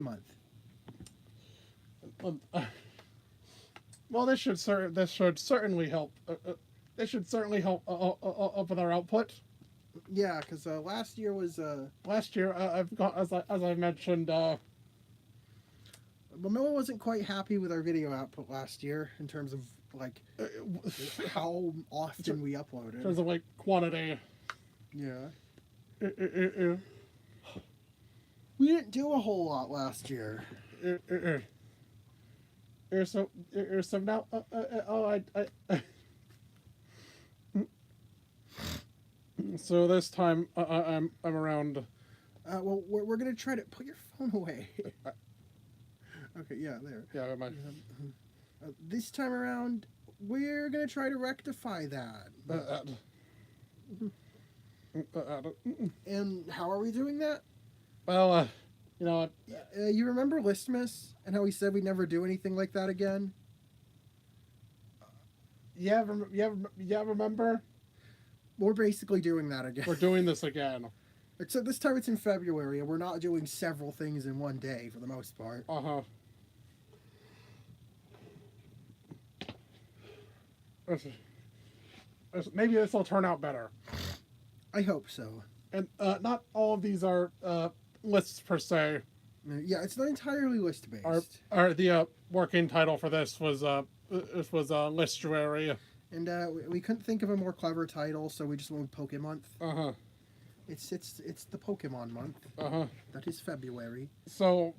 month. Um, uh, well, this should certainly help. This should certainly help up with our output. Yeah, because last year was Last year, I've got as I mentioned. well, Noah wasn't quite happy with our video output last year in terms of like In how often we uploaded. terms of like quantity. Yeah, Uh, uh, uh, we didn't do a whole lot last year. uh, uh, so now. Oh, So this time I'm around. Well, we're gonna try to put your phone away. Okay, yeah, there. Yeah, my. This time around, we're gonna try to rectify that. And how are we doing that? Well, you know, You remember Listmas and how he said we'd never do anything like that again? yeah. Remember, We're basically doing that again. we're doing this again. Except this time it's in February, and we're not doing several things in one day for the most part. Uh huh. Maybe this will turn out better. I hope so. And not all of these are lists per se. Yeah, it's not entirely list Our based. the working title for this was listuary. And we couldn't think of a more clever title, so we just went with Pokémonth. Uh huh. It's the Pokemon month. Uh huh. That is February. So,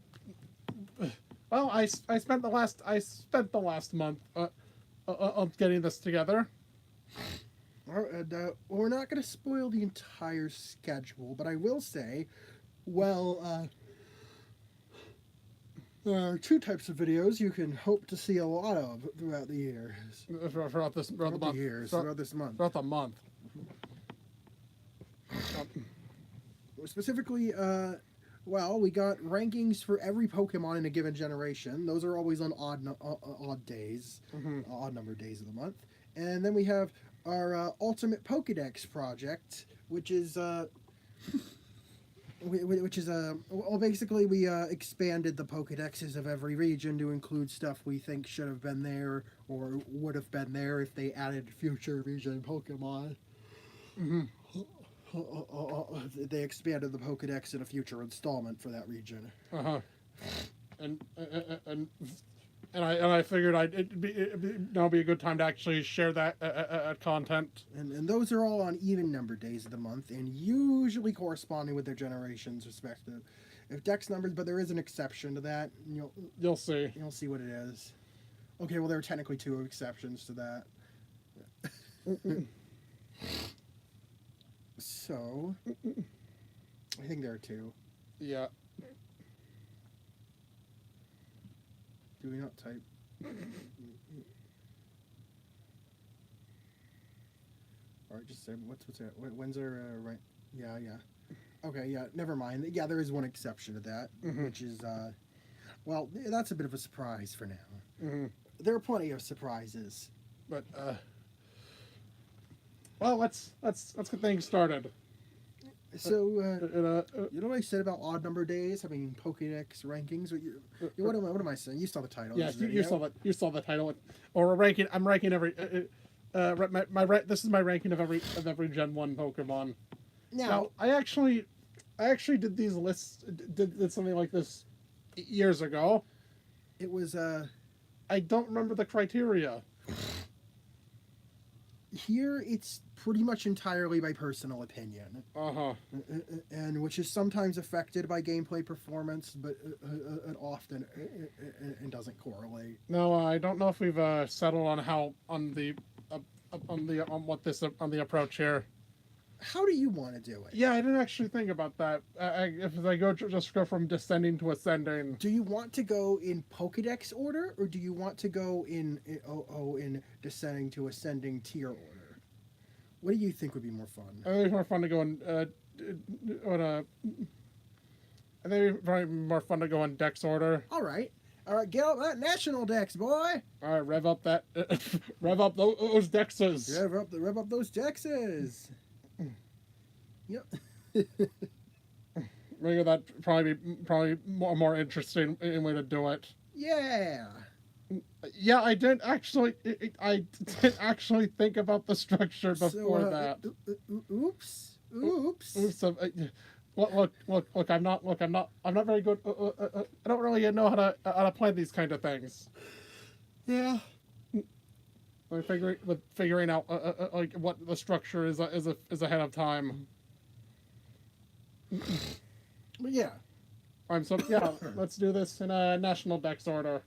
well, I spent the last month getting this together. And, we're not going to spoil the entire schedule, but I will say, well, there are two types of videos you can hope to see a lot of throughout the years. Throughout this throughout the month. Throughout this month. Throughout the month. Specifically, well, we got rankings for every Pokemon in a given generation. Those are always on odd days, odd number days of the month. And then we have our Ultimate Pokedex project, which is well, basically we expanded the Pokedexes of every region to include stuff we think should have been there or would have been there if they added future region Pokemon. They expanded the Pokedex in a future installment for that region. Uh huh. And and I figured it'd be a good time to actually share that content. And those are all on even number days of the month and usually corresponding with their generations respective. If dex numbers, but there is an exception to that. You'll see. You'll see what it is. Okay, well there are technically two exceptions to that. So, I think there are two. Yeah. Do we not type? All right, just say what's that? When's our right? Yeah. Okay, yeah. Never mind. Yeah, there is one exception to that, which is well, that's a bit of a surprise for now. There are plenty of surprises. But well, let's get things started. So, you know what I said about odd number days having Pokédex rankings? What am I saying? You saw the title. Yeah, you saw the title. Or we're ranking. I'm ranking every. This is my ranking of every Gen 1 Pokemon. Now I actually did these lists. Did something like this years ago. It was I don't remember the criteria. Here it's pretty much entirely by personal opinion. And which is sometimes affected by gameplay performance, but often it doesn't correlate. No, I don't know if we've settled on the approach here. How do you want to do it? Yeah, I didn't actually think about that. If I just go from descending to ascending. Do you want to go in Pokédex order, or do you want to go in descending to ascending tier order? What do you think would be more fun? I think it's more fun to go in I think it'd be probably more fun to go in Dex order. All right, get up that national Dex, boy. All right, rev up that, rev up those Dexes. Rev up those Dexes. Yep. Maybe that probably more interesting in way to do it. Yeah. Yeah, I didn't actually think about the structure So, before that. oops. Oops. Oops, look, I'm not very good. I don't really know how to plan these kind of things. Yeah. Like figuring out like what the structure is ahead of time. But yeah. So yeah, let's do this in a national dex order,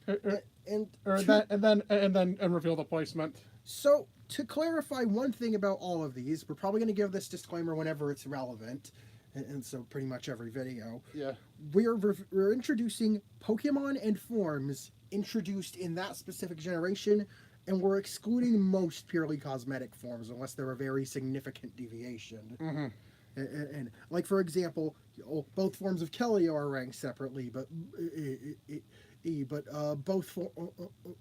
And and reveal the placement. so, to clarify one thing about all of these, we're probably going to give this disclaimer whenever it's relevant, and so pretty much every video. Yeah. We're introducing Pokemon and forms introduced in that specific generation, and we're excluding most purely cosmetic forms unless they're a very significant deviation. Mm-hmm. And like for example, both forms of Kelly are ranked separately, but both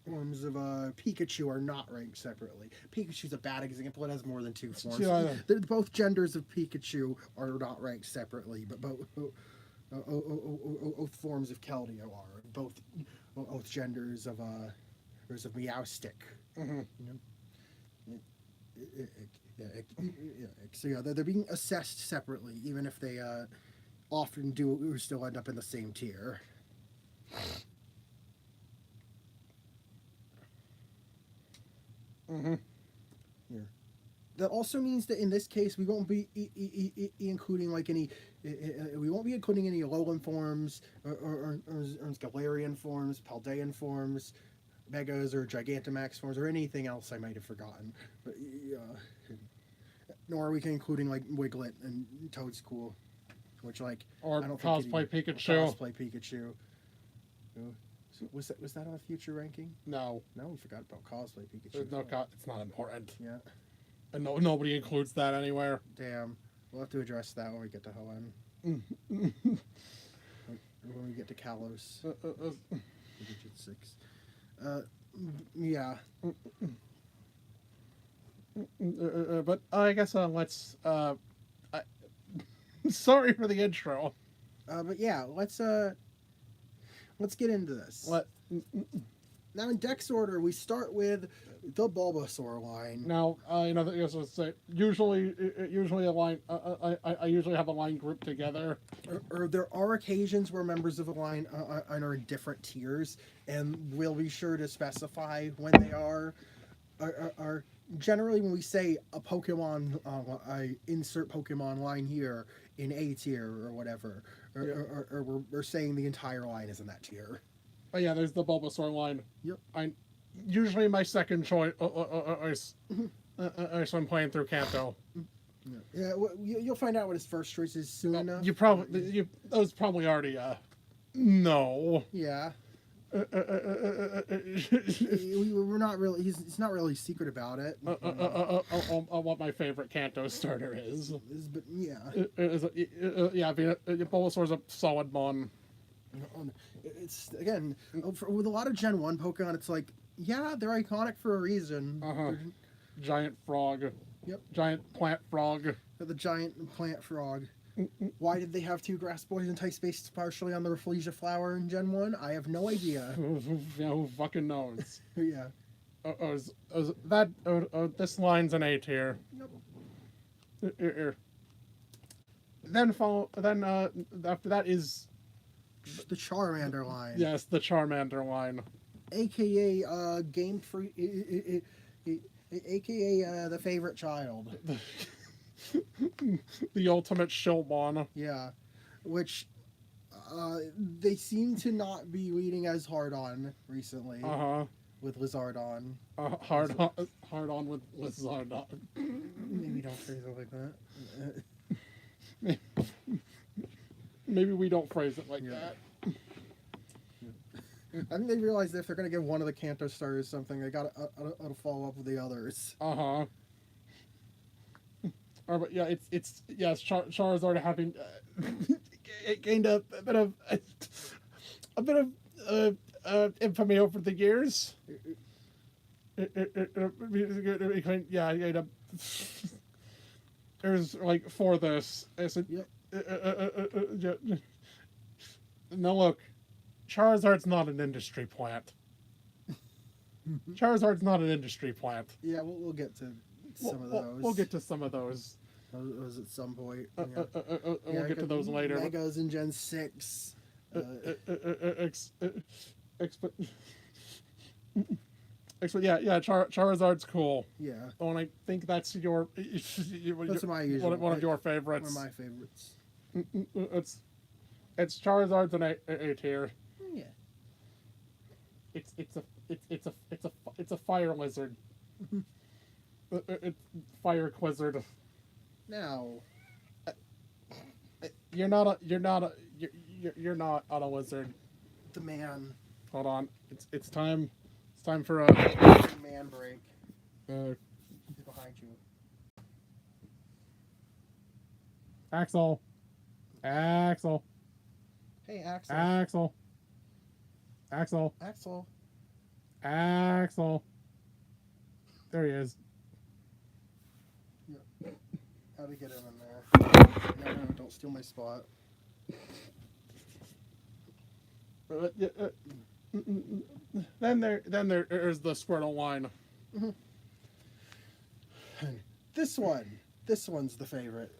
forms of Pikachu are not ranked separately. Pikachu's a bad example; it has more than two forms. Yeah. Both genders of Pikachu are not ranked separately, but both forms of Keldeo are. Both genders of Meowstic. Mm-hmm. You know? So yeah, they're being assessed separately, even if they often do still end up in the same tier. Mm-hmm. Yeah. That also means that in this case we won't be including like any. We won't be including any Alolan forms or Galarian forms, Paldean forms, Megas or Gigantamax forms, or anything else I might have forgotten. But, nor are we including like Wiglet and Toadstool, which like Or I don't cosplay think Pikachu. Cosplay Pikachu. So was that on a future ranking? No. No, we forgot about cosplay Pikachu. There's no it's not important. Yeah. And nobody includes that anywhere. Damn. We'll have to address that when we get to Helen. When we get to Kalos. Digit 6. Yeah. But I guess let's. Sorry for the intro. But yeah, let's get into this. Now in Dex order, we start with the Bulbasaur line. Now, usually a line. I usually have a line grouped together. Or there are occasions where members of a line are in different tiers, and we'll be sure to specify when they are generally when we say a Pokemon, I insert Pokemon line here in A tier or whatever, or we're saying the entire line is in that tier. Oh yeah, there's the Bulbasaur line. Yep. Usually my second choice is when I'm playing through Kanto. Yeah, you'll find out what his first choice is soon enough. That was probably already no. Yeah. We're not really. He's not really secret about it. What my favorite Kanto starter is. But yeah. Bulbasaur's a solid one. It's again with a lot of Gen 1 Pokemon. It's like, yeah, they're iconic for a reason. Giant frog. Yep. Giant plant frog. The giant plant frog. Why did they have two grass poison types based partially on the Rafflesia flower in Gen 1? I have no idea. Who fucking knows? Yeah. This line's an A tier. Yep. Then after that is the Charmander line. Yes, the Charmander line. AKA Game Free, AKA the favorite child. The ultimate Shilmon. Yeah, which they seem to not be leading as hard on recently. With Lizardon. Hard on with Lizardon. Maybe don't phrase it like that. Maybe we don't phrase it like that. I think they realized that if they're going to give one of the Kanto starters something, they got to follow up with the others. But yeah, Charizard having gained a bit of infamy over the years. There's like for this. Now look, Charizard's not an industry plant. Charizard's not an industry plant. Yeah, we'll get to some of those. We'll get to some of those. Those at some point. We'll get to those later. Megas in Gen 6. Yeah, Charizard's cool. Yeah. Oh, and I think that's That's my usual. one of your favorites. One of my favorites. It's Charizard's an A tier. Yeah. It's a fire lizard. It's fire quizzard. Now, you're not on a lizard. the man. Hold on. It's time for a Man break. He's behind you. Axel. Hey, Axel. Axel. There he is. Yeah. How to get him in there? No, don't steal my spot. Then there's the Squirtle line. Mm-hmm. This one's the favorite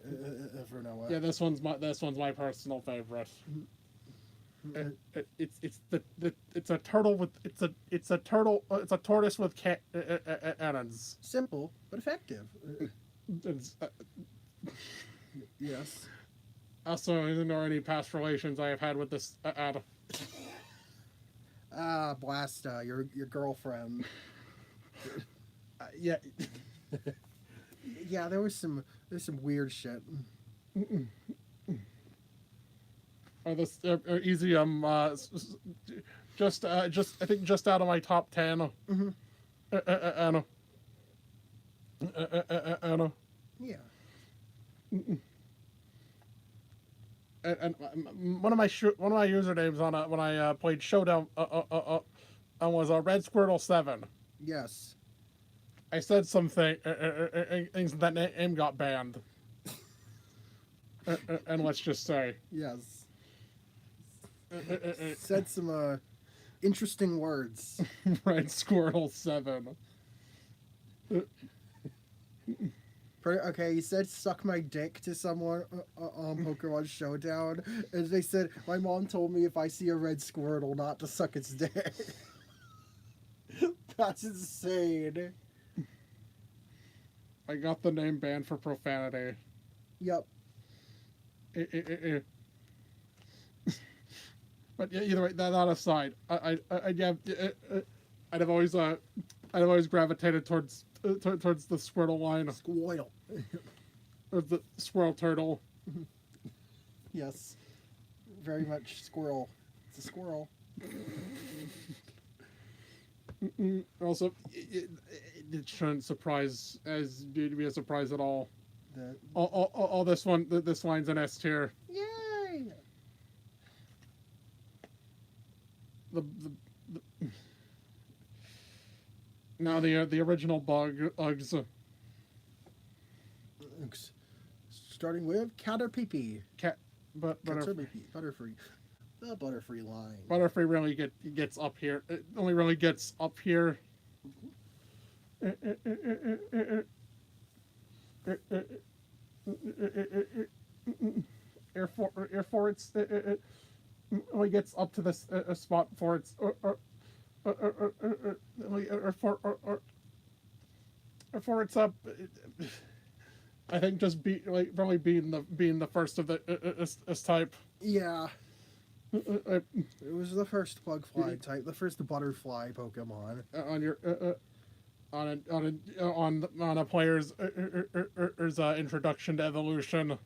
for Noah. Yeah, this one's my personal favorite. It's a turtle with it's a tortoise with cannons. Simple but effective. It's, Yes. also, ignore any past relations I have had with this ad. Blast your girlfriend. Yeah. Yeah, there's some weird shit. This easy. Just I think just out of my top 10. Mm-hmm. Anna. Yeah. And one of my usernames on when I played Showdown was Red Squirtle 7. Yes. I said something things that name got banned. And let's just say Yes. Said some interesting words. Red Squirtle 7. Okay, he said "suck my dick" to someone on Pokemon Showdown, and they said my mom told me if I see a red Squirtle not to suck its dick. That's insane. I got the name banned for profanity. Yep. But yeah, either way, that aside, I'd have always gravitated towards the Squirtle line. Squirtle. Or the Squirrel Turtle. Yes. Very much squirrel. It's a squirrel. Also, it shouldn't surprise be a surprise at all. All this line's an S tier. Yay! Now the original Bugs. Starting with Caterpie. Butterfree. The Butterfree line. Butterfree really gets up here. It only really gets up here. Air Force only gets up to this spot for its for its up. I think just probably being the first of this type. Yeah. It was the first bug fly type, the first butterfly Pokemon. On a player's introduction to evolution.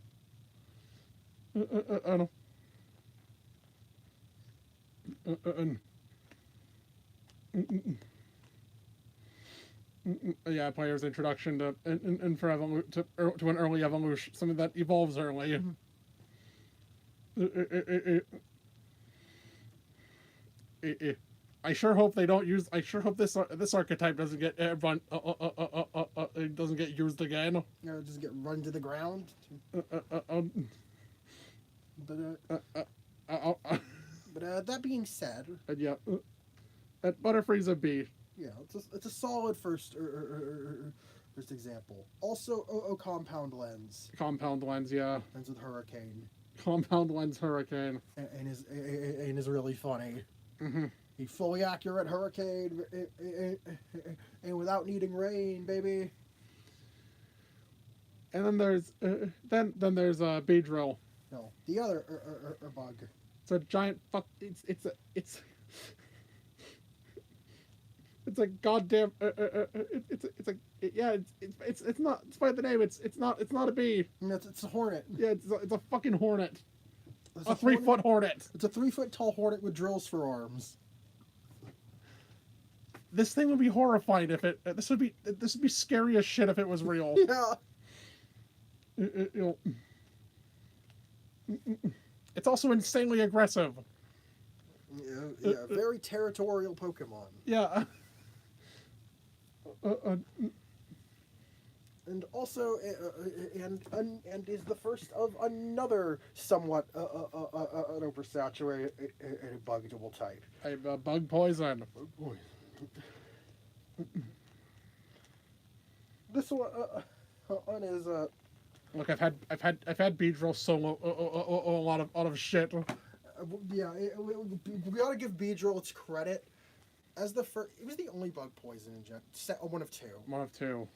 Yeah, player's introduction to an early evolution, something that evolves early. I sure hope they don't use. I sure hope this archetype doesn't get Doesn't get run to the ground. But uh, uh, that being said, yeah, and Butterfree's a B. yeah, it's a solid first example. Also, compound lens. Compound lens, yeah. Lens with Hurricane. Compound lens Hurricane. And is really funny. Mm-hmm. He fully accurate Hurricane and without needing rain, baby. And then there's Beedrill. No, the other bug. It's a giant fuck. It's a goddamn. It's not. Despite the name, it's not a bee. It's a hornet. Yeah, it's a fucking hornet. It's A 3-foot hornet. It's a 3-foot tall hornet with drills for arms. This thing would be horrifying if it. This would be scary as shit if it was real. Yeah. It's also insanely aggressive. Yeah, very territorial Pokemon. Yeah. And also, and is the first of another somewhat an oversaturated bug dual type. A bug poison. Boy. This one is Look, I've had Beedrill solo a lot of shit. yeah. We ought to give Beedrill its credit as the first. It was the only bug poison in one of two. One of two.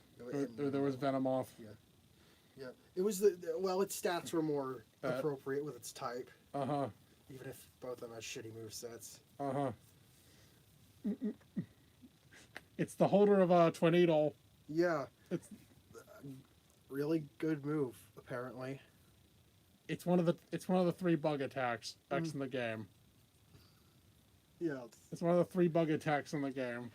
There was Venomoth. Yeah. It was well, its stats were more appropriate with its type. Uh-huh. Even if both of them had shitty movesets. Uh-huh. It's the holder of a Tornado. Yeah. It's really good move, apparently. It's one of the 3 bug attacks in the game. Yeah. It's one of the 3 bug attacks in the game.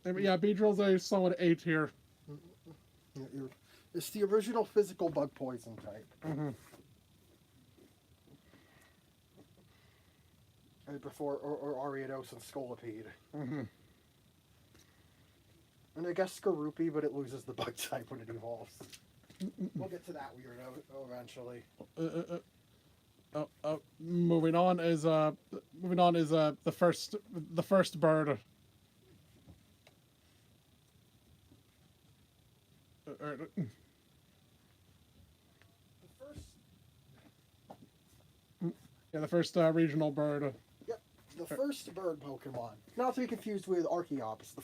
Yeah, Beedrill's a solid A tier. It's the original physical bug poison type. Mm-hmm. Before Ariados and Scolipede. Mm-hmm. And I guess Skorupi, but it loses the bug type when it evolves. We'll get to that weirdo eventually. Moving on is the first bird. Yeah, the first regional bird. Yep, the first bird Pokemon. Not to be confused with Archeops, the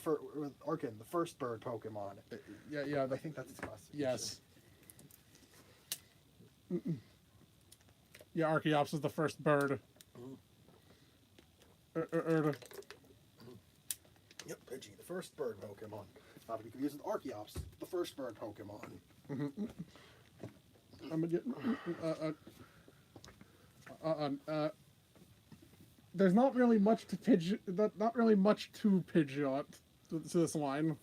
first bird Pokemon. Yeah. I think that's its classification. Yes. Yeah, Archeops is the first bird. Yep, Pidgey, the first bird Pokemon. Not to be confused with Archeops, the first bird Pokemon. I'm gonna get. There's not really much to Pidgeot to this line.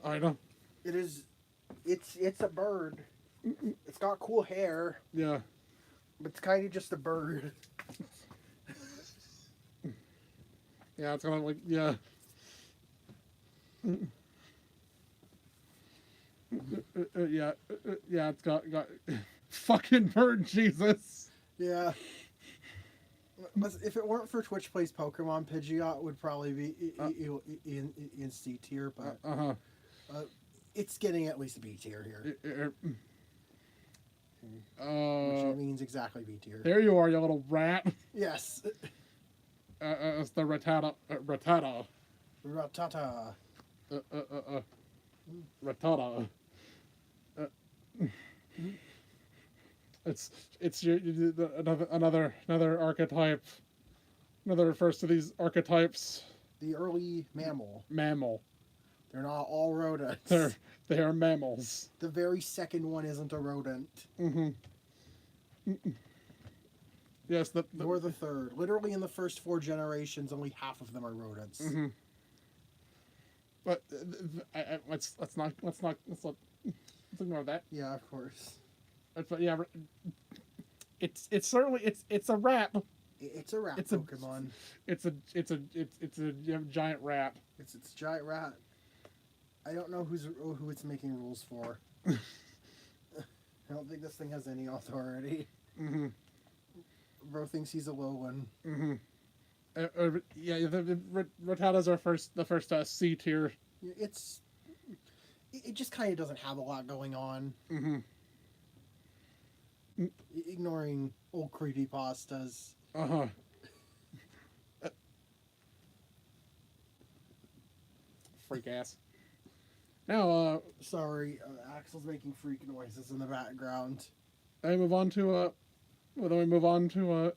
I know. It is. It's a bird. It's got cool hair. Yeah. But it's kind of just a bird. Yeah, it's kind of like yeah. Yeah, it's got fucking bird Jesus. Yeah. But if it weren't for Twitch Plays Pokemon, Pidgeot would probably be in C tier, but it's getting at least a B tier here. Which means exactly B tier. There you are, you little rat. Yes. It's the Rattata. Ratata. Rattata. It's another archetype. Another refers to these archetypes. The early mammal. Mammal. They're not all rodents. They are mammals. The very second one isn't a rodent. Mm-hmm. Yes, Nor the third. Literally in the first 4 generations, only half of them are rodents. Mm-hmm. But let's ignore that. Yeah, of course. But yeah, it's certainly it's a rat. It's a rat It's a- Pokemon. It's a giant rat. It's a giant rat. I don't know who it's making rules for. I don't think this thing has any authority. Mm-hmm. Bro thinks he's a low one. Mm-hmm. Yeah, the Rattata's the first C tier. It just kind of doesn't have a lot going on. Mm-hmm. Ignoring old creepypastas. Uh-huh. Freak ass. Now, Sorry, Axel's making freak noises in the background. I move on to well, then we move on to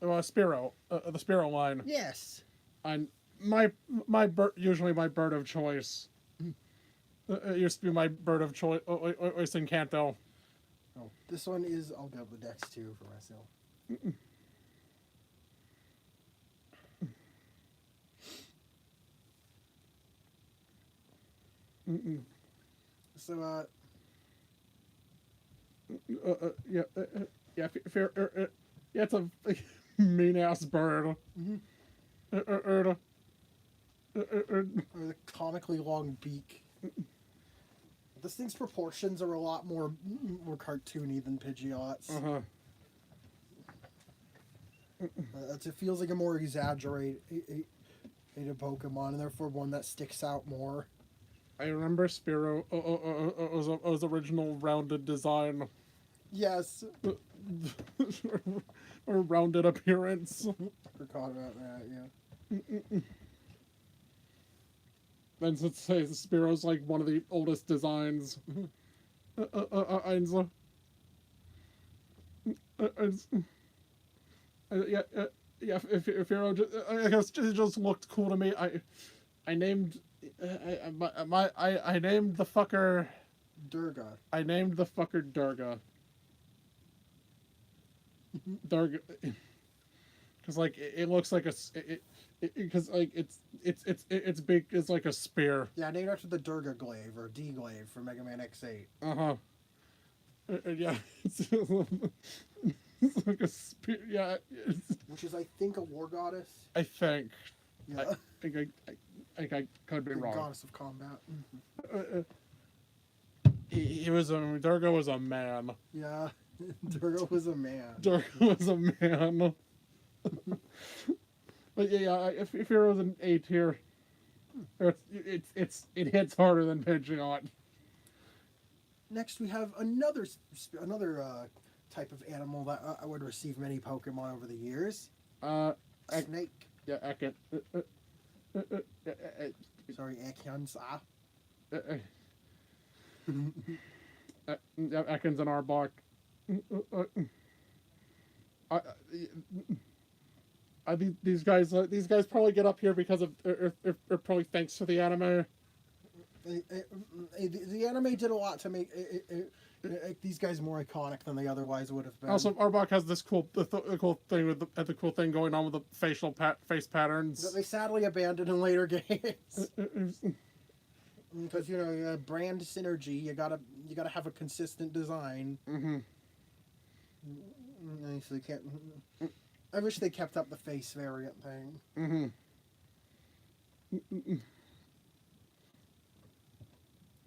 Spearow, the Spearow line. Yes. And usually my bird of choice. It used to be my bird of choice. In Kanto. Oh, this one is. I'll go with Dex 2 for myself. So, Yeah, yeah, yeah, it's a mean ass bird. Mhm. Or the comically long beak. This thing's proportions are a lot more cartoony than Pidgeot's. Uh-huh. It feels like a more exaggerated Pokemon, and therefore one that sticks out more. I remember Spearow was original rounded design. Yes. Or rounded appearance. Forgot about that, yeah. Then since Spearow's like one of the oldest designs. Yeah, if Spearow I guess it just looked cool to me. I named I named the fucker Durga. I named the fucker Durga. Durga, because like it looks like because like it's big. It's like a spear. Yeah, named after the Durga Glaive or D Glaive from Mega Man X8. Uh-huh. Yeah, it's like a spear. Yeah, Which is, I think, a war goddess. I think. Yeah. I could be The wrong. goddess of combat. He was Durga was a man. Yeah. Durga was a man. Durga was a man. But yeah, if Hero was an A tier, it hits harder than Pidgeot. Next, we have another type of animal that I would receive many Pokemon over the years. Snake. Yeah, Ekans. Sorry, Ekans. Ekans and Arbok. These guys probably get up here because of or probably thanks to the anime. The anime did a lot to make these guys more iconic than they otherwise would have been. Also, Arbok has this cool cool thing with the cool thing going on with the face patterns that they sadly abandoned in later games. Because brand synergy, you gotta have a consistent design. Mm-hmm. Nicely kept. I wish they kept up the face variant thing. Mm-hmm.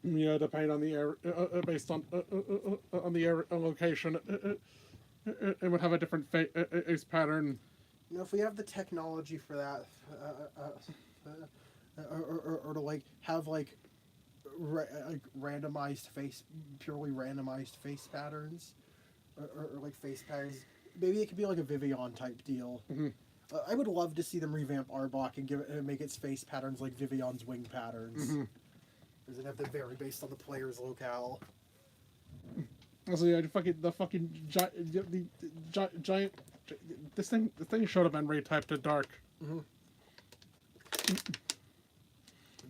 Yeah, depending on the area, based on the area location, it would have a different face pattern. If we have the technology for that, or to like have like randomized purely randomized face patterns, or like face patterns. Maybe it could be like a Vivian type deal. Mm-hmm. I would love to see them revamp Arbok and make its face patterns like Vivian's wing patterns. Mm-hmm. Does it have to vary based on the player's locale? Also, yeah, the giant. This thing should have been retyped to dark. Mm-hmm.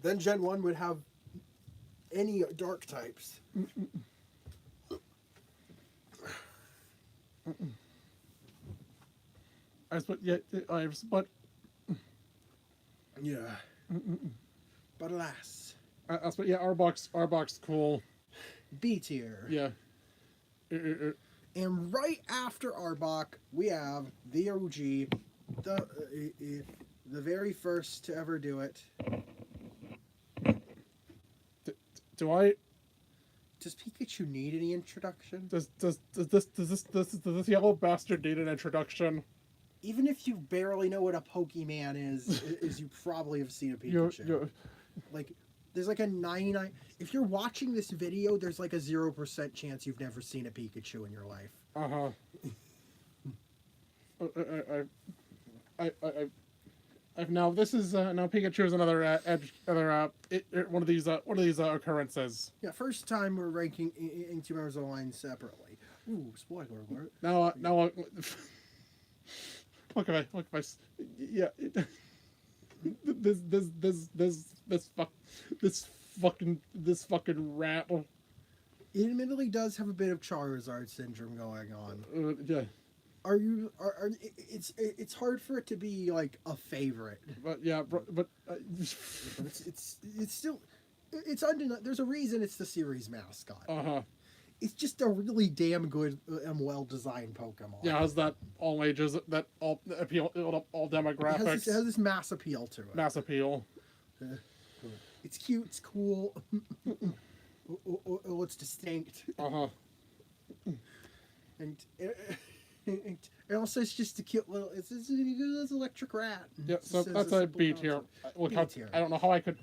Then Gen 1 would have any dark types. But Yeah. But alas. But yeah, Arbok's cool. B tier. Yeah. And right after Arbok, we have the OG, the very first to ever do it. Do I? Does Pikachu need any introduction? Does this yellow bastard need an introduction? Even if you barely know what a Pokemon is you probably have seen a Pikachu. Like, there's like a 99. If you're watching this video, there's like a 0% chance you've never seen a Pikachu in your life. Now this is now Pikachu is another one of these occurrences. Yeah, first time we're ranking in two members of the line separately. Ooh, spoiler alert. Now look at my yeah. This fucking rat. It admittedly does have a bit of Charizard syndrome going on. Yeah. It's hard for it to be like a favorite. But yeah, but it's still undeniable. There's a reason it's the series mascot. It's just a really damn good and well designed Pokemon. Yeah, has that all ages, that all appeal, all demographics. It has this mass appeal to it. Mass appeal. It's cute. It's cool. It's distinct. And also, it's just a cute little. It's an electric rat. Yeah, so that's a B tier. Look how I don't know how I could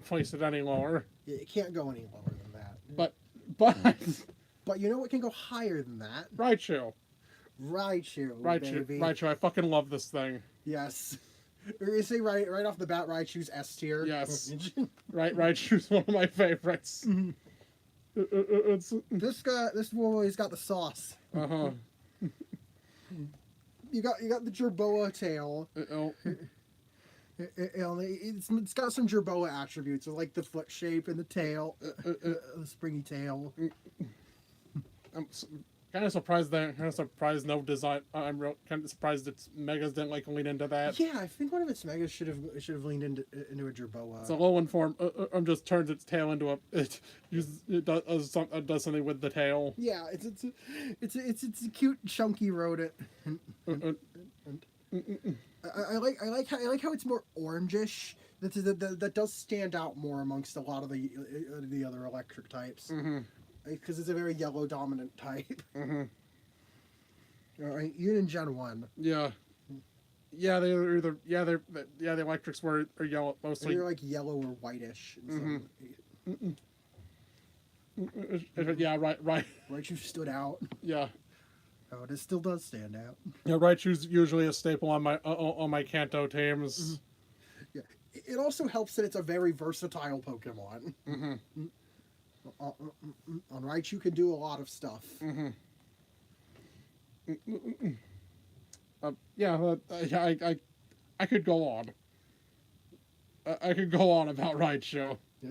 place it any lower. Yeah, it can't go any lower than that. But you know what can go higher than that? Raichu, baby. Raichu. I fucking love this thing. Yes. You say right off the bat, Raichu's S tier. Yes. Raichu's one of my favorites. This boy's got the sauce. You got the Jerboa tail. It's got some Jerboa attributes, like the foot shape and the tail, the springy tail. I'm kind of surprised no design. I'm kind of surprised its megas didn't lean into that. Yeah, I think one of its megas should have leaned into a Jerboa. It's a low end form. Just turns its tail into a. It does something with the tail. Yeah, it's a cute chunky rodent. I like how it's more orangish. That does stand out more amongst a lot of the other electric types. Because it's a very yellow dominant type. All right, even in Gen 1. Yeah. Yeah, the electrics are yellow mostly. They're like yellow or whitish. Yeah, right. Raichu stood out. Yeah. Oh, it still does stand out. Yeah, Raichu's usually a staple on my Kanto teams. Yeah, it also helps that it's a very versatile Pokemon. On Raichu can do a lot of stuff. I could go on. I could go on about Raichu. Yeah,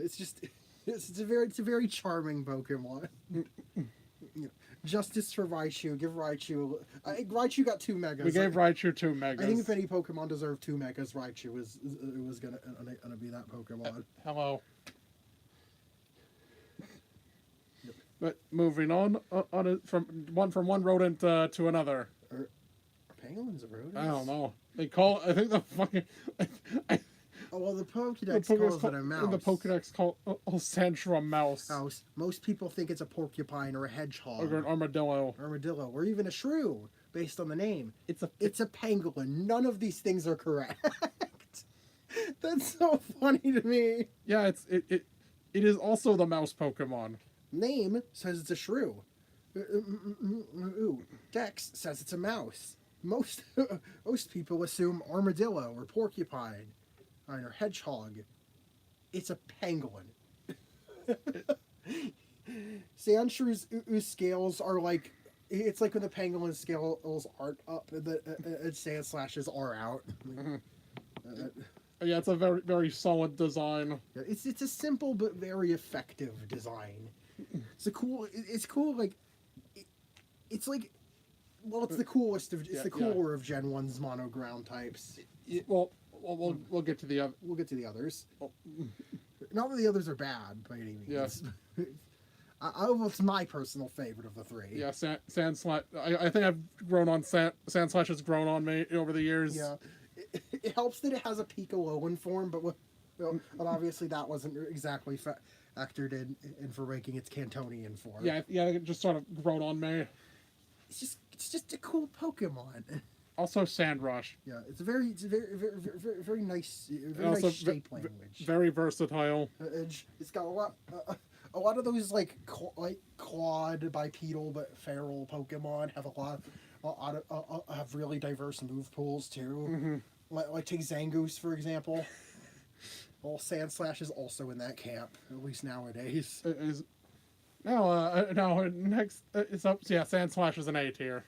it's a very charming Pokemon. Justice for Raichu. Give Raichu. Raichu got 2 megas. We gave Raichu 2 megas. I think if any Pokemon deserved 2 megas, Raichu was gonna be that Pokemon. Hello. But moving on from one rodent to another. Are pangolins a rodent? I don't know. They call. I think the fucking. Oh well, the Pokédex calls it a mouse. The Pokédex call Sandra a mouse. Most people think it's a porcupine or a hedgehog or an armadillo. Or even a shrew, based on the name. It's a pangolin. None of these things are correct. That's so funny to me. Yeah, it is also the mouse Pokemon. Name says it's a shrew. Dex says it's a mouse. Most people assume armadillo or porcupine or hedgehog. It's a pangolin. Sandshrews scales are like, it's like when the pangolin scales aren't up and the Sandslashes are out. Yeah, it's a very, very solid design. It's a simple but very effective design. It's cool. Like it's like, well, it's the coolest of the cooler of Gen 1's mono ground types. Well, we'll get to the other. We'll get to the others. Oh. Not that the others are bad by any means. Yeah. It's my personal favorite of the three. Yeah, Sandslash. I think I've grown on Sandslash has grown on me over the years. Yeah, it helps that it has a Piccoloan form, but but obviously that wasn't exactly factored in for making its Cantonian form. Yeah, it just sort of grown on me. It's just a cool Pokemon. Also, Sandrush. Yeah, it's a very very nice, very nice shape language. Very versatile. It's got a lot of those like clawed bipedal but feral Pokemon have have really diverse move pools too. Mm-hmm. Like take Zangoose for example. Well, Sandslash is also in that camp, at least nowadays. Now next it's up. Yeah, Sandslash is an A tier.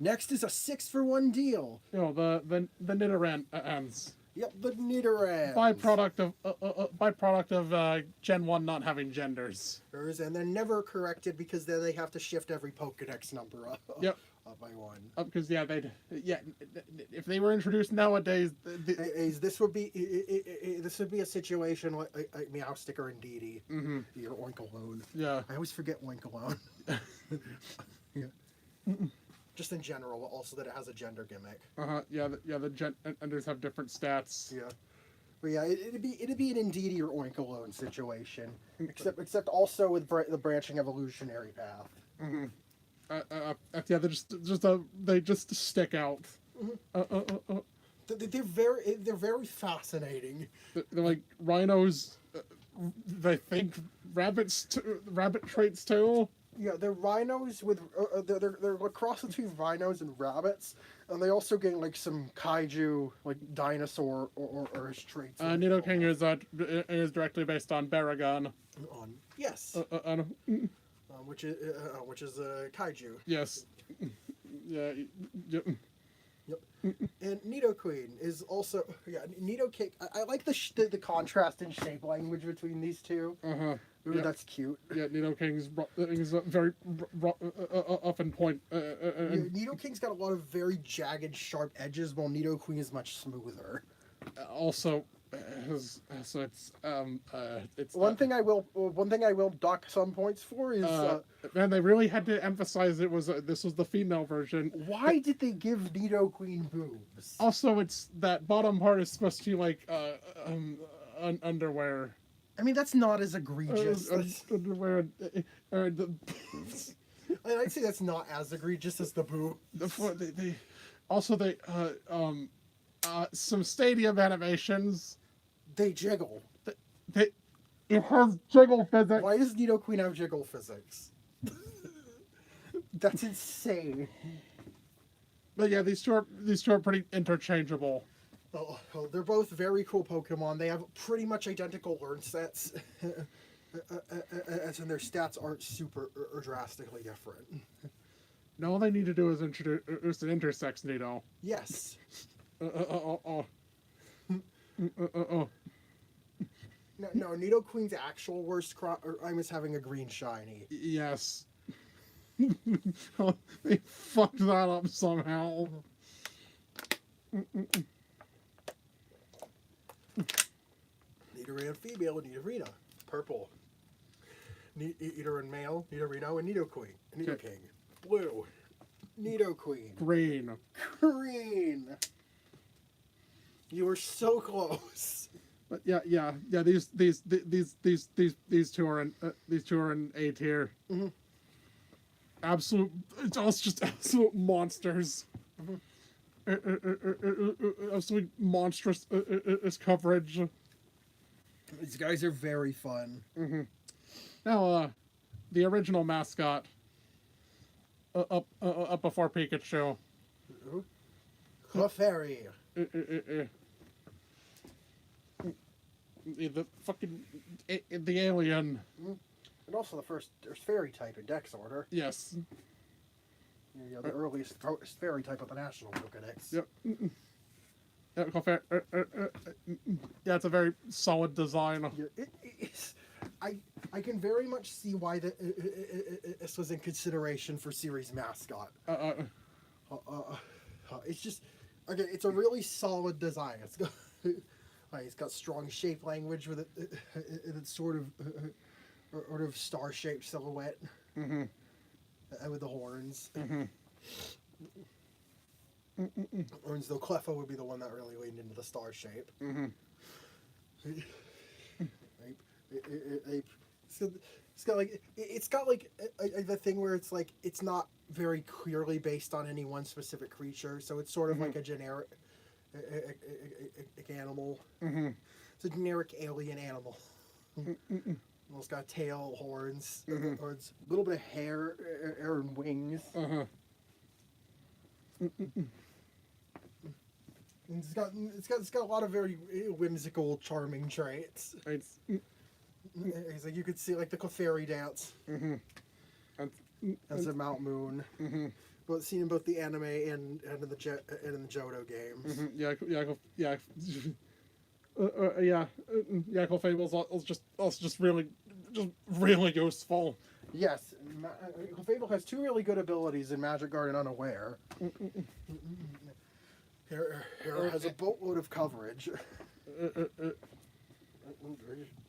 Next is a 6-for-1 deal. You know the Nidoran ends. Yep, the Nidoran. Byproduct of Gen 1 not having genders. And they're never corrected because then they have to shift every Pokedex number up. Yep. Up by one. Because if they were introduced nowadays, this would be a situation like Meowstic or Indeedee. Mm-hmm. Your Oinkologne. Yeah. I always forget Oinkologne. Yeah. Just in general, also that it has a gender gimmick. Yeah. The genders have different stats. Yeah. But yeah, it'd be an Indeedee or Oinkologne situation, except also with the branching evolutionary path. Mm-hmm. Yeah, they just stick out. Mm-hmm. They're very fascinating. They're like rhinos. They think rabbit traits too. Yeah, they're rhinos with they're a cross between rhinos and rabbits, and they also get like some kaiju like dinosaur or his traits. Nidoking is directly based on Baragon. Yes. Which is kaiju. Yes. Yeah. Yep. And Nidoqueen is also Nidoking. I like the contrast in shape language between these two. Ooh, yeah. That's cute. Yeah, Nidoking's very up and point. Nidoking's got a lot of very jagged, sharp edges, while Nidoqueen is much smoother. Also, so it's one thing I will dock some points for is man, they really had to emphasize this was the female version. Why did they give Nidoqueen boobs? Also, it's that bottom part is supposed to be like underwear. I mean, that's not as egregious. Underwear. I'd say that's not as egregious as the boob. Some stadium animations. They jiggle. It has jiggle physics. Why does Nidoqueen have jiggle physics? That's insane. But yeah, these two are pretty interchangeable. Oh, they're both very cool Pokemon. They have pretty much identical learn sets, as in their stats aren't super or drastically different. Now all they need to do is introduce an intersex Nido. Yes. No, Nidoqueen's actual worst crime is having a green shiny. Yes. They fucked that up somehow. Nidoran female, Nidorina. Purple. Nidoran male, Nidorino, and Nidoqueen. Nidoking. Blue. Nidoqueen. Green. Green. You were so close. But yeah. These two are in A tier. Mm-hmm. It's also just absolute monsters. Mm-hmm. Absolutely monstrous coverage. These guys are very fun. Mm-hmm. Now, the original mascot up before Pikachu. Clefairy. The fucking the alien. And also there's fairy type in Dex order. Yes. Yeah, the earliest fairy type of the National Pokedex. Yep. Yeah, Clefairy. Yeah, it's a very solid design. Yeah, I can very much see why this was in consideration for series mascot. It's just okay. It's a really solid design. It's got strong shape language with it. It's sort of sort of star-shaped silhouette Mm-hmm. with the horns. Mm-hmm. Horns, though Cleffa would be the one that really leaned into the star shape. Mm-hmm. It's got like the thing where it's like it's not very clearly based on any one specific creature, so it's sort of like a generic animal. Mm-hmm. It's a generic alien animal. It's got tail, horns, a little bit of hair and wings. Uh-huh. And it's got a lot of very whimsical, charming traits. It's It's like you could see like the Clefairy dance. mm-hmm. As a Mount Moon. Mm-hmm. Both seen in both the anime and in the Johto games. Mm-hmm. Yeah. Yeah, Clefable's also just really useful. Yes, Clefable has two really good abilities in Magic Guard and Unaware. Hera has a boatload of coverage.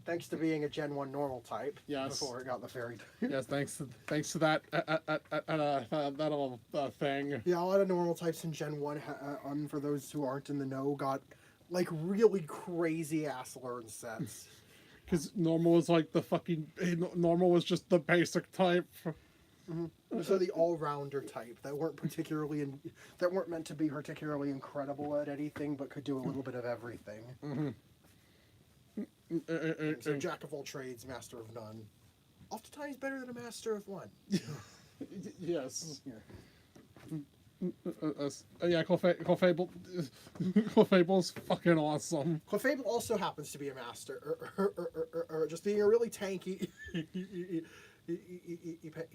Thanks to being a Gen 1 normal type. Yes. Before it got the fairy type. Yes, thanks to that that little thing. Yeah, a lot of normal types in Gen 1, for those who aren't in the know, got like really crazy ass learn sets. Because normal was like the fucking normal was just the basic type. So the all-rounder type that weren't meant to be particularly incredible at anything, but could do a little bit of everything. So jack of all trades, master of none. Oftentimes better than a master of one. Yes. Yeah. Yeah, Clefable's fucking awesome. Clefable also happens to be a master, or just being a really tanky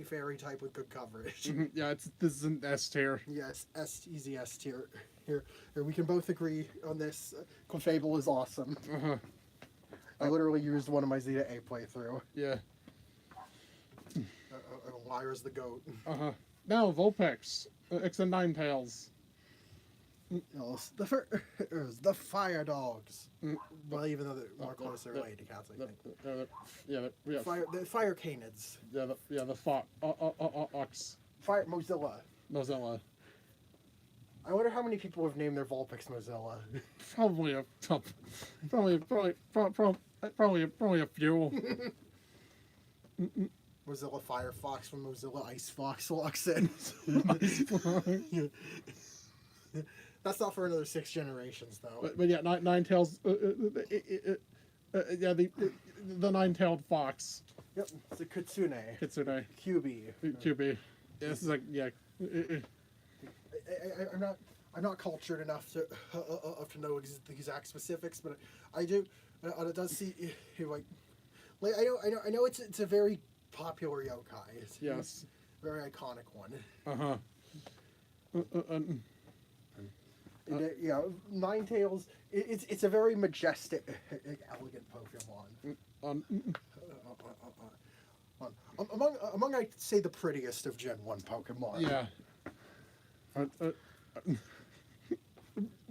fairy type with good coverage. Yeah, this is an S tier. Yes, easy S tier. Here, we can both agree on this. Clefable is awesome. Uh-huh. I literally used one of my Zeta A playthrough. Yeah. Lyra's the goat. Uh-huh. Now, Vulpix. It's the Ninetales. The Fire Dogs. Well, even though they're more closely related to cats, I think. Yeah. The Fire Canids. The Fox. Fire Mozilla. Mozilla. I wonder how many people have named their Vulpix Mozilla. Probably a few. Mozilla Firefox from Mozilla Ice Fox walks in. That's not for another 6 generations, though. But yeah, Ninetales. Yeah, the nine-tailed fox. Yep, it's a Kitsune. Kitsune. QB. QB. Yeah, this is like I'm not cultured enough to know the exact specifics, but I do. It does see like I know it's a very popular yokai. It's yes. A very iconic one. Uh-huh. Yeah, Ninetales. It's a very majestic, elegant Pokemon. Among I'd say the prettiest of Gen 1 Pokemon. Yeah.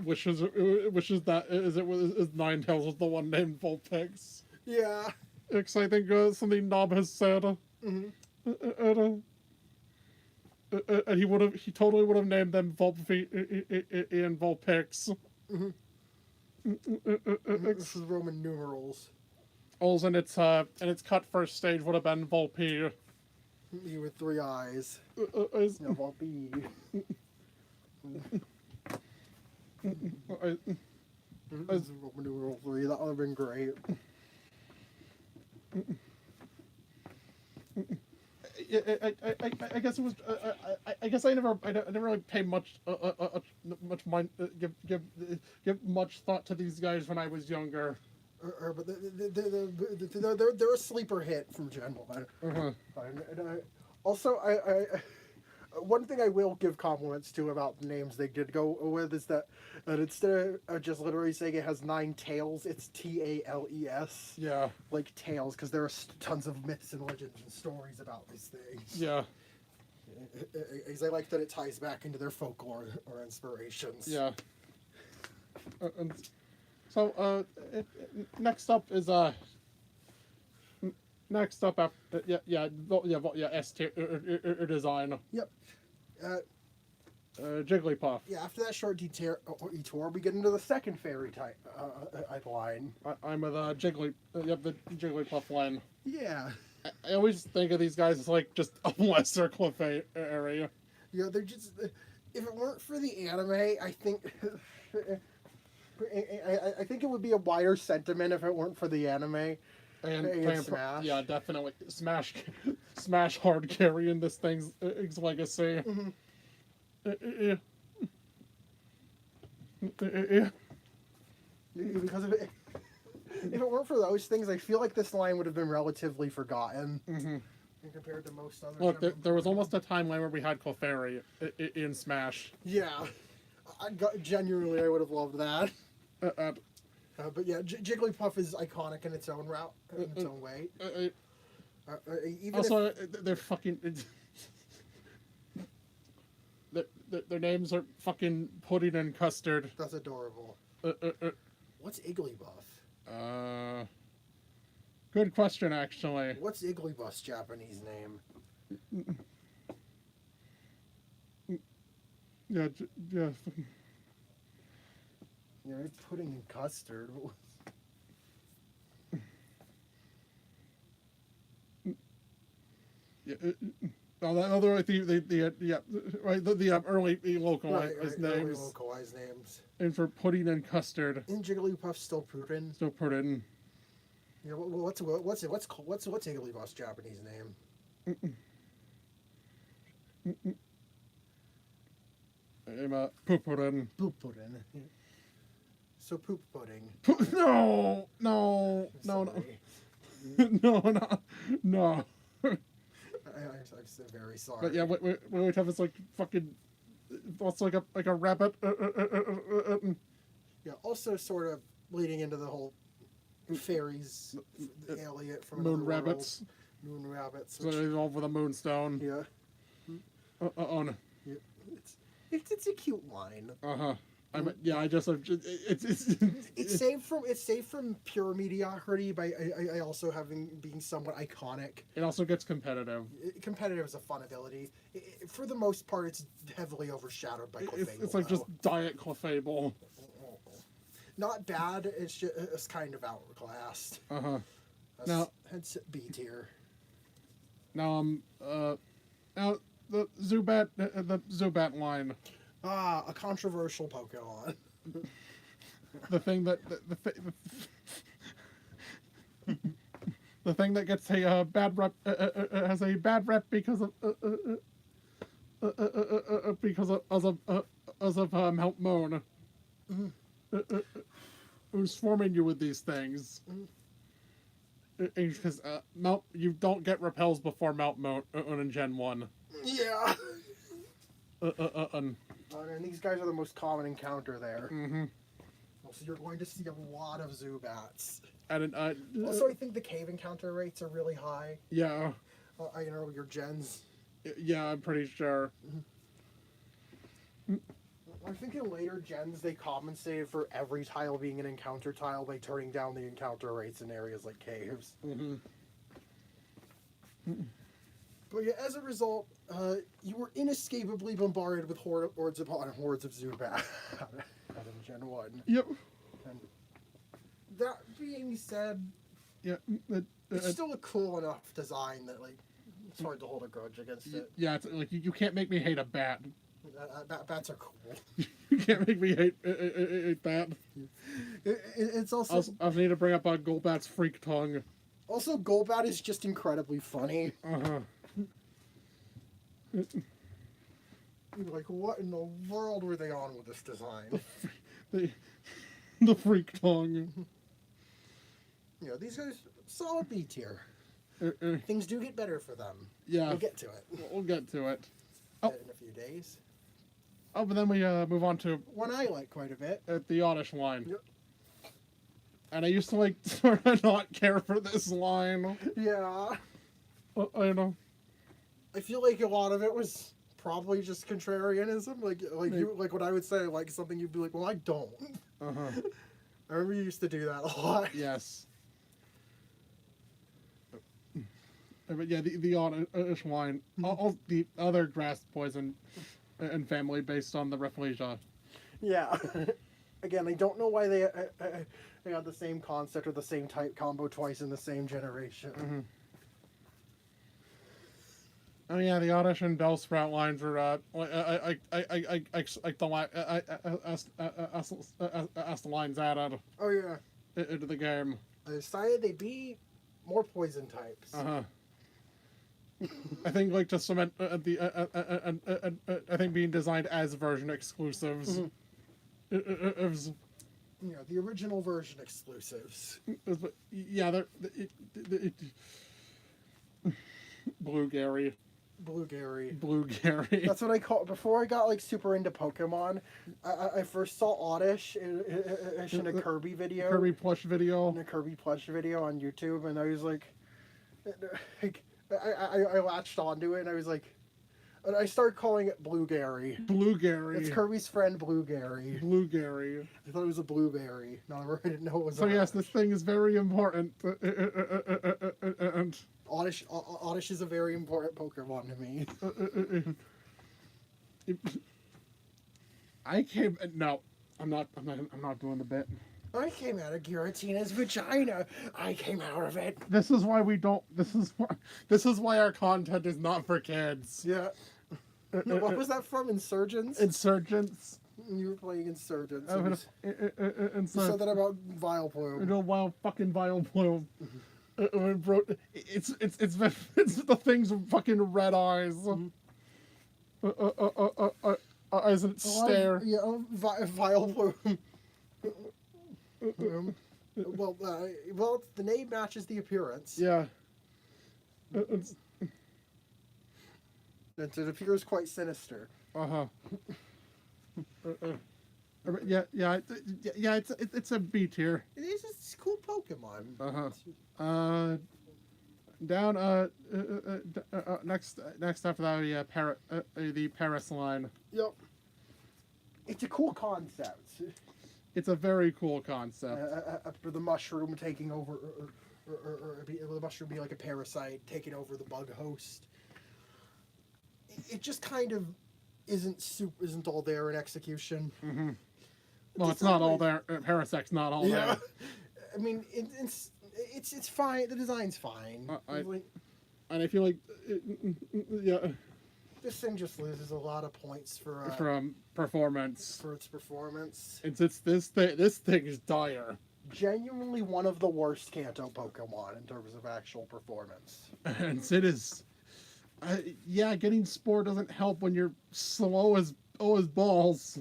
Which is Ninetales was the one named Vulpix. Yeah. Because I think something Knob has said. And he totally would have named them Vulpix and Vulpix. This is Roman numerals. Also, and its cut first stage would have been Vulpi. Me with 3 eyes. Vulpi. This is Roman numeral 3. That would have been great. I guess it was. I guess I never really paid much mind give much thought to these guys when I was younger. But they're a sleeper hit from Gen 1. Also, one thing I will give compliments to about the names they did go with is that instead of just literally saying it has 9 tails, it's Tales. Yeah. Like tales, because there are tons of myths and legends and stories about these things. Yeah. Because I like that it ties back into their folklore or inspirations. Yeah. So next up is Next up, after, S tier design. Yep. Jigglypuff. Yeah, after that short detour, we get into the second fairy type line. I'm with the Jigglypuff line. Yeah. I always think of these guys as like just a lesser Clefairy. Yeah, they're just. If it weren't for the anime, I think. I think it would be a wider sentiment if it weren't for the anime. And Smash. Yeah, definitely. Smash hard carrying this thing's legacy. Mm-hmm. Yeah. Because if it weren't for those things, I feel like this line would have been relatively forgotten compared to most other. Look, there was almost a timeline where we had Clefairy in Smash. Yeah, genuinely, I would have loved that. But yeah, Jigglypuff is iconic in its own way. Even also, they're fucking. Their names are fucking pudding and custard. That's adorable. What's Igglybuff? Good question, actually. What's Igglybuff's Japanese name? Yeah. Yeah, pudding and custard. Although I think the early localized names. Early localized names. And for pudding and custard. Isn't Jigglypuff still pudding? Still pudding. Yeah. What's Igglybuff's Japanese name? Poop pudding. Poop pudding. So poop pudding. No. I'm so very sorry. But yeah, wait, have this like fucking. It's like a rabbit. Yeah. Also, sort of leading into the whole fairies, alien from moon rabbits. Moon rabbits. So they evolve with a moonstone. Yeah. No. Yeah. It's a cute line. It's saved from pure mediocrity by I also being somewhat iconic. It also gets competitive. Competitive is a fun ability. For the most part, it's heavily overshadowed by Clefable. It's like just diet Clefable. Not bad. It's kind of outclassed. Now it's B tier. Now now the Zubat line. A controversial Pokemon. The thing that the thing that gets a bad rep has a bad rep because of Mount Moon, who's swarming you with these things. Because you don't get repels before Mount Moon in Gen 1. Yeah. And these guys are the most common encounter there. So you're going to see a lot of Zubats. And also, I think the cave encounter rates are really high. Yeah. Your gens. Yeah, I'm pretty sure. I think in later gens they compensated for every tile being an encounter tile by turning down the encounter rates in areas like caves. But yeah, as a result, you were inescapably bombarded with hordes upon hordes of Zubat in Gen 1. Yep. And that being said, yeah, it's still a cool enough design that it's hard to hold a grudge against it. Yeah, it's like you can't make me hate a bat. Bats are cool. You can't make me hate bat. It's also. I need to bring up Golbat's freak tongue. Also, Golbat is just incredibly funny. Like, what in the world were they on with this design? The freak tongue. These guys, solid B tier. Things do get better for them. Yeah. We'll get to it. We'll get to it. In a few days. Oh, but then we move on to one I like quite a bit. At the Oddish line. Yep. And I used to sort of not care for this line. Yeah. I know. I feel like a lot of it was probably just contrarianism. Like what I would say, like something you'd be like, well, I don't. I remember you used to do that a lot. Yes. But yeah, the Oddish line, all the other grass poison and family based on the Rafflesia. Yeah. Again, I don't know why they got the same concept or the same type combo twice in the same generation. Mm-hmm. Oh yeah, the Oddish and Bellsprout lines are like the line as the lines added Oh yeah. into the game. I decided they'd be more poison types. I think like to cement I think being designed as version exclusives. Yeah, the original version exclusives. Yeah, Blue Gary. Blue Gary. Blue Gary. That's what I call. Before I got like super into Pokemon, I first saw Oddish in a Kirby video. Kirby plush video. In a Kirby plush video on YouTube, and I was like I latched onto it, and I was like, and I started calling it Blue Gary. Blue Gary. It's Kirby's friend, Blue Gary. Blue Gary. I thought it was a blueberry. No, I didn't know it was. So yes, this thing is very important. And Oddish is a very important Pokemon to me. No, I'm not doing the bit. I came out of Giratina's vagina. I came out of it. This is why we don't. This is why our content is not for kids. Yeah. What was that from? Insurgents? Insurgents. You were playing Insurgents. You said that about Vileplume. No, fucking Vileplume. It's the thing's fucking red eyes. Eyes that stare. Yeah, Vileplume. Well, the name matches the appearance. Yeah. It appears quite sinister. Yeah. It's a B tier. It is. It's a cool Pokemon. Down. Next after that, yeah, the Paris line. Yep. It's a cool concept. It's a very cool concept. For the mushroom taking over, or the mushroom be like a parasite taking over the bug host. It just kind of isn't all there in execution. Mm-hmm. Well, it's not all there. Parasec's not all there. I mean, it's fine. The design's fine. And I feel like, yeah. This thing just loses a lot of points for performance. For its performance. This thing is dire. Genuinely one of the worst Kanto Pokemon in terms of actual performance. And it is. Yeah, getting Spore doesn't help when you're slow as balls.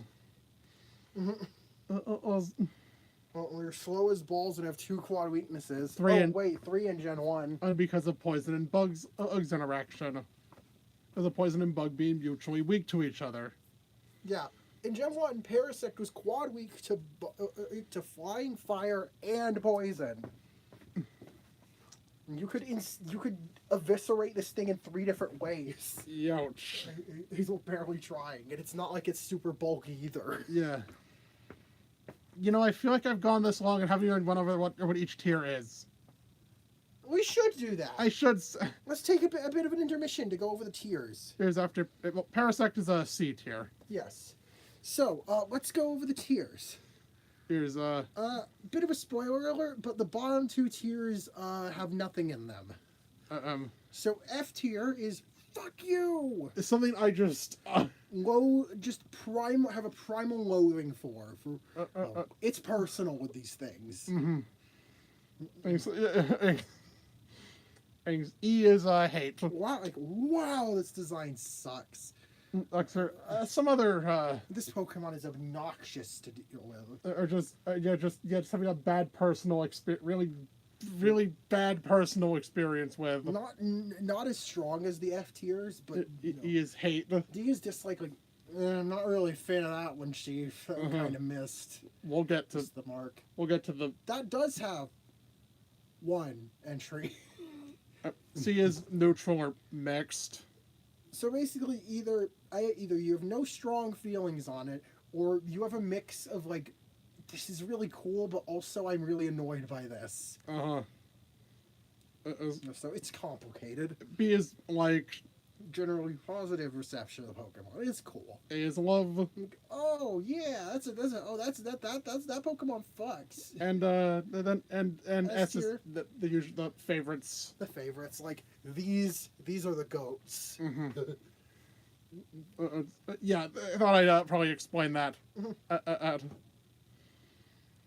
Well, you're slow as balls and have 2 quad weaknesses. 3 in Gen 1. Because of poison and bugs interaction. Because of poison and bug being mutually weak to each other. Yeah. In Gen 1, Parasect was quad weak to flying, fire, and poison. You could eviscerate this thing in 3 different ways. Youch. He's barely trying, and it's not like it's super bulky either. Yeah. You know, I feel like I've gone this long and haven't even went over what each tier is. We should do that. I should. Let's take a bit of an intermission to go over the tiers. Here's after. Well, Parasect is a C tier. Yes. So, let's go over the tiers. Here's bit of a spoiler alert, but the bottom 2 tiers have nothing in them. So F tier is fuck you. It's something I just have a primal loathing for. It's personal with these things. Mm-hmm. E is hate. Wow, this design sucks. Some other this Pokemon is obnoxious to deal with. Or just having a bad personal experience, really bad personal experience with. Not as strong as the F tiers, but E is hate. D is just like I'm not really a fan of that one, Chief. I kind of missed. We'll get to the mark. We'll get to the. That does have 1 entry. C is neutral or mixed. So basically, either you have no strong feelings on it, or you have a mix of like, this is really cool, but also I'm really annoyed by this. So it's complicated. B is like Generally positive reception of the Pokemon. It's cool. A is love, Oh yeah, that's that Pokemon fucks. and then S is tier. the usual the favorites. The favorites, like these are the goats. Yeah, I thought I'd probably explain that.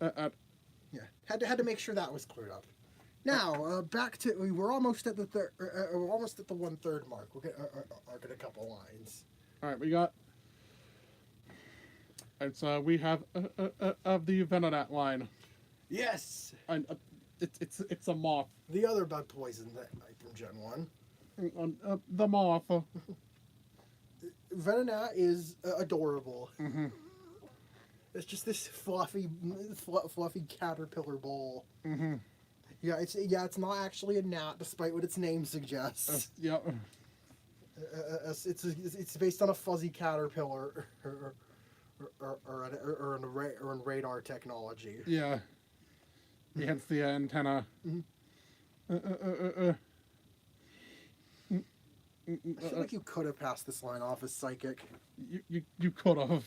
Yeah, had to make sure that was cleared up. Now back to we're almost at the we're almost at the 1/3 mark. We're get a couple lines. All right, we got. And so we have of the Venonat line, Yes, and it's a moth. the other bug poison that from Gen 1. The moth. Venonat is adorable. Mm-hmm. It's just this fluffy caterpillar ball. Mm-hmm. Yeah, it's not actually a gnat, despite what its name suggests. Yep. It's based on a fuzzy caterpillar or in radar technology. Yeah. Hence the antenna. I feel like you could have passed this line off as psychic. You could have.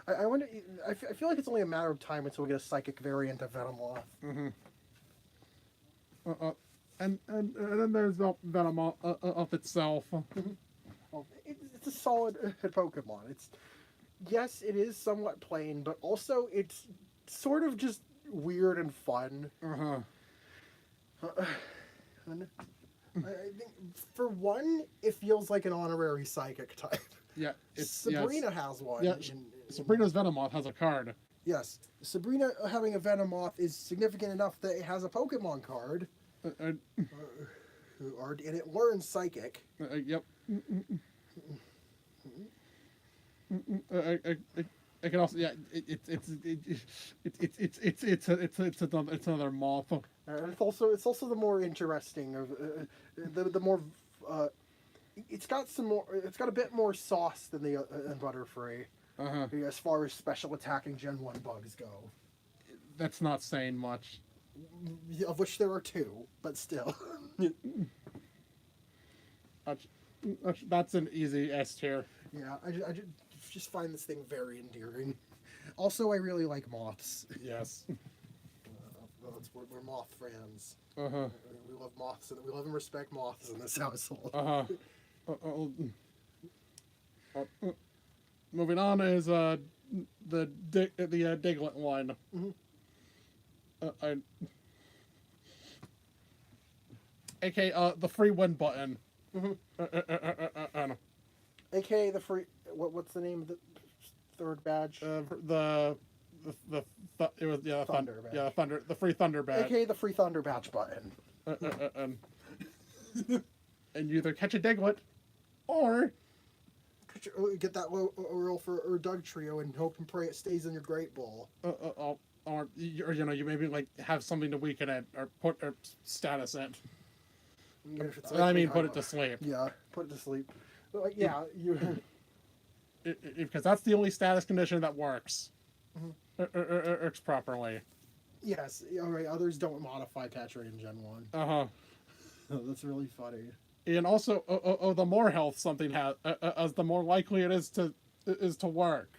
I wonder. I feel like it's only a matter of time until we get a psychic variant of Venomoth. Mm-hmm. And then there's the Venom of itself. Well, it's a solid Pokemon. Yes, it is somewhat plain, but also it's sort of just weird and fun. And I think for one, it feels like an honorary psychic type. Yeah, Sabrina has one. Yeah, Sabrina's Venomoth has a card. Yes, Sabrina having a Venomoth is significant enough that it has a Pokemon card, and it learns Psychic. Yep. I can also it's another moth. And it's also the more interesting of the more it's got a bit more sauce than the Butterfree. As far as special attacking Gen 1 bugs go. That's not saying much. Of which there are 2, but still. That's an easy S tier. Yeah, I just find this thing very endearing. Also, I really like moths. Yes. We're moth fans. We love moths, and we love and respect moths in this household. Moving on is the Diglett one. AKA the free win button. AKA the free. What's the name of the third badge? It was Thunder badge. Yeah, Thunder, the free Thunder badge. AKA the free Thunder badge button. And you either catch a Diglett, or get that roll for Doug Trio and hope and pray it stays in your Great Ball. Or you maybe like have something to weaken it or put or status it. Put it to sleep. Yeah, put it to sleep. Like, yeah, you. Because that's the only status condition that works. Works properly. Yes. All right. Others don't modify catch rate in Gen 1. That's really funny. And also, the more health something has, the more likely it is to work.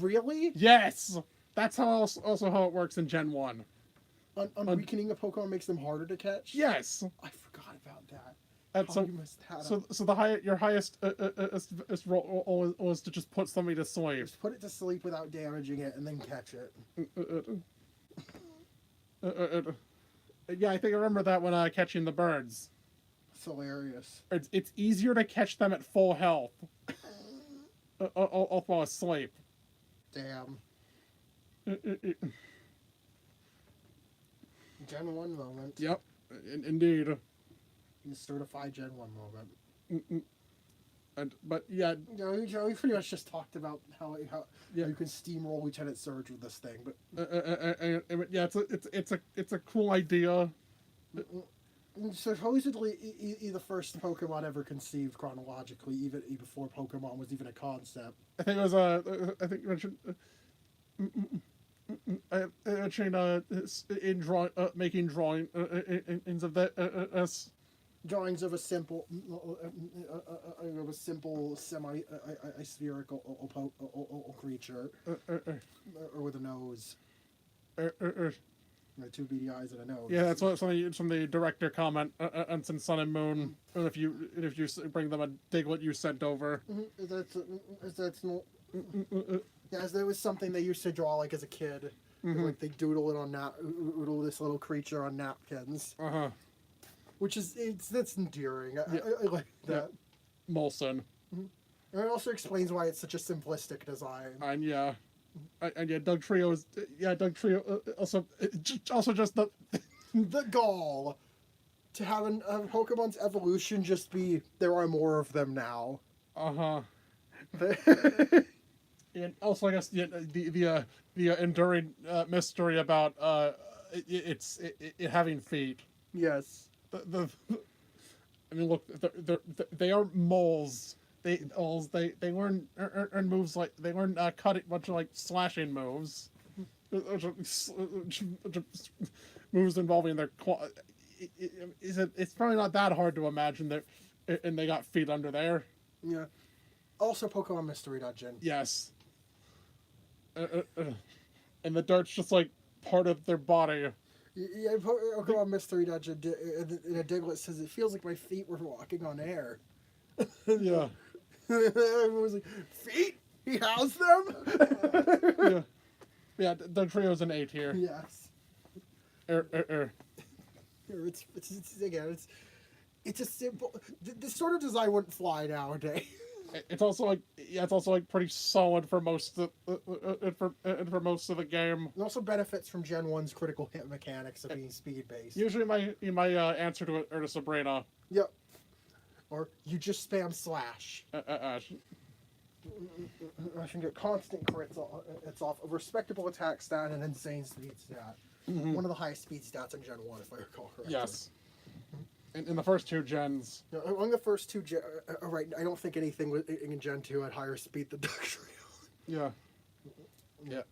Really? Yes. That's how how it works in Gen 1. Weakening a Pokemon makes them harder to catch? Yes. I forgot about that. And your highest roll was to just put somebody to sleep. Just put it to sleep without damaging it, and then catch it. Yeah, I think I remember that when catching the birds. It's hilarious. It's easier to catch them at full health, while asleep. Damn. Gen 1 moment. Yep, indeed. Certified Gen 1 moment. But yeah, we pretty much just talked about how you can steamroll Lieutenant Surge with this thing, but yeah, it's a cool idea. Supposedly, the first Pokemon ever conceived chronologically, even before Pokemon was even a concept. I think it was I think you mentioned. Chain in drawing, making drawing of that Drawings of a simple semi-spherical creature, or with a nose, two beady eyes and a nose. Yeah, that's what from the director comment on Sun and Moon. And if you bring them a Diglett you sent over. That's not. Yes, there was something they used to draw like as a kid. Like they doodle it on doodle this little creature on napkins. Which is that's endearing. I like that. Yeah. Molson. And it also explains why it's such a simplistic design. And yeah, Doug Trio is Doug Trio also just the the gall to have a Pokemon's evolution just be there are more of them now. And also I guess the enduring mystery about it having feet. Yes. I mean, look, they are moles. They learn moves like they learn cutting, bunch of like slashing moves, moves involving their claw. It's probably not that hard to imagine that, and they got feet under there. Yeah. Also, Pokemon Mystery Dungeon. Yes. And the dirt's just like part of their body. Yeah, Pokemon Mystery Dungeon, and a Diglett says, it feels like my feet were walking on air. Yeah. Everyone was like, feet? He has them? Yeah. Yeah, the trio's an 8 here. Yes. It's a simple... This sort of design wouldn't fly nowadays. It's also like pretty solid for most of for most of the game. It also benefits from Gen 1's critical hit mechanics of being speed based. Usually my answer to it or to Sabrina. Yep. Or you just spam slash. I can get constant crits. It's off a respectable attack stat and insane speed stat. One of the highest speed stats in Gen 1, if I recall correctly. Yes. In the first 2 gens. Among the first 2 gens, right, I don't think anything in Gen 2 had higher speed than Doug Trio.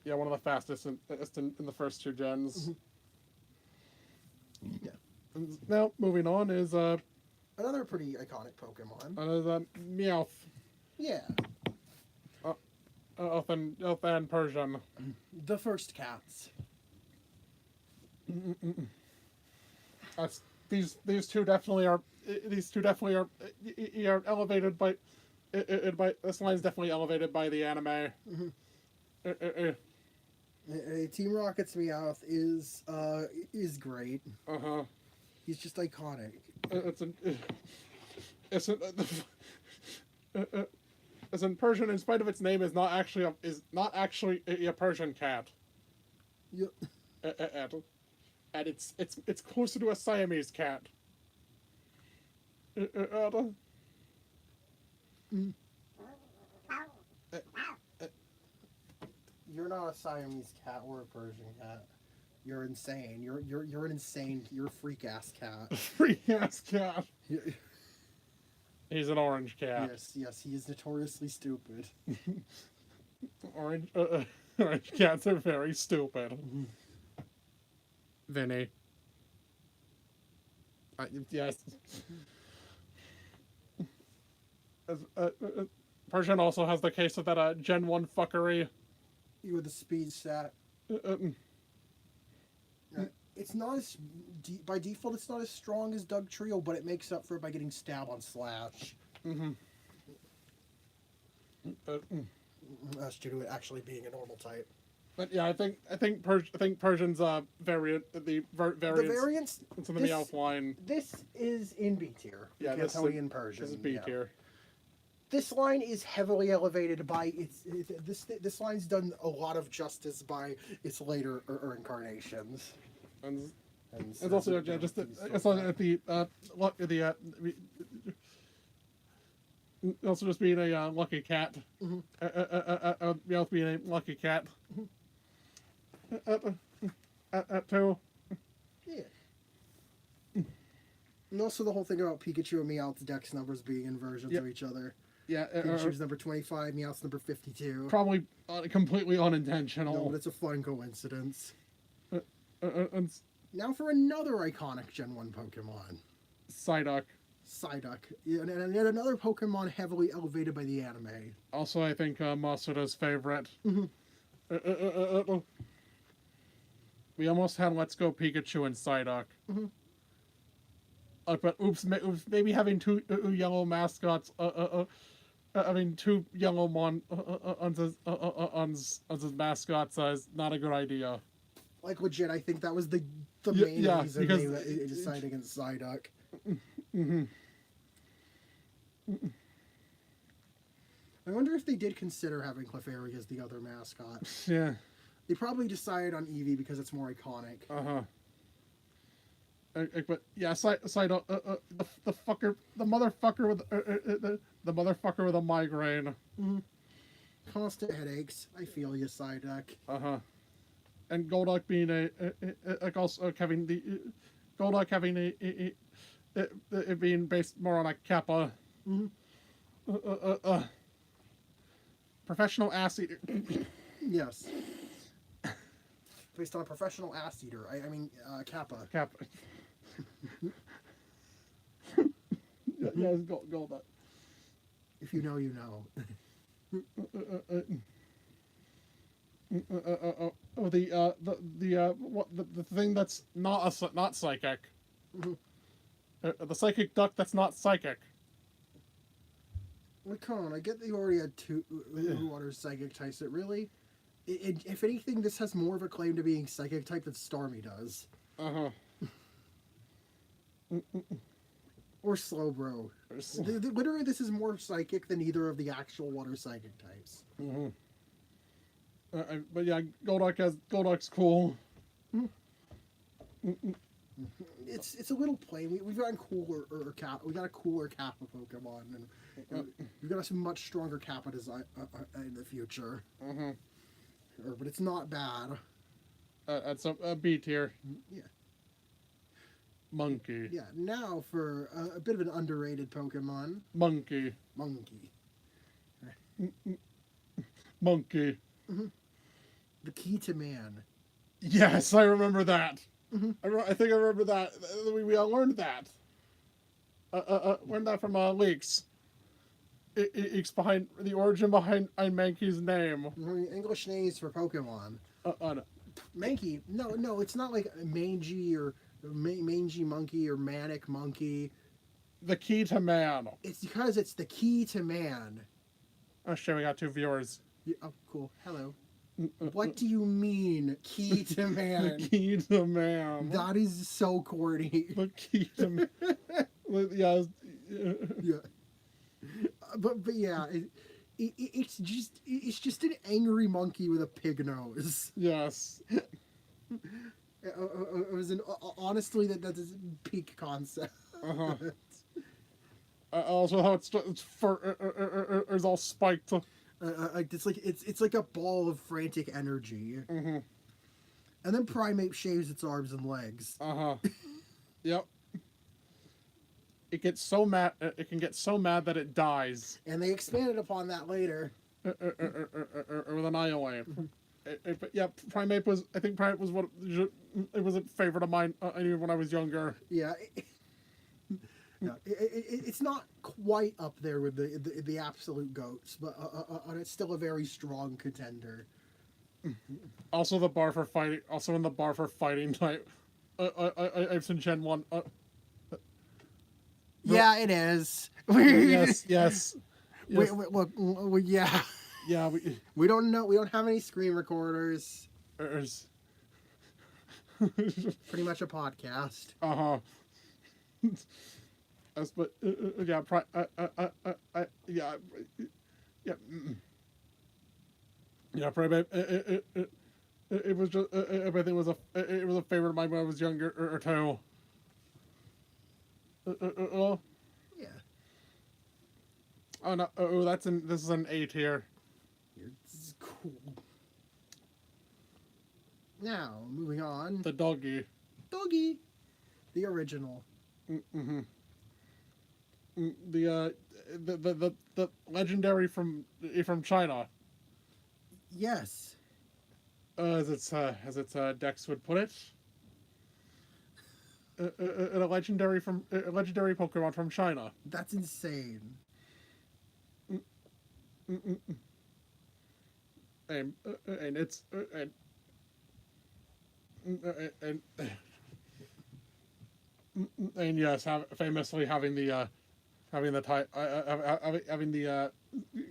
Yeah, one of the fastest in the first 2 gens. Yeah. And now, moving on is another pretty iconic Pokemon. Meowth. Yeah. Elf and Persian. The first cats. These two definitely are elevated by this line's definitely elevated by the anime. Team Rocket's Meowth is great. He's just iconic. As in Persian, in spite of its name, is not actually a Persian cat. Yep. And it's closer to a Siamese cat. You're not a Siamese cat or a Persian cat. You're insane. You're an insane. You're a freak ass cat. Freak ass cat. He's an orange cat. Yes, he is notoriously stupid. Orange cats are very stupid. Vinny. Yes. Persian also has the case of that Gen 1 fuckery. With the speed stat. It's not as... by default, it's not as strong as Doug Trio, but it makes up for it by getting stabbed on Slash. That's due to it actually being a normal type. But yeah, I think Persian's variant, the variants into the Meowth line. This is in B tier. Yeah, this Persian. This is B tier. This line is heavily elevated by this line's done a lot of justice by its later incarnations. And it's also just also just being a lucky cat. Meowth being a lucky cat. Too. Yeah. And also the whole thing about Pikachu and Meowth's dex numbers being inversions of each other. Yeah, Pikachu's number 25, Meowth's number 52. probably completely No, unintentional. but it's a fun coincidence. And Now for another iconic Gen 1 Pokemon. Psyduck. Psyduck. And yet another Pokemon heavily elevated by the anime. Also, I think Masuda's favorite. Mhm. We almost had Let's Go Pikachu and Psyduck. Mhm. But oops, maybe having two yellow mascots. I mean, two yellow on his mascots is not a good idea. Like, legit, I think that was the Yeah, main yeah, reason because they decided against Psyduck. Mm-hmm. I wonder if they did consider having Clefairy as the other mascot. Yeah. They probably decided on Eevee because it's more iconic. But yeah, Psyduck, the motherfucker with a migraine. Mm-hmm. Constant headaches. I feel you, Psyduck. And Golduck being also having Golduck having it being based more on a Kappa. Mm-hmm. Professional ass eater. Yes. Based on a professional ass eater. I mean, Kappa. Kappa. Yeah, it's Golduck. If you know, you know. The thing that's not psychic. Mhm. The psychic duck that's not psychic. Well, come on, I get that you already had two water psychic types. If anything, this has more of a claim to being psychic type than Starmie does. Or Slowbro. Literally, this is more psychic than either of the actual water psychic types. But yeah, Golduck's cool. It's a little plain. We've gotten cooler we got a cooler Kappa Pokemon, and we've got a much stronger Kappa design in the future. But it's not bad. That's a B tier. Yeah. Monkey. Yeah. Now for a bit of an underrated Pokemon. Monkey. Monkey. Monkey. The key to man. Yes, I remember that. I think I remember that. We all learned that. Learned that from leaks. It's behind the origin behind Mankey's name. English names for Pokemon. No. Mankey. No, it's not like mangy or mangy monkey or manic monkey. The key to man. It's because it's the key to man. Oh shit, we got 2 viewers. Yeah, oh, cool. Hello. What do you mean, key to man? The key to man. That is so corny. The key to man. Yeah. Yeah. But yeah, it's just an angry monkey with a pig nose. Yes. It was honestly that's a peak concept. Also, how its fur is all spiked. It's like a ball of frantic energy. And then Primeape shaves its arms and legs. Yep. It gets so mad. It can get so mad that it dies. And they expanded upon that later. With an Iolape. But yeah, Primeape was. I think Primeape was what. It was a favorite of mine. I knew when I was younger. Yeah. It's not quite up there with the absolute goats, but it's still a very strong contender. Also, the bar for fighting. Also, in the bar for fighting type, I've seen Gen 1. Yeah, it is. Yes. Yeah. Yeah, we don't know. We don't have any screen recorders. Pretty much a podcast. But yeah, Probably it was just everything was it was a favorite of mine when I was younger or too. Yeah. Oh no! Oh, this is an A tier. This is cool. Now moving on. The doggy. Doggy, the original. The legendary from China, Yes. as its Dex would put it. A legendary a legendary Pokemon from China. That's insane. And it's and and yes, famously having the having the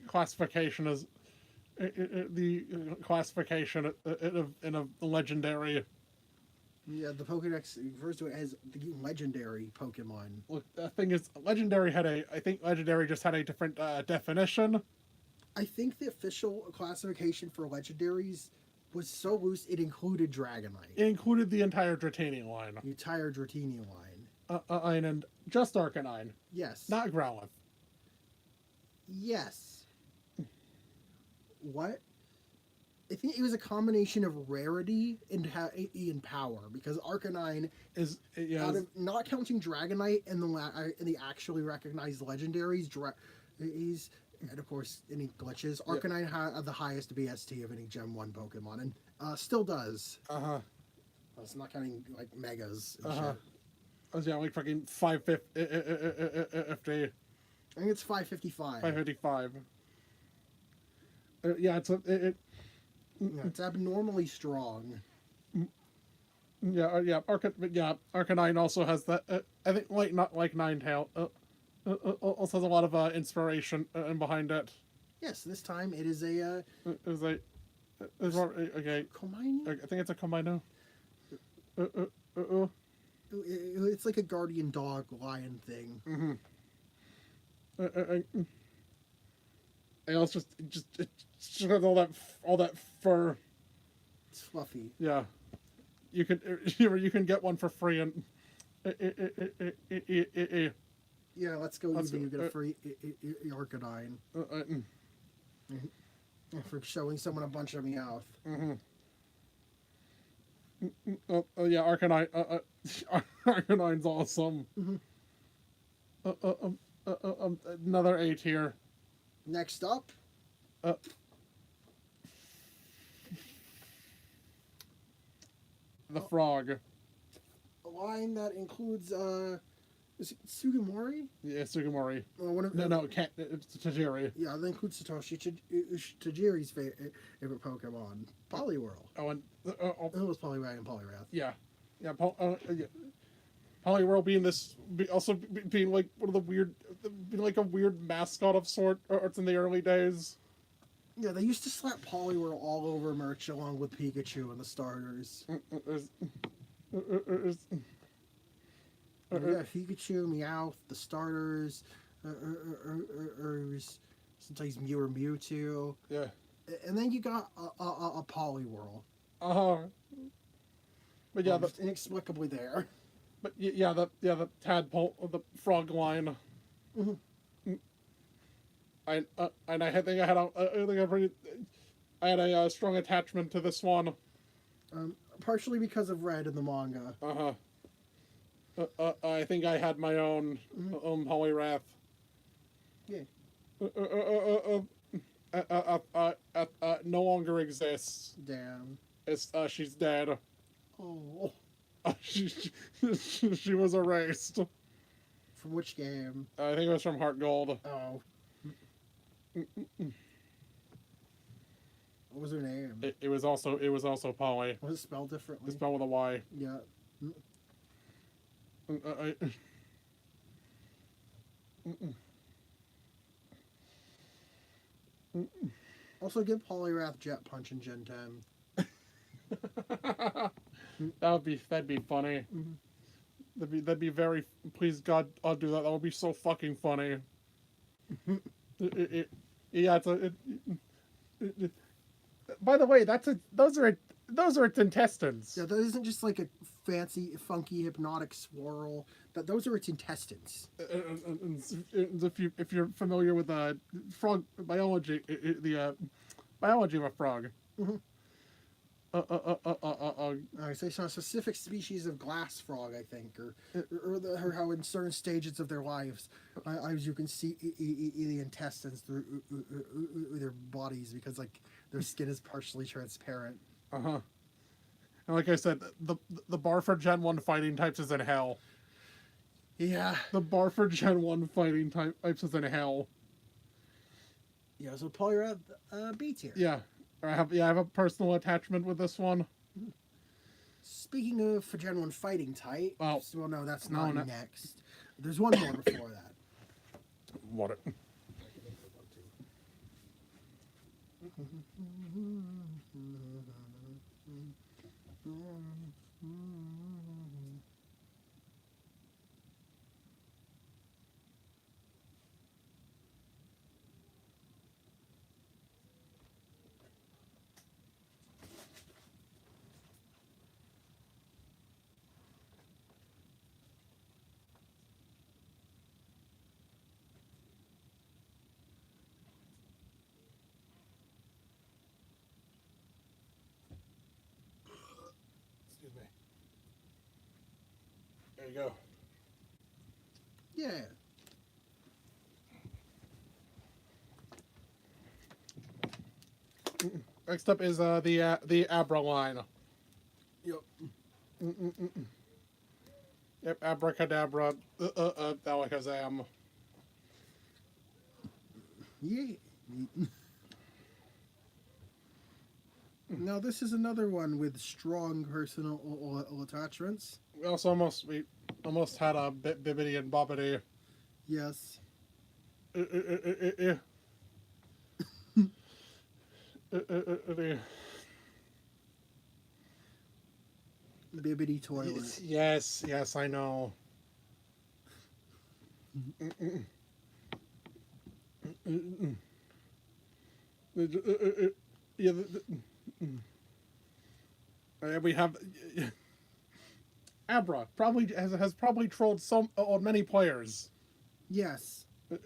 classification as the classification in a legendary. Yeah, the Pokédex refers to it as the legendary Pokemon. Look, the thing is, legendary had a. I think legendary just had a different definition. I think the official classification for legendaries was so loose it included Dragonite. It included the entire Dratini line. The entire Dratini line. And just Arcanine. Yes. Not Growlithe. Yes. What? I think it was a combination of rarity and power, because Arcanine Is out of, not counting Dragonite and the actually recognized legendaries, and of course any glitches, Arcanine had the highest BST of any Gen 1 Pokemon, and still does. It's not counting like megas and shit. Yeah, like fucking 550. I think it's 555. 555. Yeah, It's abnormally strong. Arcanine also has that. I think not like Ninetale. Also has a lot of inspiration behind it. Yes, this time it is a. Okay. Komine? I think it's a Komino. It's like a guardian dog lion thing. And also just has all that fur. It's fluffy. Yeah, you can get one for free and. Yeah, let's go easy. You get a free Arcanine for showing someone a bunch of Meowth. Yeah, Arcanine. Arcanine's awesome. Another A tier. Next up, the frog. a line that includes is it Sugimori? Yeah, Sugimori. It's Tajiri. Yeah, that includes Satoshi Tajiri's favorite Pokemon, Poliwhirl. Oh, and It was Poliwag and Poliwrath. yeah. Poliwhirl being like one of the weird, being like a weird mascot of sorts in the early days. Yeah, they used to slap Poliwhirl all over merch along with Pikachu and the starters. Yeah, Pikachu, Meowth, the starters, sometimes Mew or Mewtwo. Yeah. And then you got a Poliwhirl. But yeah, just inexplicably there. But the tadpole, the frog line. And I think I had a strong attachment to this one. Partially because of Red in the manga. I think I had my own Poliwrath. Yeah. No longer exists. Damn. She's dead. Oh. She was erased. From which game? I think it was from Heart Gold. Oh. What was her name? It was also Polly. Was it spelled differently? It's spelled with a Y. Yeah. Also, give Poliwrath Jet Punch in Gen 10. That'd be funny. That'd be very. Please God, I'll do that. That would be so fucking funny. By the way, those are its intestines. Yeah, that isn't just like a fancy, funky, hypnotic swirl. Those are its intestines. If you're familiar with frog biology, the biology of a frog, So it's a specific species of glass frog, I think, or how in certain stages of their lives, as you can see the intestines through their bodies because like their skin is partially transparent. And like I said, the bar for Gen 1 fighting types is in hell. Yeah. The bar for Gen 1 fighting types is in hell. Yeah, so probably around B tier. Yeah. I have a personal attachment with this one. Speaking of for Gen 1 fighting type, well no, that's not next. There's one more before that. What? Excuse me. There you go. Yeah. Next up is the Abra line. Yep. Yep, Abracadabra, Alakazam. Yeah. Now this is another one with strong personal attachments. We almost had a Bibbidi and Bobbidi. Yes. Bibbidi toilet. Yes, I know. We have Abra probably has probably trolled many players. Yes. By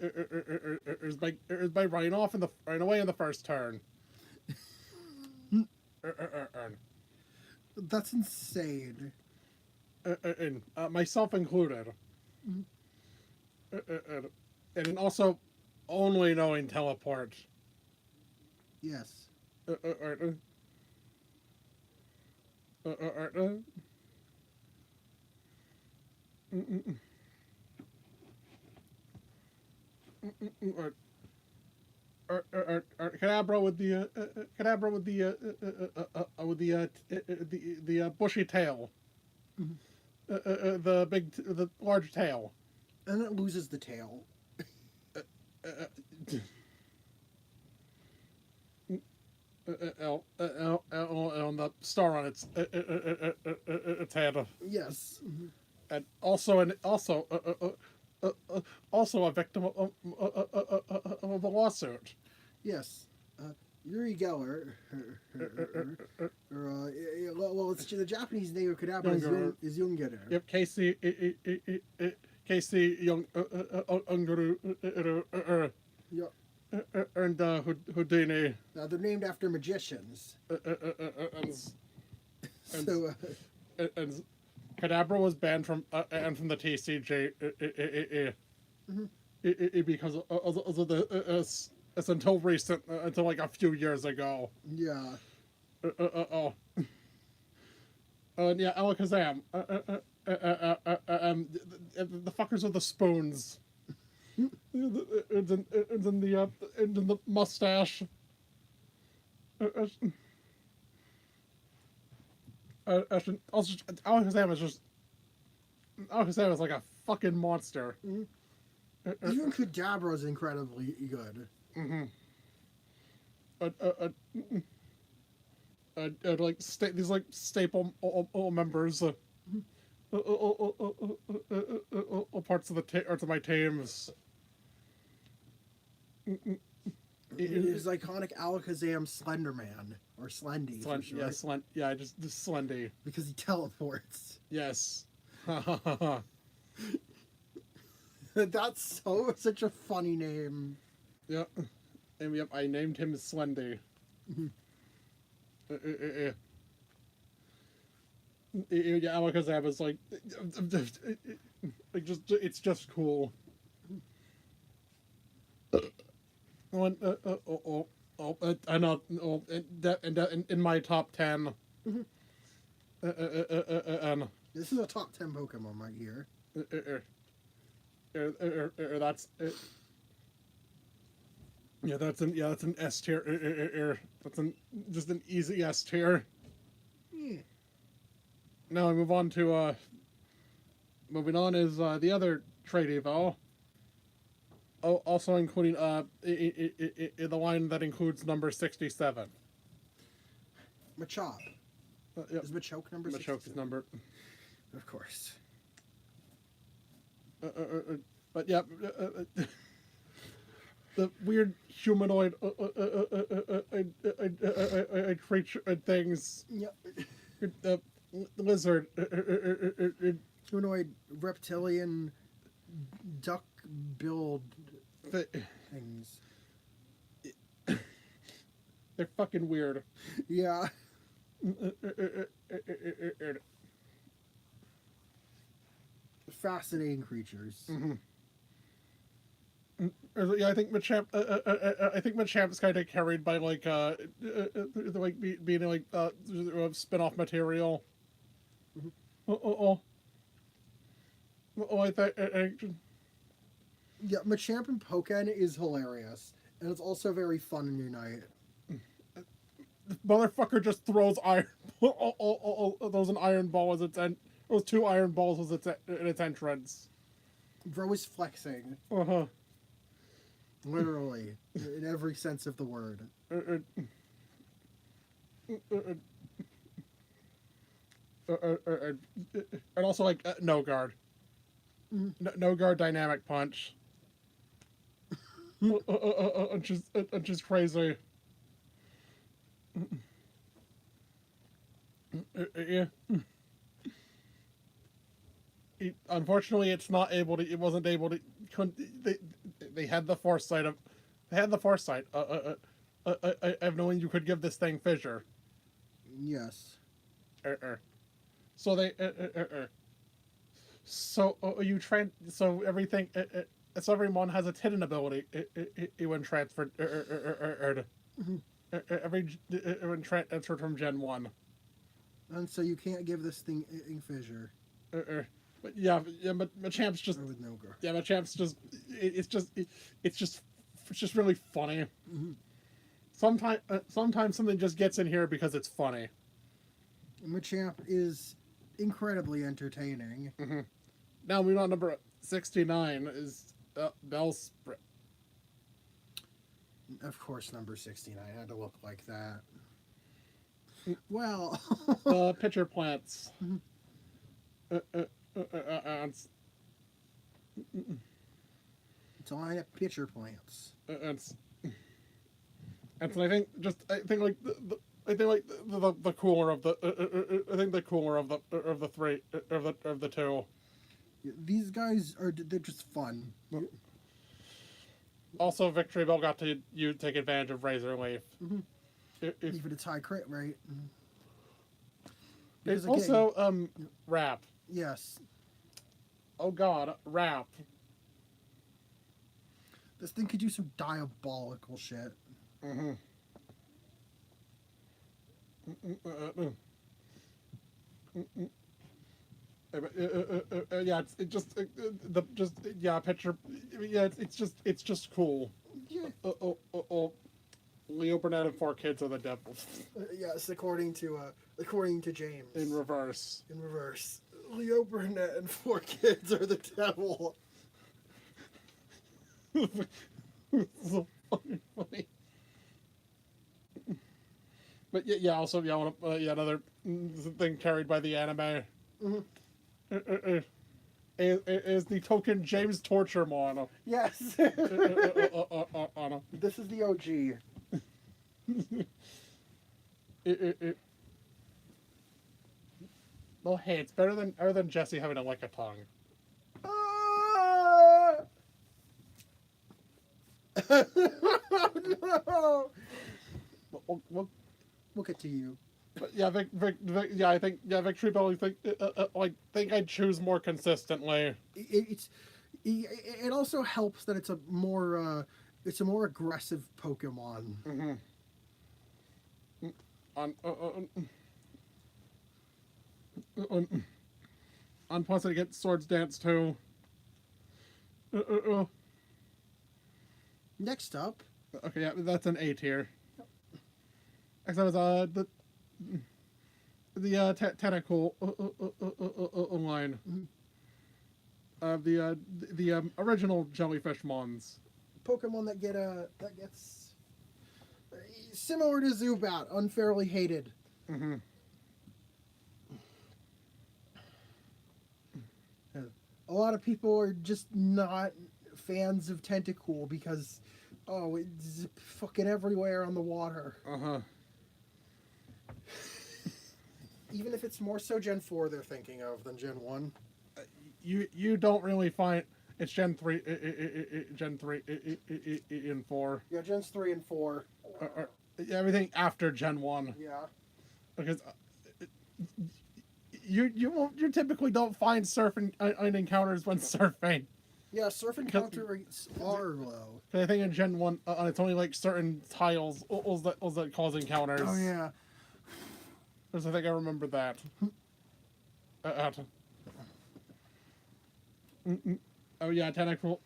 running away in the first turn. That's insane. And myself included. And also only knowing teleport. Yes. Kadabra with the bushy tail, the large tail, And it loses the tail. On the star on its head. Yes. And also a victim of a lawsuit. Yes. Yuri Geller. Well, it's the Japanese name of Kadabra is Jungerer. Yep, Casey Unguru. Yep. And Houdini. Now they're named after magicians. And Kadabra was banned from the TCG because of it's until until like a few years ago. Yeah. Yeah, Alakazam. The fuckers with the spoons. And then the mustache. Also, Alakazam is like a fucking monster. Mm-hmm. Even Kadabra is incredibly good. Mm-hmm. Like these like staple members. Parts of my teams. His iconic Alakazam Slenderman or Slendy. Yeah, just Slendy. Because he teleports. Yes. That's such a funny name. Yep. And yep, I named him Slendy. Yeah, Alakazam is like it's just cool. One, I know. In my top 10, Mhm. and This is a top 10 Pokemon right here. that's that's an S tier. That's just an easy S tier. Yeah. Now we move on to moving on is the other trade evo. Oh, also including the line that includes number 67. Machop. Yep. Is Machoke number Machoke's 67? number. Of course. But yeah, the weird humanoid creature things. Yep. The lizard. Humanoid reptilian duck billed things. They're fucking weird. Yeah. Fascinating creatures. Mm-hmm. Yeah, I think Machamp's kind of carried by like being like spin-off material. Mhm. I think Yeah, Machamp and Pokken is hilarious. And it's also very fun and unite. motherfucker just throws throws an iron ball as its those two iron balls as its entrance. Bro is flexing. Uh-huh. Literally. In every sense of the word. And also like no guard. Mhm. No guard dynamic punch. Just crazy. Yeah. Unfortunately, it's not able to. It wasn't able to. They had the foresight of. They had the foresight of knowing you could give this thing fissure. Yes. So they. So you try. So everything. So everyone has its hidden ability. When transferred. When transferred from Gen 1. And so you can't give this thing fissure. But but Machamp's just. Or with no girl. Yeah, Machamp's just. It's just really funny. Mm-hmm. Sometimes something just gets in here because it's funny. Machamp is incredibly entertaining. Mm-hmm. Now moving on, number 69 is Bellsprit. Of course, number 69 had to look like that. Well, The pitcher plants. it's a line of pitcher plants. And so I think like the cooler of the I think the cooler of the three of the two. These guys they're just fun. Also, Victory Bell got to take advantage of Razor Leaf. Mm-hmm. If Even its high crit rate. it's Because also Rap. Yes. Oh God, Rap. This thing could do some diabolical shit. Mm-hmm. Yeah, picture. Yeah, it's just cool. Yeah. Leo Burnett and 4 kids are the devil. Yes, according to James. In reverse. In reverse. Leo Burnett and 4 kids are the devil. So fucking funny. But also another thing carried by the anime. Mm-hmm. Is the token James Torture Mon. Yes. This is the OG. Well, hey, it's better than Jesse having to lick a tongue. No. We'll We'll get to you. But yeah, yeah, I think yeah, Victory Bell. Think I'd choose more consistently. It also helps that it's a more aggressive Pokemon. Mm-hmm. On on plus I get Swords Dance too. Next up, Okay, yeah, that's an A tier. Next up is the tentacle line. The original jellyfish mons. Pokemon that gets similar to Zubat, unfairly hated. Mm-hmm. A lot of people are just not fans of Tentacool because, it's fucking everywhere on the water. Uh-huh. Even if it's more so Gen 4 they're thinking of than Gen 1. You don't really find it's Gen 3, Gen 3 and 4. Yeah, Gens 3 and 4. Everything after Gen 1. Yeah. Because you typically don't find surfing encounters when surfing. Yeah, surf encounter rates are low. I think in Gen 1, it's only like certain tiles that cause encounters. Oh, yeah. Because I think I remember that. Oh, yeah, Tentacruel.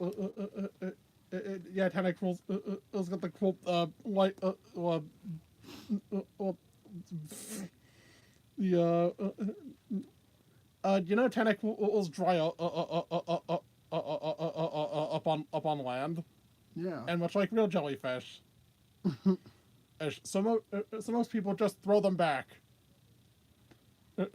Yeah, Tentacruel's it's got the cool, light, Tentacruel's dry up on land. Yeah. And much like real jellyfish. So most people just throw them back. It's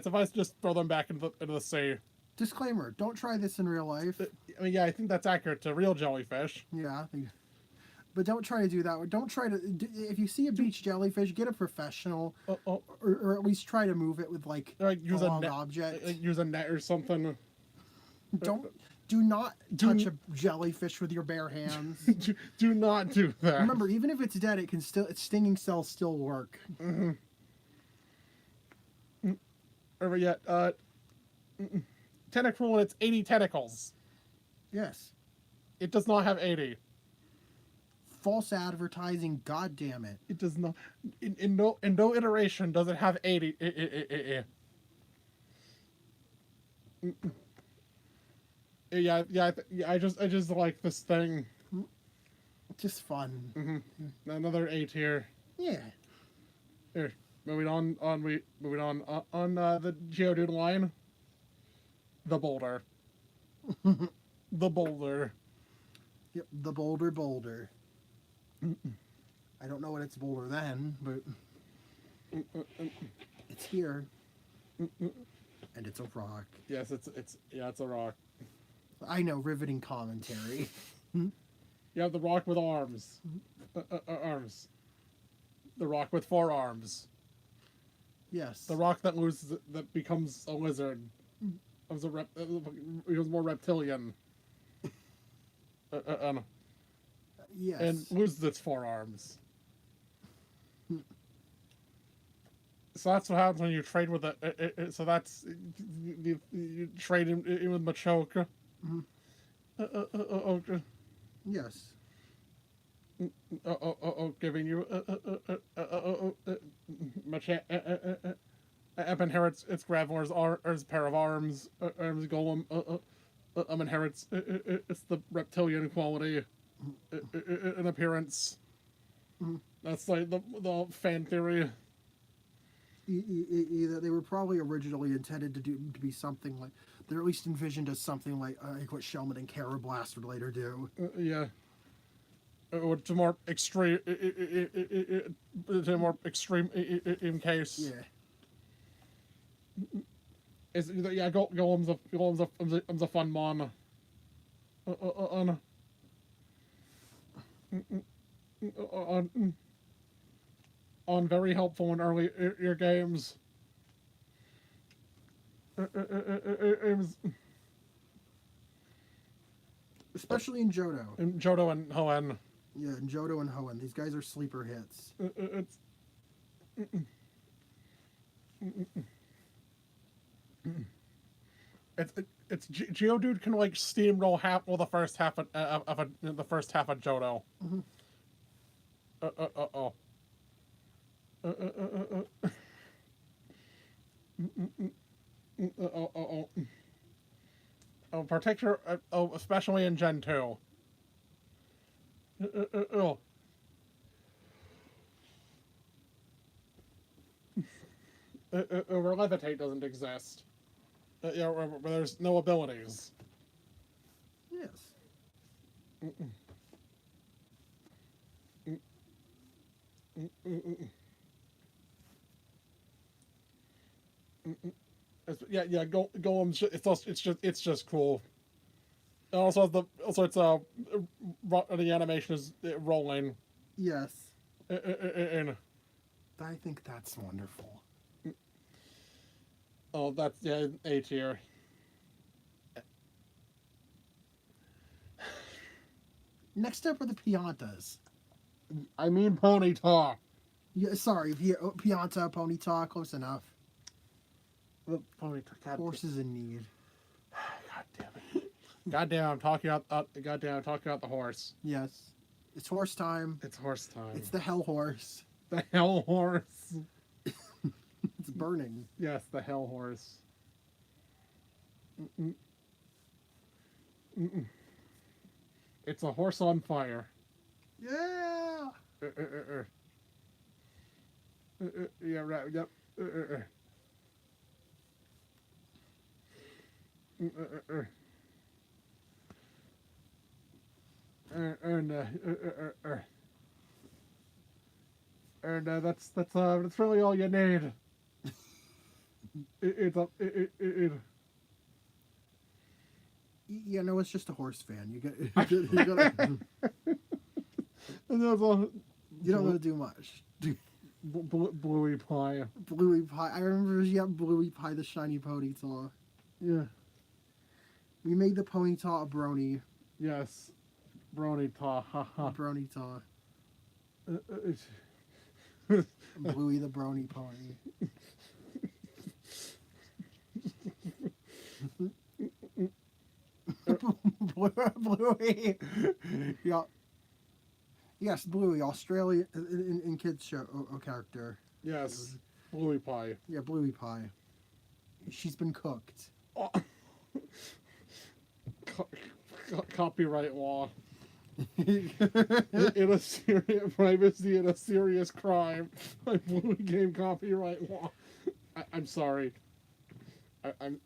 advised to just throw them back into the sea. Disclaimer, don't try this in real life. I mean, yeah, I think that's accurate to real jellyfish. Yeah. But don't try to do that. Don't try to... If you see a beach jellyfish, get a professional. Or at least try to move it with, use a a long net, object. Use a net or something. Do not touch a jellyfish with your bare hands. do not do that. Remember, even if it's dead, its stinging cells still work. Mm-hmm. Or yet, Tentacruel and its 80 tentacles. Yes. It does not have 80. False advertising, god damn it. It does not. In no iteration does it have 80. Yeah. I just like this thing. Just fun. Mm-hmm. Another A tier. Yeah. Here, moving on the Geodude line. The Boulder. The Boulder. Yep, the boulder. I don't know what it's boulder then, but it's here. And it's a rock. Yes, it's a rock. I know, riveting commentary. You have the rock with arms. Arms. The rock with 4 arms. Yes. The rock that becomes a lizard. Becomes more reptilian. Yes. And loses its 4 arms. So that's what happens when you trade with it. So that's you trade in with Machoke. Okay. Yes. Giving you inherits its Graveler's pair of arms. Arms Golem inherits it's the reptilian quality in appearance. That's like the fan theory. Either they were probably originally intended to be something like they're at least envisioned as something like what Shelmet and Carablast would later do. Yeah. Or to more extreme in case. Yeah. Golem's a fun mon. On very helpful in earlier games. Especially in Johto. In Johto and Hoenn. Yeah, in Johto and Hoenn. These guys are sleeper hits. Geodude can like steamroll the first half the first half of Johto. Mm-hmm. Oh. Oh. Oh, particular. Especially in Gen 2. Oh. Where Levitate doesn't exist. Yeah, where there's no abilities. Yes. Golem's. It's just cool. And also the animation is rolling. Yes. And I think that's wonderful. oh, that's A tier. Next up are the Piantas. I mean Ponyta. Yeah, sorry, Pianta, Ponyta, close enough. The Ponyta. Horses in need. God damn it. Goddamn, I'm talking about the horse. Yes. It's horse time. It's horse time. It's the hell horse. The hell horse. It's burning. Yes, the hell horse. It's a horse on fire. Yeah. Yeah, right. Yep. And that's really all you need. Yeah, no, it's just a horse fan. You gotta, you don't gotta do much. Bluey pie. Bluey pie. I remember you got Bluey pie, the shiny Ponyta. Yeah. We made the Ponyta a brony. Yes. Brony ta. Haha. Bronyta. Bluey the brony pony. Bluey. Yeah. Yes, Bluey, Australia in kids show character. Yes. Bluey pie. Yeah, Bluey pie. She's been cooked. Oh. Copyright law. In a serious privacy and a serious crime. Bluey game copyright law. I'm sorry. I'm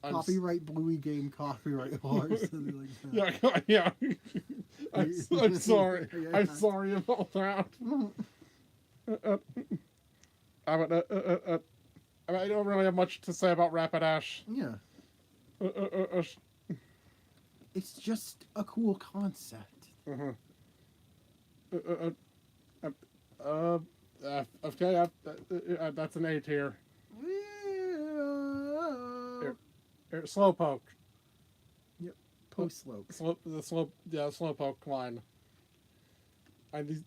copyright Bluey game copyright law or something like that. Yeah. I'm sorry. I'm sorry about that. I don't really have much to say about Rapidash. Yeah. It's just a cool concept. Okay, that's an A tier. Slowpoke. Yep. Post-slope. Slowpoke line. And these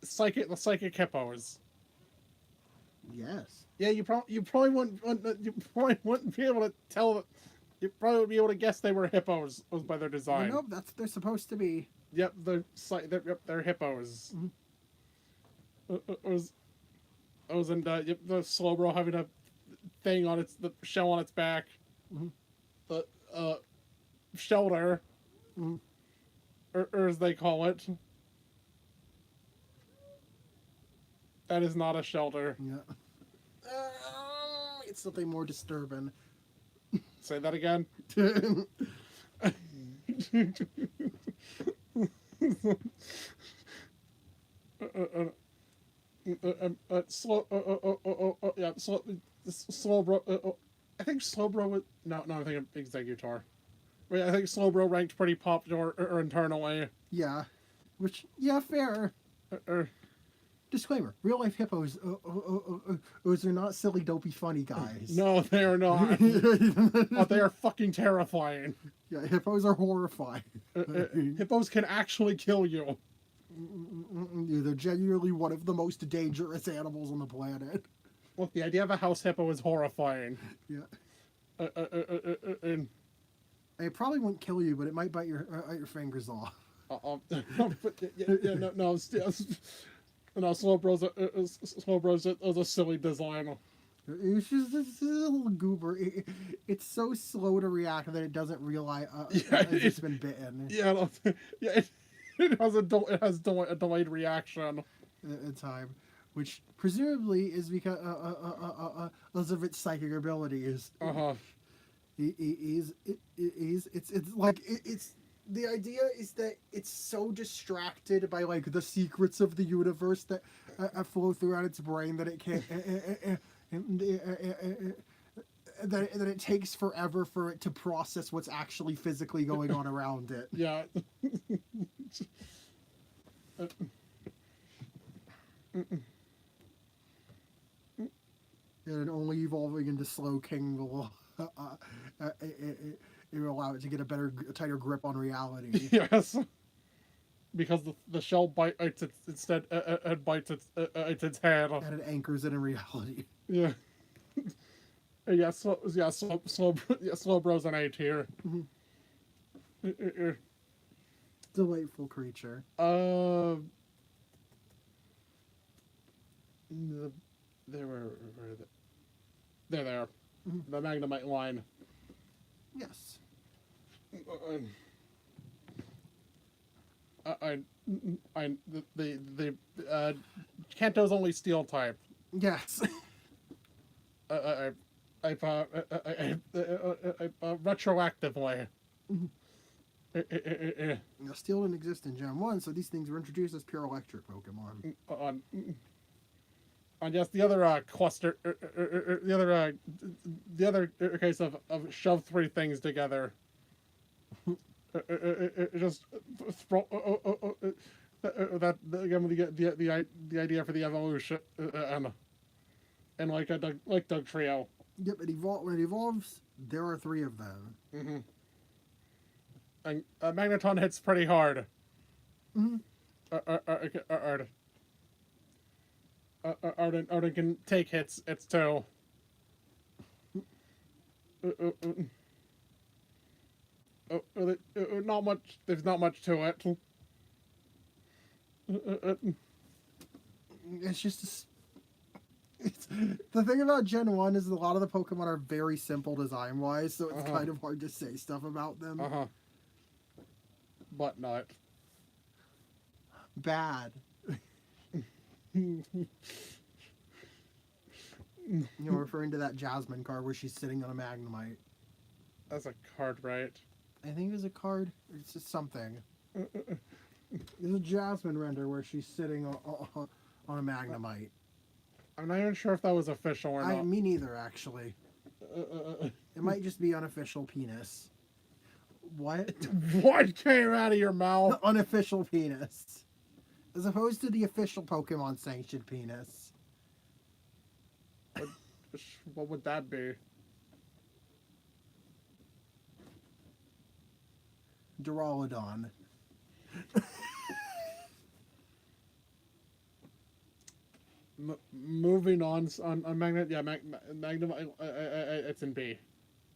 the psychic hippos. Yes. Yeah, you probably wouldn't be able to tell that. You probably would be able to guess they were hippos by their design. Nope, they're supposed to be. Yep, they're hippos. Mm-hmm. The Slowbro having a thing on the shell on its back. Mm-hmm. The shelter, Mm-hmm. or as they call it. That is not a shelter. Yeah. It's something more disturbing. Say that again. Slowbro. I think Slowbro was no. I think I'm Executor. Wait, I think Slowbro ranked pretty popular or internally. Yeah, fair. disclaimer: real life hippos, those are not silly, dopey, funny guys. No, they are not. Oh, they are fucking terrifying. Yeah, hippos are horrifying. Hippos can actually kill you. They're genuinely one of the most dangerous animals on the planet. Look, the idea of a house hippo is horrifying. Yeah. And It probably won't kill you, but it might bite your fingers off. no, Slowbro's a silly design. It's just this little goober. It's so slow to react that it doesn't realize it's been bitten. Yeah, it has a delayed reaction. In time, which presumably is because of its psychic abilities. It's the idea is that it's so distracted by like the secrets of the universe that flow throughout its brain that it can't that it takes forever for it to process what's actually physically going on around it. Yeah. And only evolving into Slow King will it will allow it to get a tighter grip on reality. Yes. Because the shell bites it bites its head. And it anchors it in reality. Yeah. Slowbro's an A tier. Delightful creature. They're there. The Magnemite line. Yes. Kanto's only steel type. Yes. Retroactively. Now, steel didn't exist in Gen 1, so these things were introduced as pure electric Pokemon. And yes, the other cluster, the other case of shove three things together. Just that again the idea for the evolution and like Doug Trio. Yep, when it evolves, there are 3 of them. Mm-hmm. And Magneton hits pretty hard. Mm-hmm. Arden can take hits. It's 2. Not much. There's not much to it. It's just it's the thing about Gen 1 is a lot of the Pokemon are very simple design wise, so it's kind of hard to say stuff about them. But not bad. You're referring to that Jasmine card where she's sitting on a Magnemite. That's a card, right? I think it's a card. It's just something. There's a Jasmine render where she's sitting on a Magnemite. I'm not even sure if that was official or not. Me neither, actually. It might just be unofficial penis. What? What came out of your mouth? The unofficial penis. As opposed to the official Pokemon sanctioned penis. What would that be? Duraludon. Moving on Magnet, yeah, Magnum, it's in B.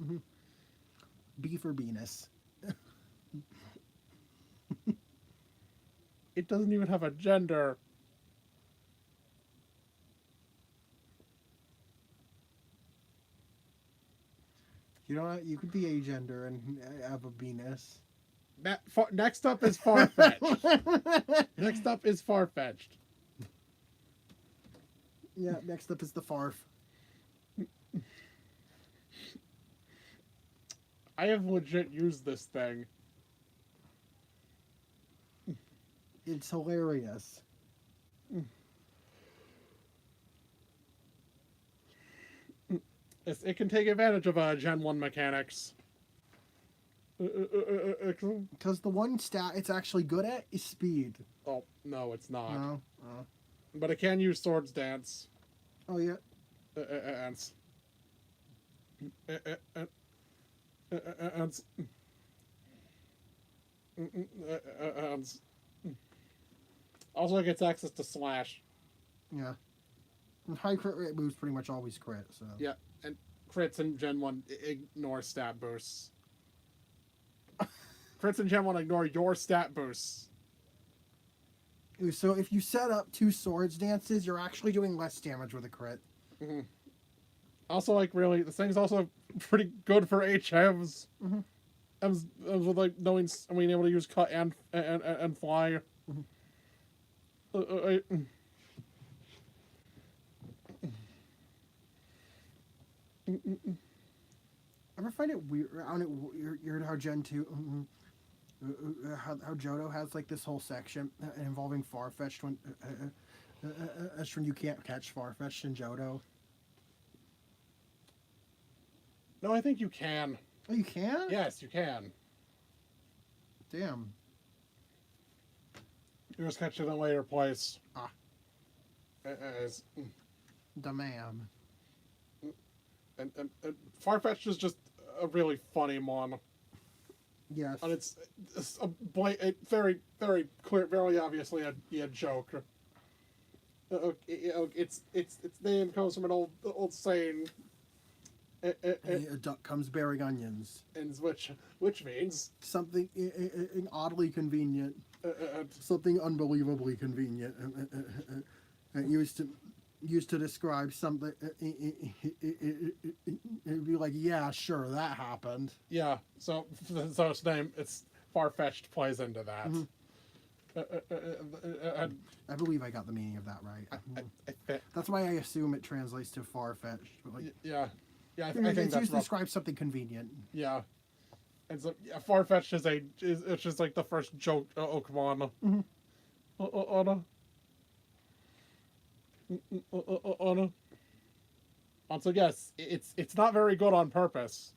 Mm-hmm. B for Venus. It doesn't even have a gender. You know what? You could be agender and have a Venus. Next up is Farfetch'd. Next up is Farfetch'd. Yeah, next up is the Farf. I have legit used this thing. It's hilarious. It can take advantage of Gen 1 mechanics. Because the one stat it's actually good at is speed. Oh, no, it's not. No? but it can use Swords Dance. Oh yeah. Ants. Ants. Ants. Also, it gets access to Slash. Yeah. And high crit rate moves pretty much always crit. So. Yeah, and crits in Gen 1 ignore stat boosts. Crits in Gen 1 ignore your stat boosts. So if you set up 2 Swords Dances, you're actually doing less damage with a crit. Mm-hmm. Also, like, really, this thing's also pretty good for HMs. Mm-hmm. M's with, like, knowing, being able to use cut and fly. Mm-hmm. Ever find it weird? I don't know, weird how Gen 2, how Johto has like this whole section involving Farfetch'd when you can't catch Farfetch'd in Johto. No, I think you can. Oh, you can? Yes, you can. Damn. You just catch it in a later place. Ah. As, Damn. and Farfetch'd is just a really funny mon. Yes. And it's a very, very clear, very obviously a joke. Its name comes from an old saying. A duck comes bearing onions. And which means something oddly convenient. Something unbelievably convenient. Used to describe something. It'd be like, yeah, sure, that happened. Yeah, so its name, it's Farfetch'd plays into that. Mm-hmm. I believe I got the meaning of that right. That's why I assume it translates to far-fetched. Like, yeah, I think that's it's used to describe something convenient. Yeah, and so Farfetch'd it's just like the first joke Pokemon. Mm-hmm. Also, yes, it's not very good on purpose.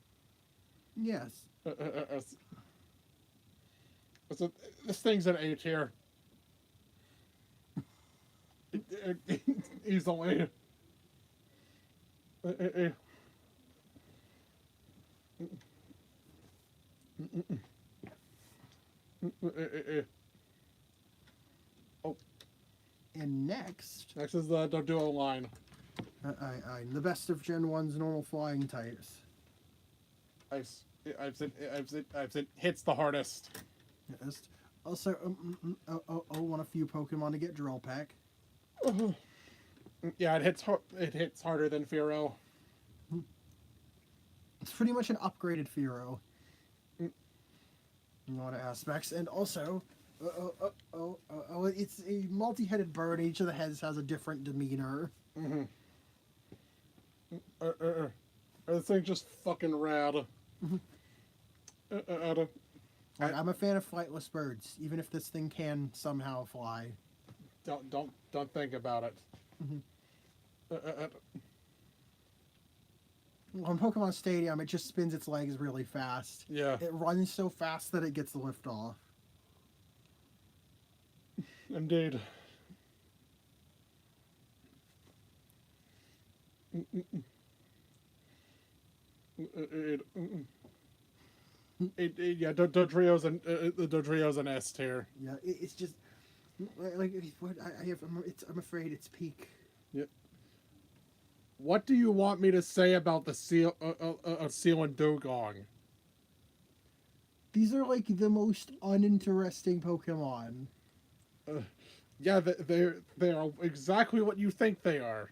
Yes. So this thing's an A tier. Easily. Oh. And next is the Doduo line. The best of Gen 1's normal flying types. I've said hits the hardest. Yes. Also, want a few Pokemon to get Drill Peck. Yeah, it hits harder than Fearow. It's pretty much an upgraded Fearow. In a lot of aspects, and also, it's a multi-headed bird. Each of the heads has a different demeanor. Mm-hmm. This thing's just fucking rad. Mm-hmm. I'm a fan of flightless birds, even if this thing can somehow fly. Don't think about it. Mm-hmm. On Pokemon Stadium, it just spins its legs really fast. Yeah. It runs so fast that it gets the lift off. Indeed. Dodrio's an S tier. Yeah, it's just like what I'm afraid it's peak. Yeah. What do you want me to say about the Seal and Dugong? These are like the most uninteresting Pokemon. Yeah, they are exactly what you think they are.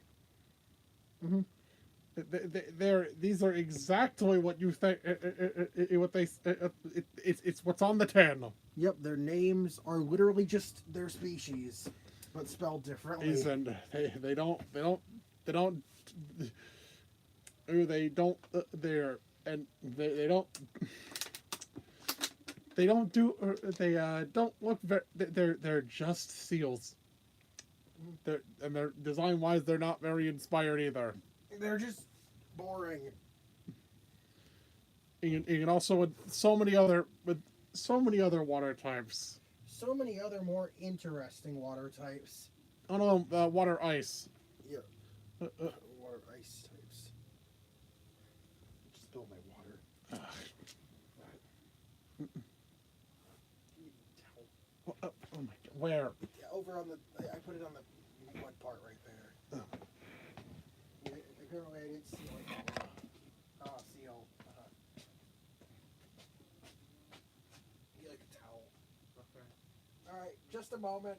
Mm-hmm. These are exactly what you think. It's what's on the tin. Yep, their names are literally just their species, but spelled differently. And they don't look very. They're just seals. They're design wise, they're not very inspired either. They're just boring. You can also with so many other water types. So many other more interesting water types. Oh no, water ice. Yeah. Uh, uh, Water ice types. Just spilled my water. oh my god, where? Yeah, over on the. I put it on the mud part right there. Oh. Yeah, apparently I didn't seal it. Ah, seal. You like a towel. Okay. All right, just a moment.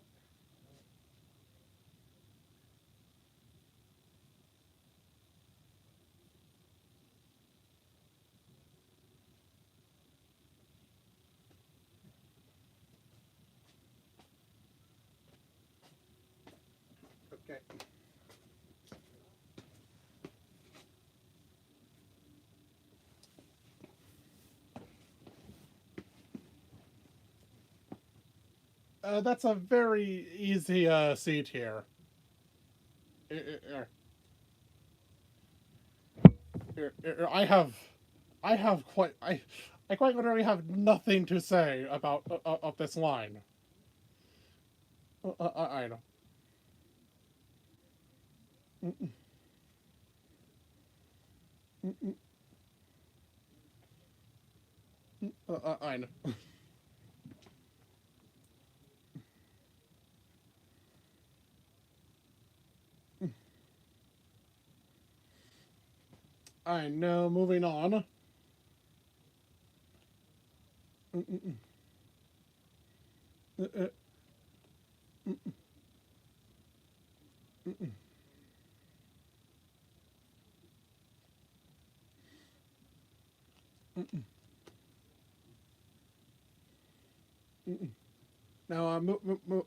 Okay. That's a very easy seat here. Here, I have I quite literally have nothing to say about of this line. I know. Mm-mm, mm-mm, I know. I know. Moving on. Mm-mm, mm-mm, mm-mm, mm-mm, mm-mm. Now,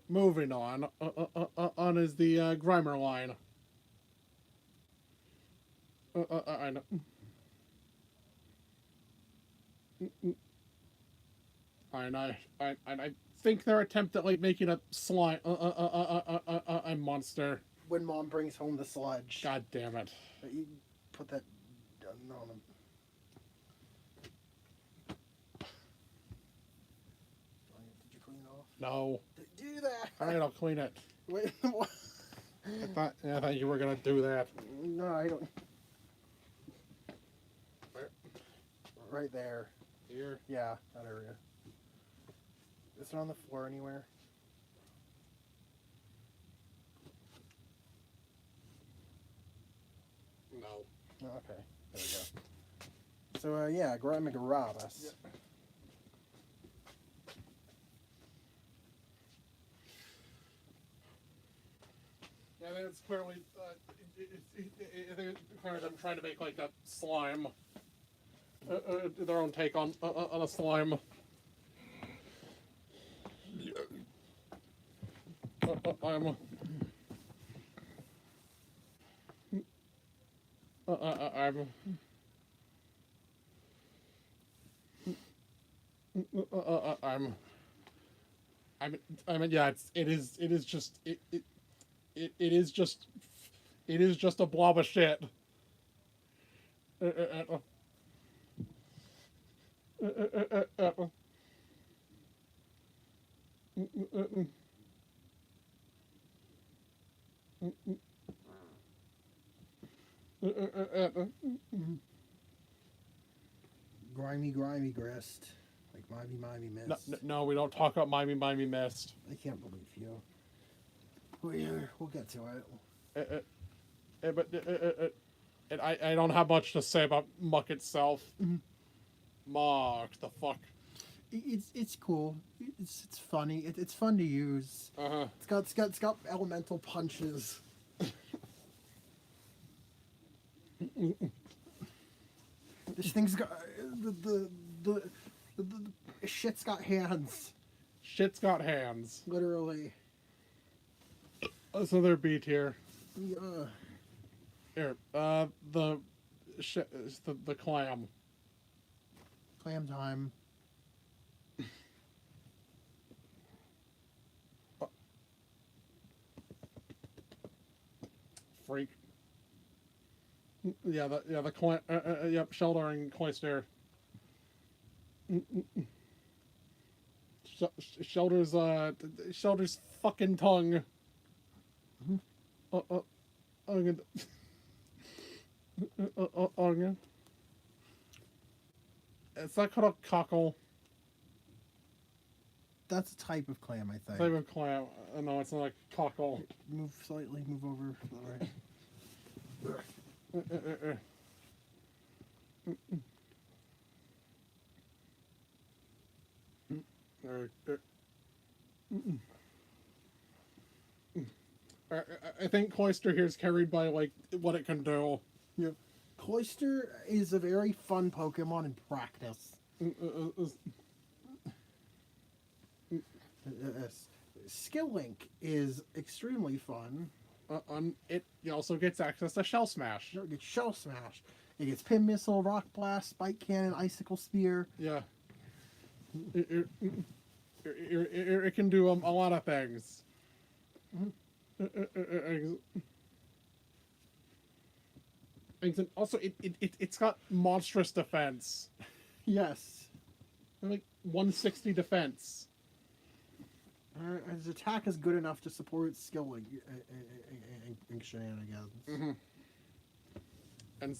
moving on. On is the Grimer line. I know. Mm-mm. And I think their attempt at like making a slime a monster. When Mom brings home the sludge. God damn it! You put that on him. Did you clean it off? No. Do that. All right, I'll clean it. Wait. What? I thought you were gonna do that. No, I don't. Where? Right there. Here. Yeah, that area. Is it on the floor anywhere? No. Oh, okay. There we go. So, yeah, Grammagarabus. Yeah. Yeah, it's clearly. Clearly them trying to make like that slime. Their own take on a slime. I'm. I'm. I'm. I mean, yeah, it is just it is just a blob of shit. Grimy grist. Like Mimey Mist. No, we don't talk about Mimey Mist. I can't believe you. We'll get to it. But I don't have much to say about Muck itself. Muck, the fuck. It's cool. It's funny. It's fun to use. Uh-huh. It's got elemental punches. This thing's got the shit's got hands. Shit's got hands. Literally. So they're B tier. Yeah. Here, the clam. Clam time. Freak. Yeah, the clam. Yep, Shelter and Cloyster. Shelter's fucking tongue. Onion. Onion. It's not called a cockle. That's a type of clam, I think. Type of clam. No, it's not like cockle. Move slightly. Move over. All right. I think Cloyster here is carried by like what it can do. Yeah. Cloyster is a very fun Pokemon in practice. Skill Link is extremely fun. It also gets access to Shell Smash. It gets Shell Smash. It gets Pin Missile, Rock Blast, Spike Cannon, Icicle Spear. Yeah. It can do a lot of things. And also, it's got monstrous defense. Yes. Like 160 defense. His attack is good enough to support its skill and shenanigans. Mm-hmm. And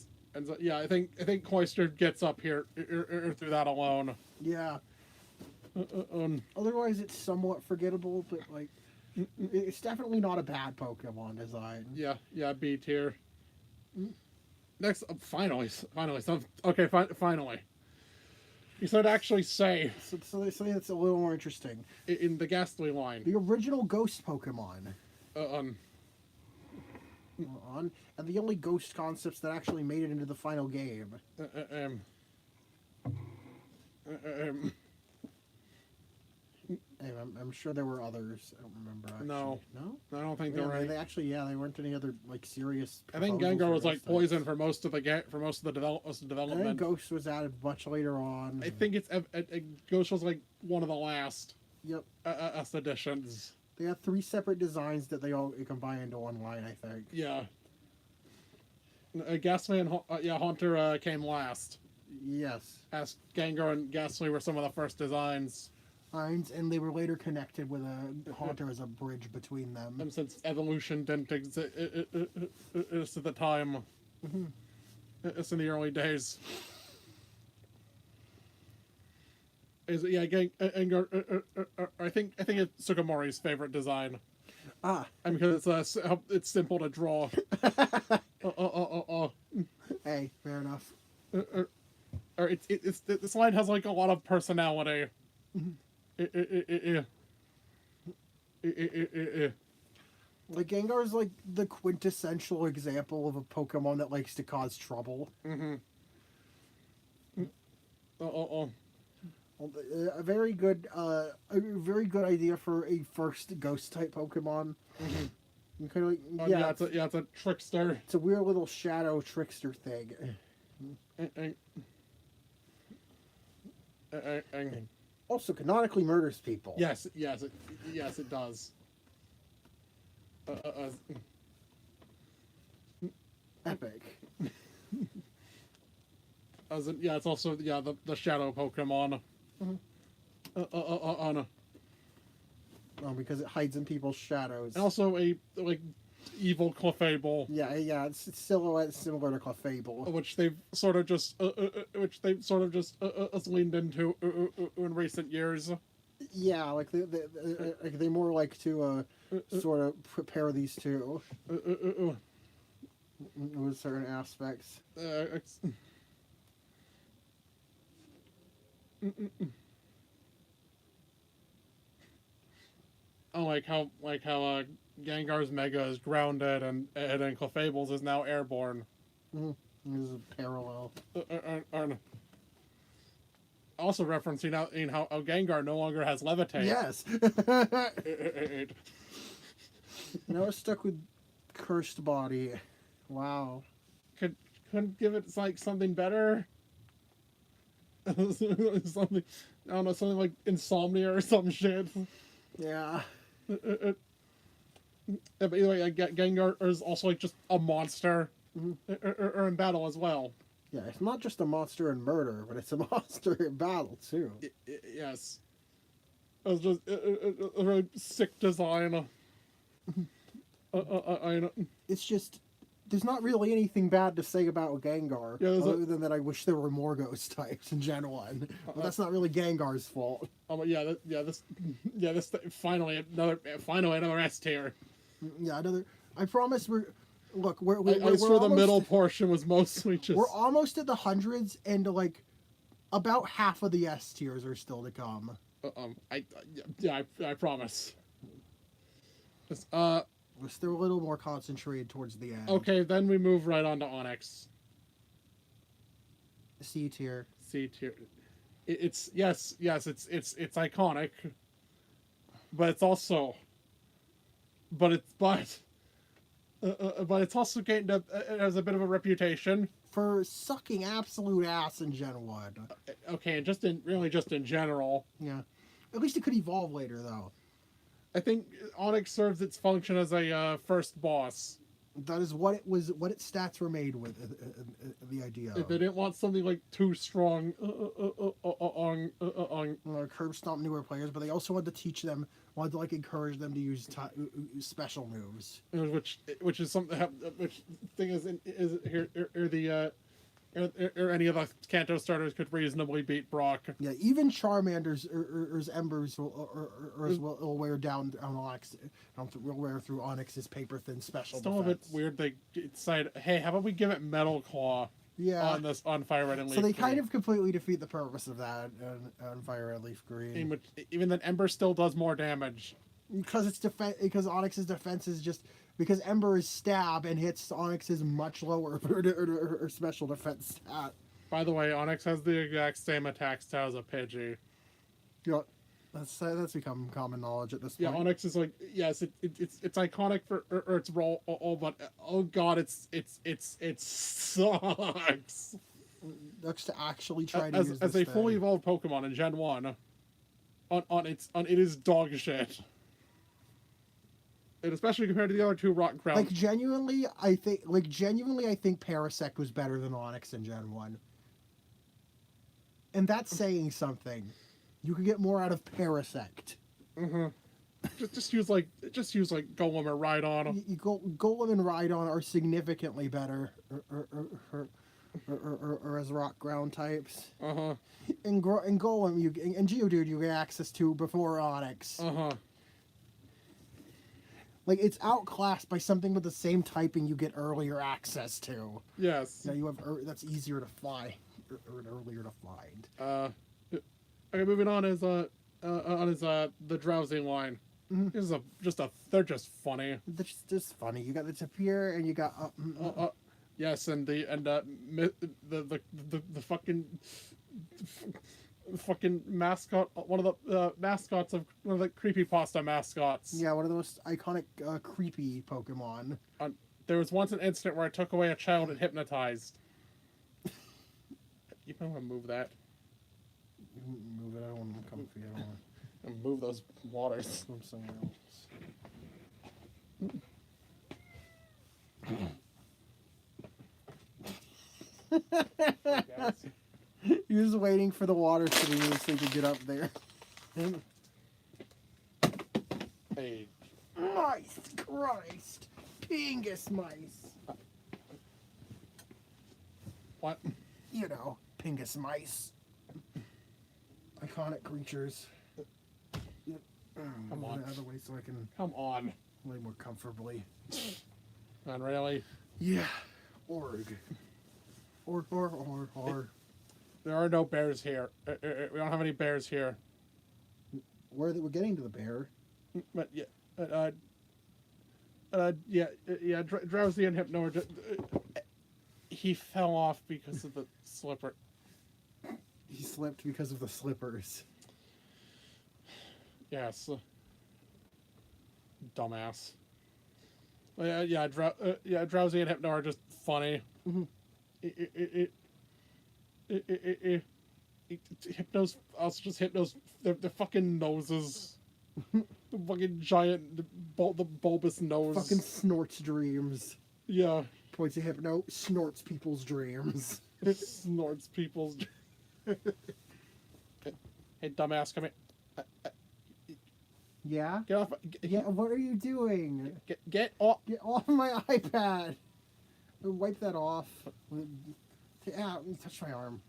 so, yeah, I think Cloyster gets up here through that alone. Yeah. Otherwise, it's somewhat forgettable, but like, it's definitely not a bad Pokemon design. Yeah, B tier. Next, finally, finally. You said actually say. So they say it's a little more interesting. In the Ghastly line. The original Ghost Pokemon. And the only Ghost concepts that actually made it into the final game. I'm sure there were others. I don't remember. Actually. No, I don't think yeah, there were. They actually, they weren't any other like serious. I think Gengar was like poison for most of the development. I think Ghost was added much later on. I think Ghost was like one of the last. Yep. Additions. They had 3 separate designs that they all combine into one line. I think. Yeah. Ghastly and Haunter came last. Yes. As Gengar and Ghastly were some of the first designs. And they were later connected with a Haunter as a bridge between them. And since evolution didn't exist at the time, it's in the early days. Gengar. I think it's Sugimori's favorite design. And because it's simple to draw. Hey, fair enough. This line has like a lot of personality. Like Gengar is like the quintessential example of a Pokemon that likes to cause trouble. A very good idea for a first Ghost type Pokemon. You kind of like, it's a trickster. It's a weird little shadow trickster thing. Also, canonically murders people. Yes, it does. Epic. It's also the shadow Pokemon. Because it hides in people's shadows. And also a evil Clefable. Yeah, it's silhouette similar to Clefable, which they've sort of just leaned into in recent years. Yeah, like they more like to sort of prepare these two with certain aspects. I like how Gengar's Mega is grounded and Clefable's is now airborne. This is a parallel. Also referencing how Gengar no longer has Levitate. Yes. Now we're stuck with Cursed Body. Wow. Couldn't give it like something better. Something, I don't know, something like Insomnia or some shit. Yeah. But either way, Gengar is also like just a monster, or in battle as well. Yeah, it's not just a monster in murder, but it's a monster in battle too. Yes. It was just a really sick design. I know. It's just there's not really anything bad to say about Gengar, Yeah, other than that I wish there were more ghost types in Gen 1. But that's not really Gengar's fault. This finally another S tier. Yeah, another. I promise I swear the middle portion was mostly just. We're almost at the hundreds, and like about half of the S tiers are still to come. I promise. We're still a little more concentrated towards the end. Okay, then we move right on to Onyx. C tier. C tier. It's iconic, but it's also, but it's also gained it has a bit of a reputation for sucking absolute ass in Gen 1. Okay, and just in general. Yeah. At least it could evolve later, though. I think Onyx serves its function as a first boss. That is what it was. What its stats were made with. The idea. If they didn't want something like too strong on curb stomp newer players, but they also wanted to teach them, wanted to like encourage them to use special moves. Which is something. Which thing is here the. Or any of the Kanto starters could reasonably beat Brock. Yeah, even Charmander's or Embers will wear down on Onyx. Will wear through Onyx's paper thin special. Still defense. a bit weird. They decide, hey, how about we give it Metal Claw? Yeah. On Fire Red and Leaf. So they Green. kind of completely defeat the purpose of that on Fire Red Leaf Green. Even then, Ember still does more damage. Because Onyx's defense is just. Because Ember is stab and hits Onyx's much lower or special defense stat. By the way, Onyx has the exact same attack stat as a Pidgey. Yeah, that's become common knowledge at this point. Yeah, Onyx is like, yes, it's iconic for its role, but oh god, it sucks. Looks to actually try to use this as a fully evolved Pokemon in Gen 1. It is dog shit. And especially compared to the other two rock ground. Like genuinely, I think Parasect was better than Onyx in Gen 1. And that's saying something. You could get more out of Parasect. Mm-hmm. just use Golem or Rhydon. Golem and Rhydon are significantly better or as rock ground types. Uh-huh. And Golem and Geodude you get access to before Onyx. Uh-huh. Like, it's outclassed by something with the same typing you get earlier access to. Yes. Yeah, you have that's easier to find, or earlier to find. Okay, moving on is the drowsing line. Mm-hmm. This is they're just funny. They're just funny. You got the Tapir and you got yes, and the fucking mascot, one of the mascots of one of the creepypasta mascots. Yeah, one of the most iconic creepy Pokemon. There was once an incident where I took away a child and hypnotized. You might want to move that. Move it. I don't want to come for you. I don't want And move those waters. to move somewhere else. You're just waiting for the water to be moved so you can get up there. Hey. Mice! Christ! Pingus mice! What? You know, Pingus mice. Iconic creatures. Come on. Other way so I can Come on. lay more comfortably. Man, really? Yeah. Org. There are no bears here. We don't have any bears here. We're getting to the bear. But yeah, Drowsy and Hypno he fell off because of the slipper. He slipped because of the slippers. Yes. Dumbass. Drowsy and Hypno are just funny. Mm-hmm. Hypno's their fucking noses. The fucking giant, the bulbous nose. Fucking snorts dreams. Yeah. Points at Hypno, snorts people's dreams. Snorts people's Hey, dumbass, come here. Yeah? Get off. Yeah, what are you doing? Get off. Get off my iPad. Wipe that off. Ah, touch my arm.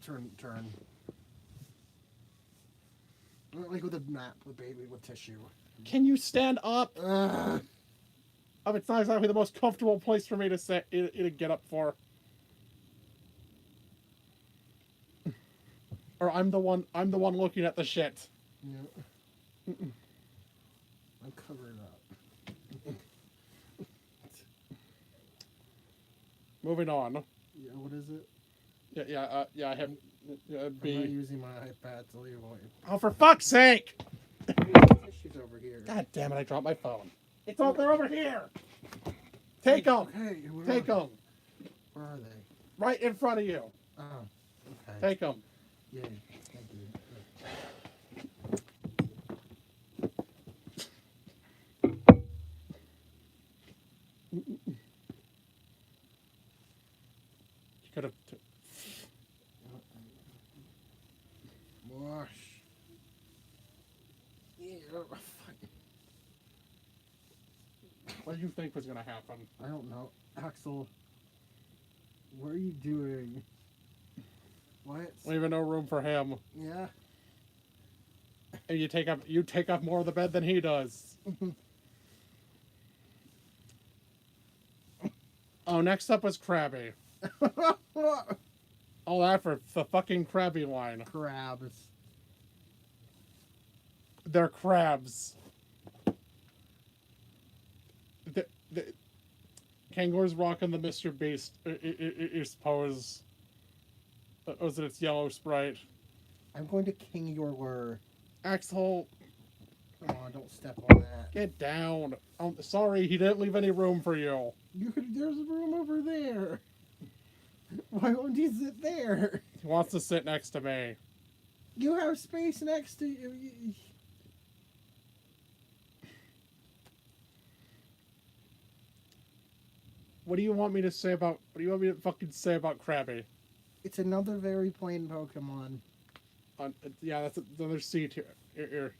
Turn. Like with a map, with baby, with tissue. Can you stand up? Ugh. Oh, it's not exactly the most comfortable place for me to sit to get up for. Or I'm the one looking at the shit. Yeah. I'm covering up. Moving on. Yeah, what is it? Yeah, I have I'm not using my iPad to leave away. Oh, for fuck's sake! Tissue's over here. God damn it, I dropped my phone. It's all, they're over here! Take them! Okay, Take them! Where are they? Right in front of you. Oh, okay. Take them. Yay, thank you. You could have... Wash. Yeah, What did you think was gonna happen? I don't know. Axel, what are you doing? What? Leaving no room for him. Yeah. And you take up more of the bed than he does. Oh, next up was Krabby. All that for the fucking Krabby line. Crabs. They're crabs. The Kangaroos rocking the Mr. Beast is pose. Was it its yellow sprite? I'm going to king your lure. Axel, Come on, don't step on that. get down. I'm sorry, he didn't leave any room for you. There's a room over there. Why won't you sit there? He wants to sit next to me. You have space next to you. What do you want me to say about? What do you want me to fucking say about Krabby? It's another very plain Pokemon. Yeah, that's another C tier. Here.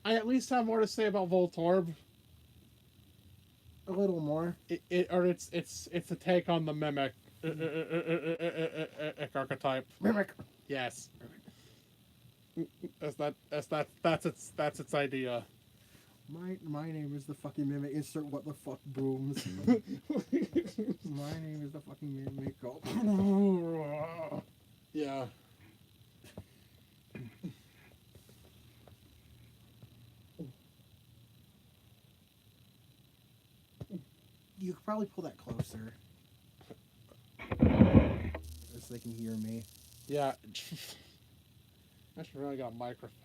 I at least have more to say about Voltorb. A little more. It's a take on the Mimic archetype. Mimic. Yes. That's its idea. My name is the fucking Mimic. Insert what the fuck booms. My name is the fucking Mimic. Oh. Yeah. You could probably pull that closer. So they can hear me. Yeah. I should really got a microphone.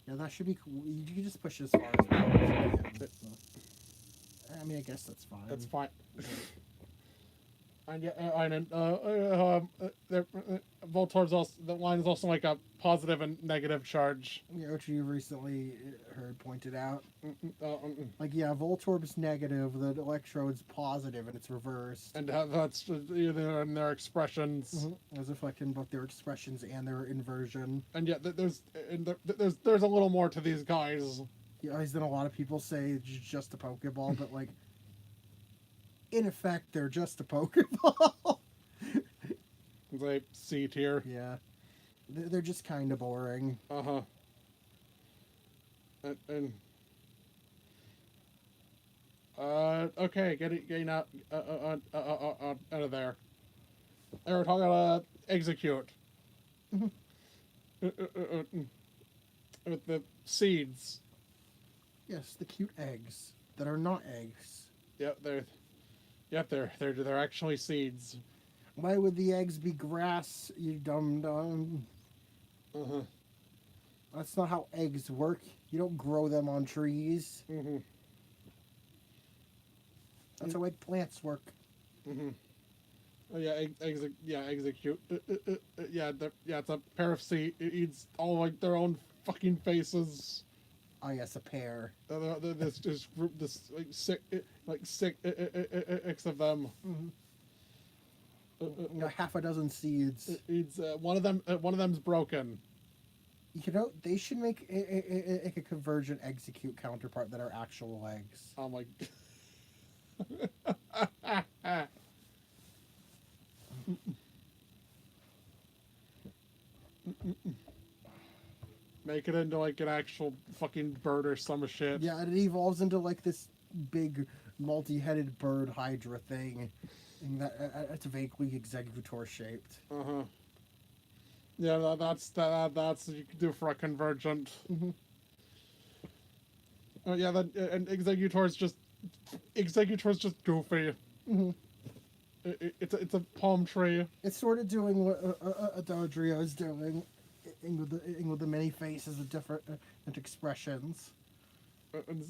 Yeah, that should be cool. You can just push it as far as possible. I mean, I guess that's fine. That's fine. And Voltorb's also, the line is also like a positive and negative charge. Yeah, which you recently heard pointed out. Like, yeah, Voltorb's negative, the Electrode's positive, and it's reversed. And that's either in their expressions. As reflecting both their expressions and their inversion. And yet, there's a little more to these guys. Yeah, as than a lot of people say, it's just a Pokeball, but like, in effect, they're just a Pokeball. It's like C tier. Yeah, they're just kind of boring. Okay, getting out out of there. They were talking about execute. With the seeds. Yes, the cute eggs that are not eggs. They're actually seeds. Why would the eggs be grass, you dum-dum? That's not how eggs work. You don't grow them on trees. That's how eggplants work. Oh, yeah, execute. It's a pair of seeds, all like their own fucking faces. Oh yes, a pair. This group, like six of them. Half a dozen seeds. One of them's broken. You know, they should make a convergent execute counterpart that are actual legs. I'm like, make it into like an actual fucking bird or some shit. Yeah, and it evolves into like this big multi-headed bird hydra thing. And it's vaguely executor shaped. Uh huh. Yeah, that's what you can do for a convergent. Mm-hmm. Yeah, and Executor's just goofy. Mm-hmm. It's a palm tree. It's sort of doing what Dodrio is doing, with the many faces of different expressions. And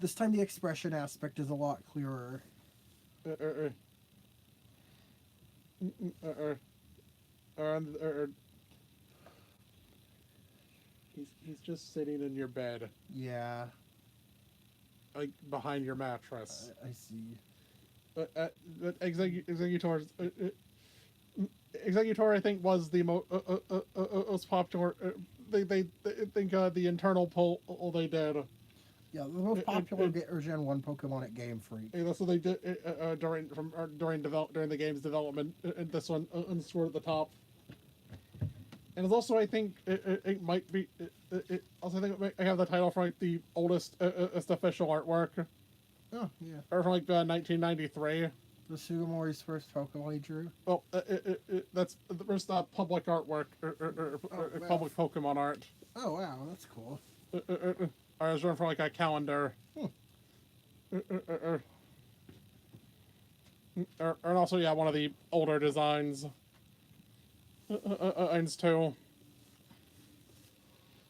This time the expression aspect is a lot clearer. He's just sitting in your bed, Yeah, like behind your mattress. I see. Executor's Executor, I think, was the most popular. They think the internal poll they did. Yeah, the most popular Gen 1 Pokemon at Game Freak. That's what they did during the game's development. And this one scored at the top. And it's also, I think, it might be. Also, I think I have the title for like the oldest official artwork. Oh, yeah. Or from like 1993. The Sugimori's first Pokemon he drew. Well, that's the first public artwork or public Pokemon art. Oh, wow, that's cool. I was drawn from like a calendar. And also, yeah, one of the older designs. Eins too.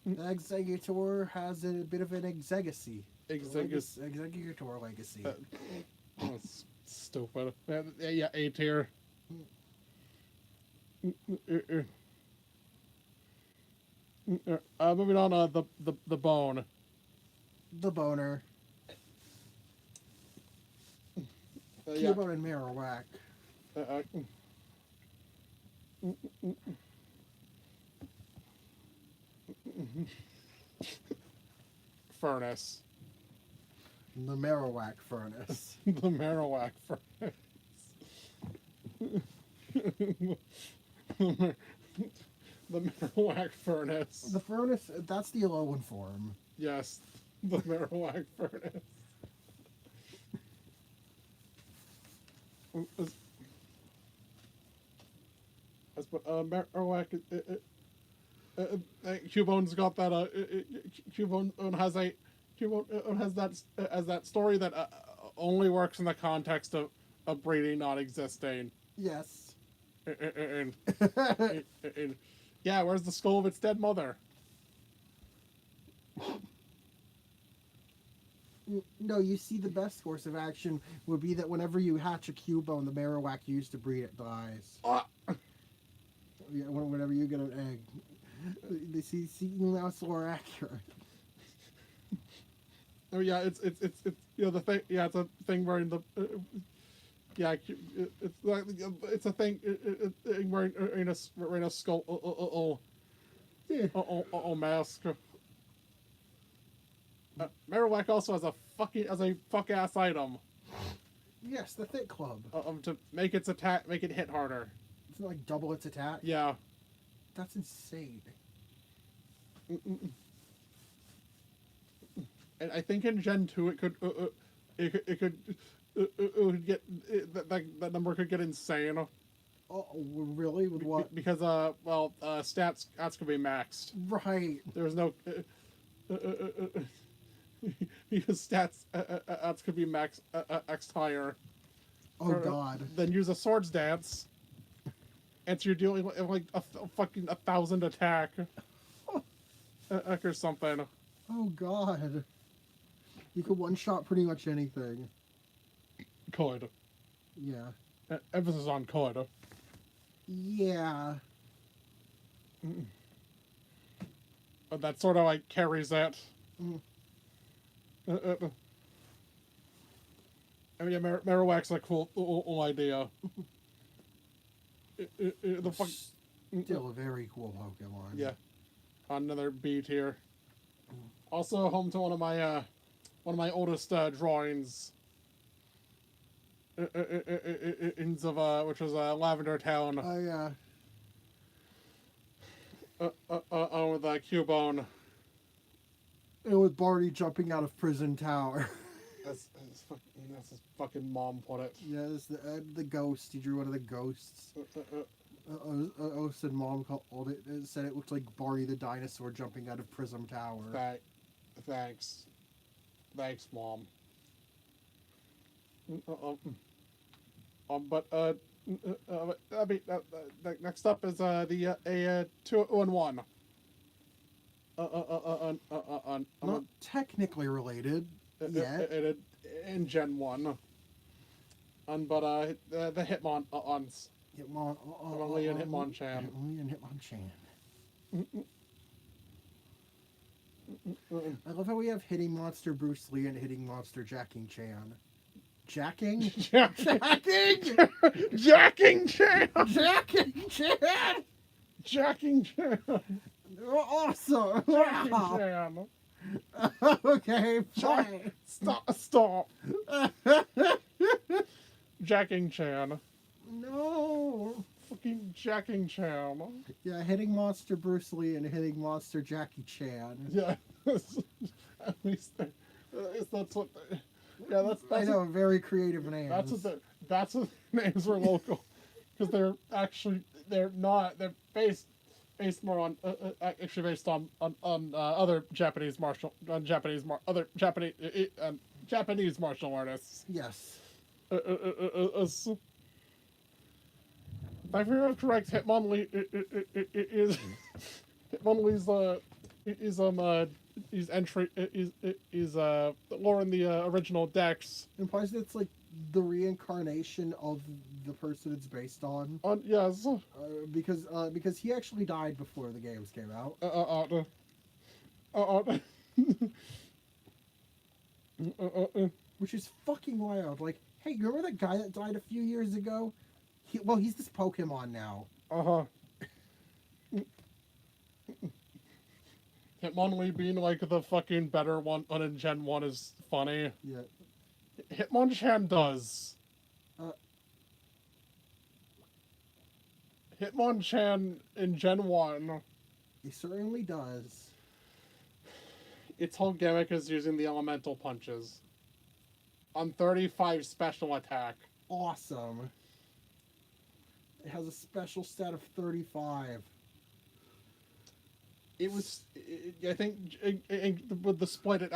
The Executor has a bit of an Exegacy. Executor legacy. That's stupid. Yeah, A tier. Moving on, the bone. The Boner. Cubone and Marowak. Furnace. The Marowak Furnace. The Marowak Furnace. The Marowak Furnace. The Furnace, that's the Alolan form. Yes, the Marowak Furnace. Marowak. Cubone's got that. Cubone has that story that only works in the context of breeding not existing. Yes. And yeah, where's the skull of its dead mother? No, you see, the best course of action would be that whenever you hatch a Cubone, the Marowak used to breed it dies. Yeah, whenever you get an egg. They see now it's more accurate. Oh yeah, it's the thing. Yeah, it's a thing where in the yeah, it's a thing where in a skull mask. Marowak also has a fuck ass item. Yes, the Thick Club. To make it hit harder. It's not like double its attack. Yeah. That's insane. And I think in Gen 2 it would get that number could get insane. Oh, really? With what? Because stats could be maxed. Right. There's no because stats could be max X higher. Oh God. Then use a Swords Dance. And so you're dealing with like fucking 1,000 attack. Or something. Oh God. You could one-shot pretty much anything. Could. Yeah. Emphasis on could. Yeah. That sort of like carries it. I mean, Marowak's a cool idea. Still a very cool Pokemon. Yeah, another B tier. Also home to one of my oldest drawings. Which was Lavender Town. Oh yeah. With Cubone. And with Barney jumping out of prison tower. That's his fucking mom put it. Yeah, it's the ghost. He drew one of the ghosts. Said mom called it. It said it looked like Barney the dinosaur jumping out of Prism Tower. Thanks, mom. Next up is the a 2-in-1. Not technically related yet. In Gen 1. But the Hitmonchan. Only in Hitmonchan. Only in Hitmonchan. I love how we have Hitting Monster Bruce Lee and Hitting Monster Jacking Chan. Jacking? Jacking! Jacking Chan! Jacking Chan! Jacking Chan! Awesome! Jacking Wow. Chan! Okay, fine. Stop! Jacking Chan. No! Fucking Jacking Chan. Yeah, Hitting Monster Bruce Lee and Hitting Monster Jackie Chan. Yeah. At least that's what. Yeah, that's I know, very creative names. That's what the names were local, because they're based more on actually based on other Japanese martial artists. Yes. If I remember correct, Hitmonlee is Hitmonlee's his entry is lore in the original Dex. Implies that it's like the reincarnation of the person it's based on. Yes. Because he actually died before the games came out. Which is fucking wild. Like, hey, you remember that guy that died a few years ago? He's this Pokemon now. Hitmonlee being like the fucking better one in Gen 1 is funny. Yeah. Hitmonchan does. Hitmonchan in Gen 1. He certainly does. Its whole gimmick is using the elemental punches. On 35 special attack. Awesome. It has a special stat of 35. I think with the split, it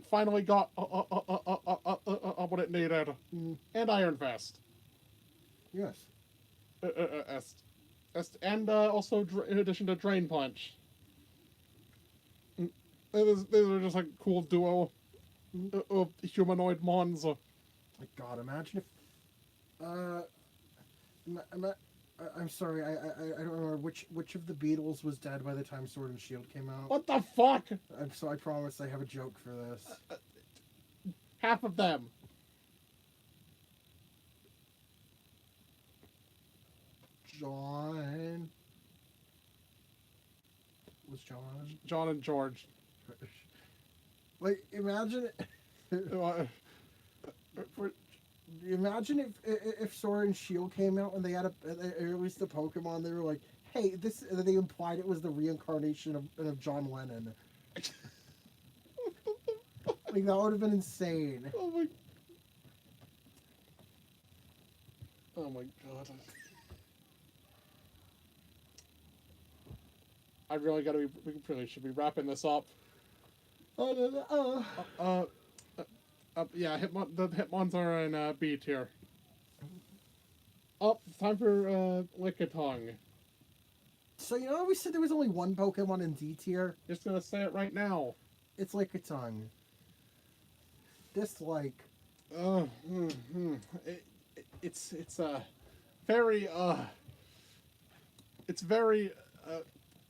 finally got what it needed. And Iron Fist. Yes. And also in addition to Drain Punch. These are just like cool duo of humanoid mons. My God, imagine if. I'm sorry, I don't remember which of the Beatles was dead by the time Sword and Shield came out. What the fuck? I promise I have a joke for this. Half of them. John. Was John? John and George. Like, imagine if Sword and Shield came out and they had they released a Pokemon. They were like, "Hey, this." They implied it was the reincarnation of John Lennon. Like, that would have been insane. Oh my God. I really gotta be. We really should be wrapping this up. Yeah, the Hitmons are in B tier. Time for Lickitung. So, you know, we said there was only one Pokemon in D tier? Just gonna say it right now. It's Lickitung. Dislike. It's very it's very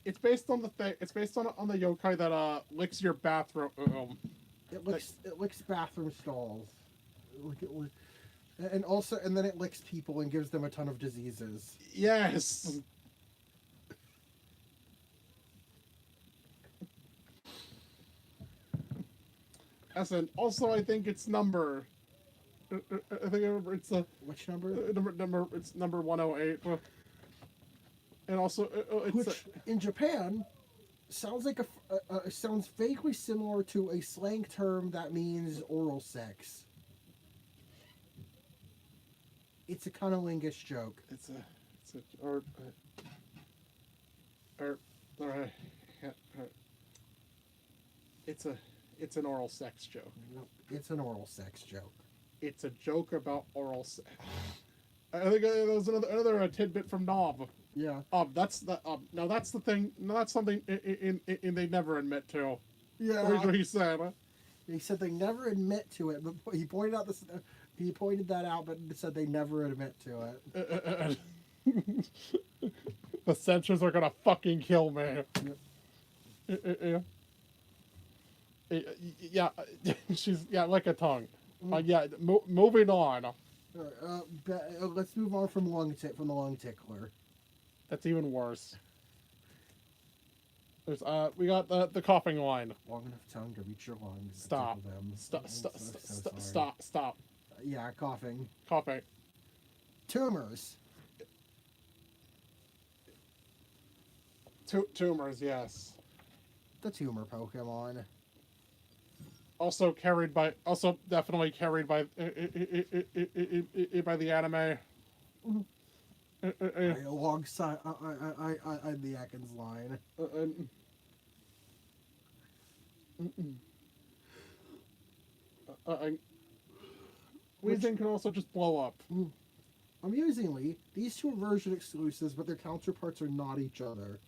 it's based on the thing. It's based on the yokai that licks your bathroom. It licks bathroom stalls. And then it licks people and gives them a ton of diseases. Yes. Essen. Also, I think it's number. I think I remember it's a Which number? It's number 108. And also, it's Which in Japan sounds like sounds vaguely similar to a slang term that means oral sex. It's a cunnilingus joke. Or, it's an oral sex joke. No, it's an oral sex joke. It's a joke about oral sex. I think there was another tidbit from Knob. Yeah. That's the now that's the thing. No, that's something in they never admit to. Yeah. Here's what he said. He said they never admit to it, but he pointed out this. He pointed that out, but said they never admit to it. The censors are gonna fucking kill me. Yep. Yeah, she's like a tongue. Yeah, moving on. Let's move on from the lung tickler. That's even worse. There's we got the coughing line. Long enough tongue to reach your lungs. Stop. Them. Stop. Yeah, coughing. Coughing. Tumors. Tumors, yes. The tumor Pokemon. Also definitely carried by the anime. Alongside the Atkins line. Weezing can also just blow up. Amusingly, these two are version exclusives, but their counterparts are not each other.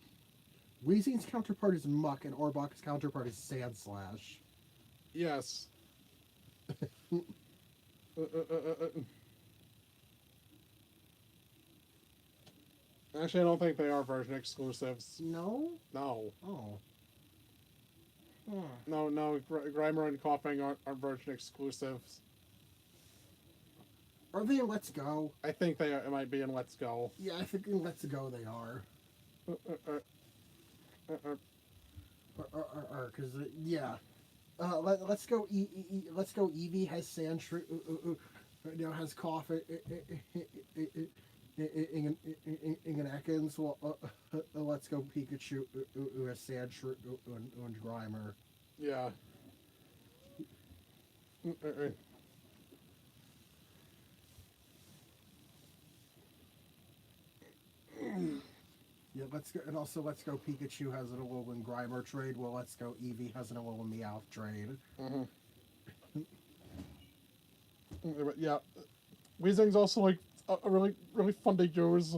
Weezing's counterpart is Muck, and Orbach's counterpart is Sandslash. Yes. Actually, I don't think they are version exclusives. No? No. Oh. No. Grimer and Coughing aren't version exclusives. Are they in Let's Go? I think it might be in Let's Go. Yeah, I think in Let's Go they are. Because, yeah. Let's go. Let's go. Eevee has Sandshrew. Has cough. Ingen Ekans. Well, let's go. Pikachu has Sandshrew and Grimer. Yeah. Yeah, let's go, and also let's go. Pikachu has an Alolan Grimer trade. Well, let's go. Eevee has an Alolan Meowth trade. Yeah, Weezing's also like a really fun to use.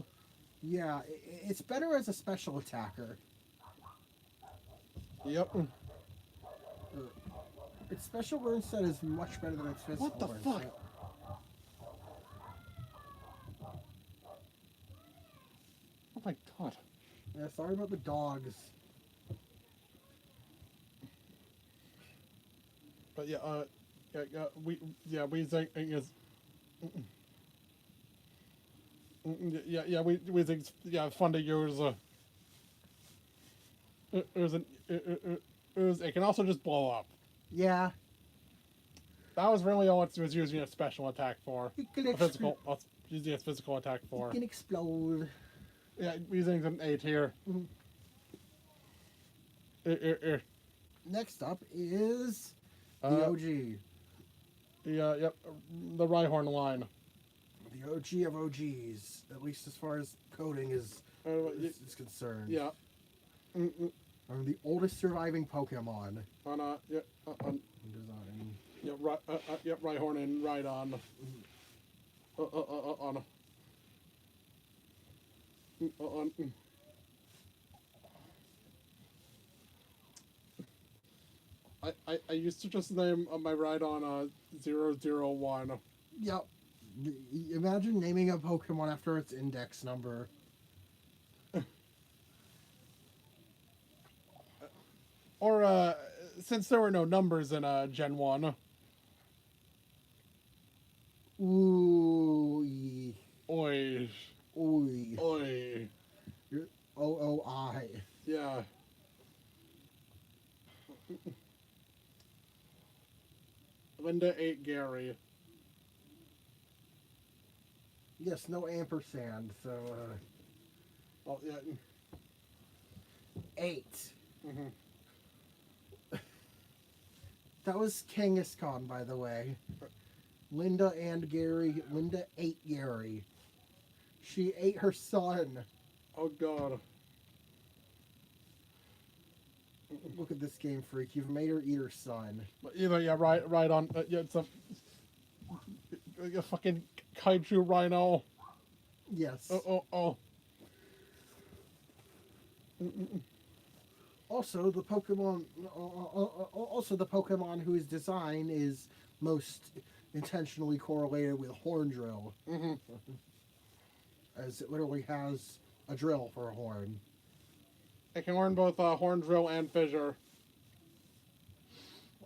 Yeah, it's better as a special attacker. Yep. Its special burn set is much better than its physical What the burn fuck? set. Oh my god. Yeah, sorry about the dogs. But yeah, Weezing is. Weezing's fun to use. It can also just blow up. Yeah. That was really all it was using a special attack for. It can Using its physical attack for. It can explode. Yeah, Weezing's an A tier. Next up is the OG. The Rhyhorn line. The OG of OGs, at least as far as coding is concerned. Yeah. I'm the oldest surviving Pokemon. Design. Rhyhorn and Rhydon. I used to just name my Rhydon 001. Yep. Imagine naming a Pokemon after its index number. Or since there were no numbers in Gen 1. Ooh. Oi. Oi. Oi. OOI. Yeah. Linda 8 Gary. Yes, no ampersand, so, Oh, yeah. 8. Mm-hmm. That was Kangaskhan, by the way. Linda and Gary. Linda ate Gary. She ate her son. Oh, God. Look at this game freak. You've made her eat her son. But either, yeah, right on. Yeah, it's a fucking kaiju rhino. Yes. Oh. Also, the Pokemon whose design is most intentionally correlated with horn drill, Mm-hmm. as it literally has a drill for a horn. It can learn both horn drill and fissure.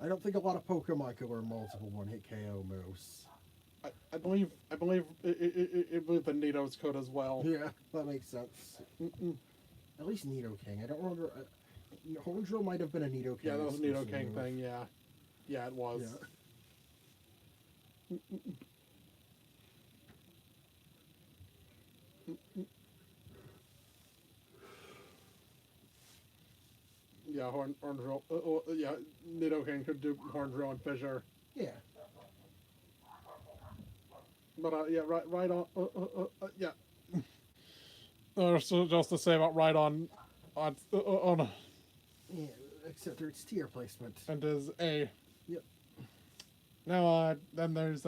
I don't think a lot of Pokemon can learn multiple one-hit KO moves. I believe it believe the Nido's could as well. Yeah, that makes sense. Mm-mm. At least Nidoking. I don't remember. Horn drill might have been a Nidoking. Yeah, that was a Nidoking move. thing. Yeah, yeah, it was. Yeah. Yeah, horn drill. Yeah, Nidoking could do horn drill and fissure. Yeah. But yeah, right on. Yeah. So just to say about right on. Yeah, except it's tier placement. And is A. Yep. Now then there's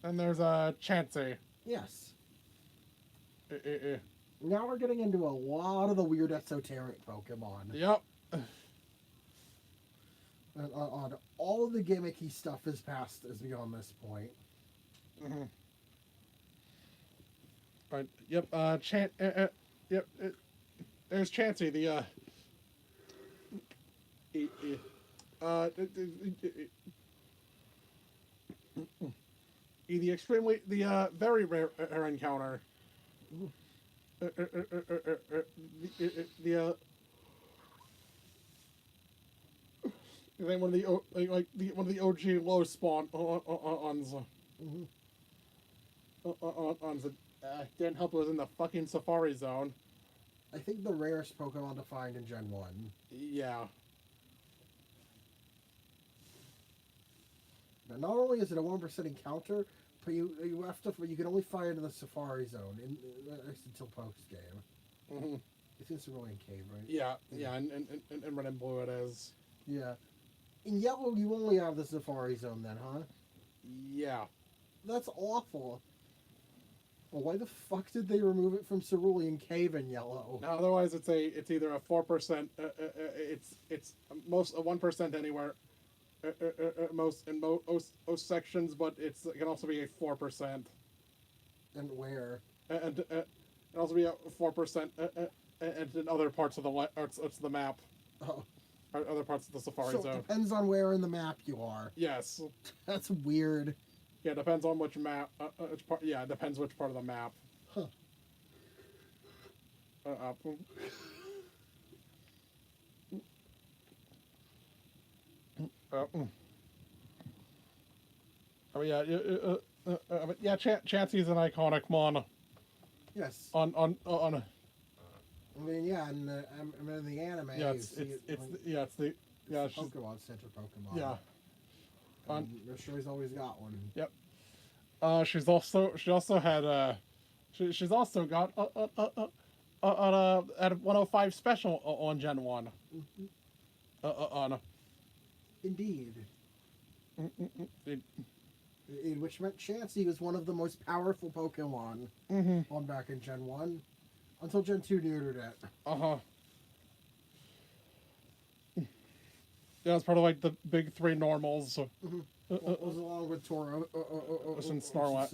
Chansey. Yes. Eh. Now we're getting into a lot of the weird esoteric Pokemon. Yep. And on all of the gimmicky stuff is past is beyond this point. Mm-hmm. Right. Yep. Yep. There's Chansey. The very rare encounter. One of the one of the OG low spawn ons. Didn't help it was in the fucking Safari Zone. I think the rarest Pokemon to find in Gen 1. Yeah. Now, not only is it a 1% encounter, but you have to you can only find it in the Safari Zone until post game. Mm-hmm. It's in Cerulean Cave, right? Yeah, and Red and Blue it is. Yeah. In Yellow, you only have the Safari Zone then, huh? Yeah. That's awful. Well, why the fuck did they remove it from Cerulean Cave in Yellow? Now, otherwise, it's either a 4%. It's most a 1% anywhere. Most sections, but it can also be a 4%. And where? And it can also be a 4%. And in other parts of the map. Oh. Or other parts of the Safari So Zone. it depends on where in the map you are. Yes. That's weird. Yeah, depends on which map. Which part? Yeah, it depends which part of the map. Huh. Oh yeah, yeah. Chansey's an iconic mon. Yes. On. I mean, yeah, in the anime, Yeah, it's the Pokemon Center Pokemon. Yeah. She's always got one. Yep. She's also had she's also got at 105 special on Gen 1. Mm-hmm. Indeed. Which meant Chansey was one of the most powerful Pokemon on back in Gen 1. Until Gen 2 neutered it. Yeah, it's part of like the big 3 normals. It was along with Toro and Snorlax.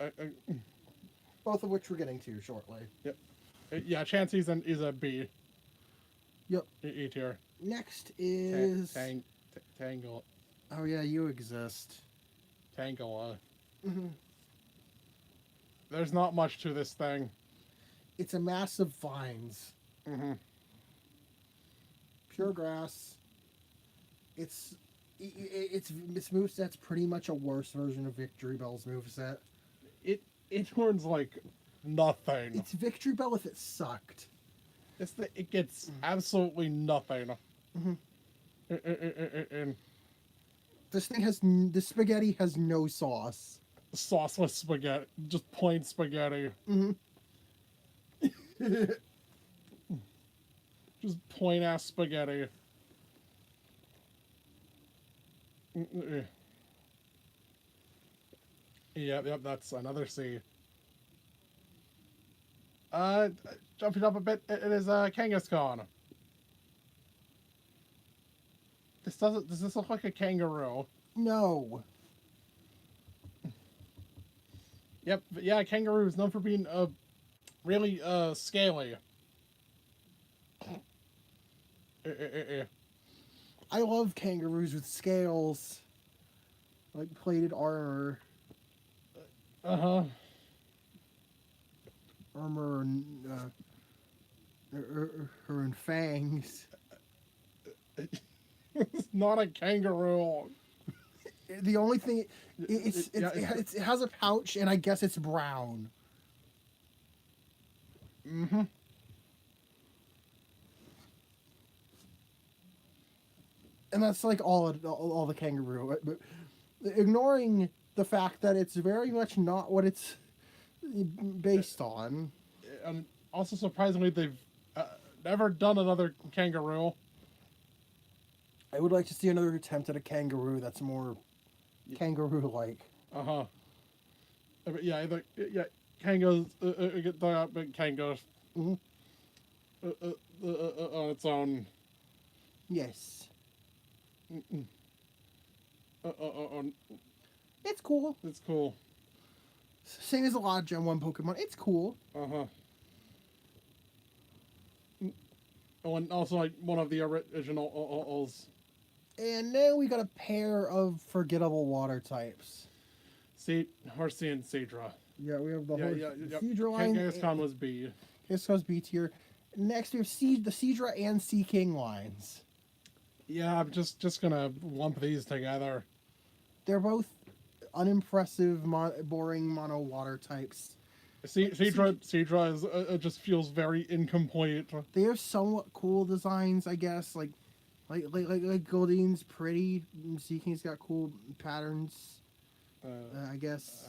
Yep. Both of which we're getting to shortly. Yep. Yeah, Chansey's is a B. Yep. E tier. Next is Tangle. Oh yeah, you exist. Tangela. There's not much to this thing. It's a mass of vines. Pure grass. It's its moveset's pretty much a worse version of Victory Bell's moveset. It turns like nothing. It's Victory Bell if it sucked. It gets absolutely nothing. Mm-hmm. And This spaghetti has no sauce. sauceless spaghetti, just plain spaghetti. Mm-hmm. Just plain ass spaghetti. Yep, that's another C. Jumping up a bit, it is Kangaskhan. Does this look like a kangaroo? No. Yep, yeah, kangaroo is known for being really scaly. I love kangaroos with scales, like plated armor. Armor and and fangs. It's not a kangaroo. The only thing it has a pouch, and I guess it's brown. Mm-hmm. And that's like all the kangaroo, but ignoring the fact that it's very much not what it's based on. And also, surprisingly, they've never done another kangaroo. I would like to see another attempt at a kangaroo that's more kangaroo-like. Yeah, kangos get dug out big kangos. Mm-hmm. On its own. Yes. It's cool. It's cool. Same as a lot of Gen 1 Pokemon. It's cool. Oh, and also like one of the originals. And now we got a pair of forgettable water types. Horsey and Seadra. Yeah, we have the Seadra line. Kangaskhan was B. Kangaskhan's B tier. Next we have the Seadra and Sea King lines. Yeah, I'm just gonna lump these together. They're both unimpressive, boring mono water types. Seadra is just feels very incomplete. They have somewhat cool designs, I guess. Like Goldine's pretty. Sea King's got cool patterns, I guess.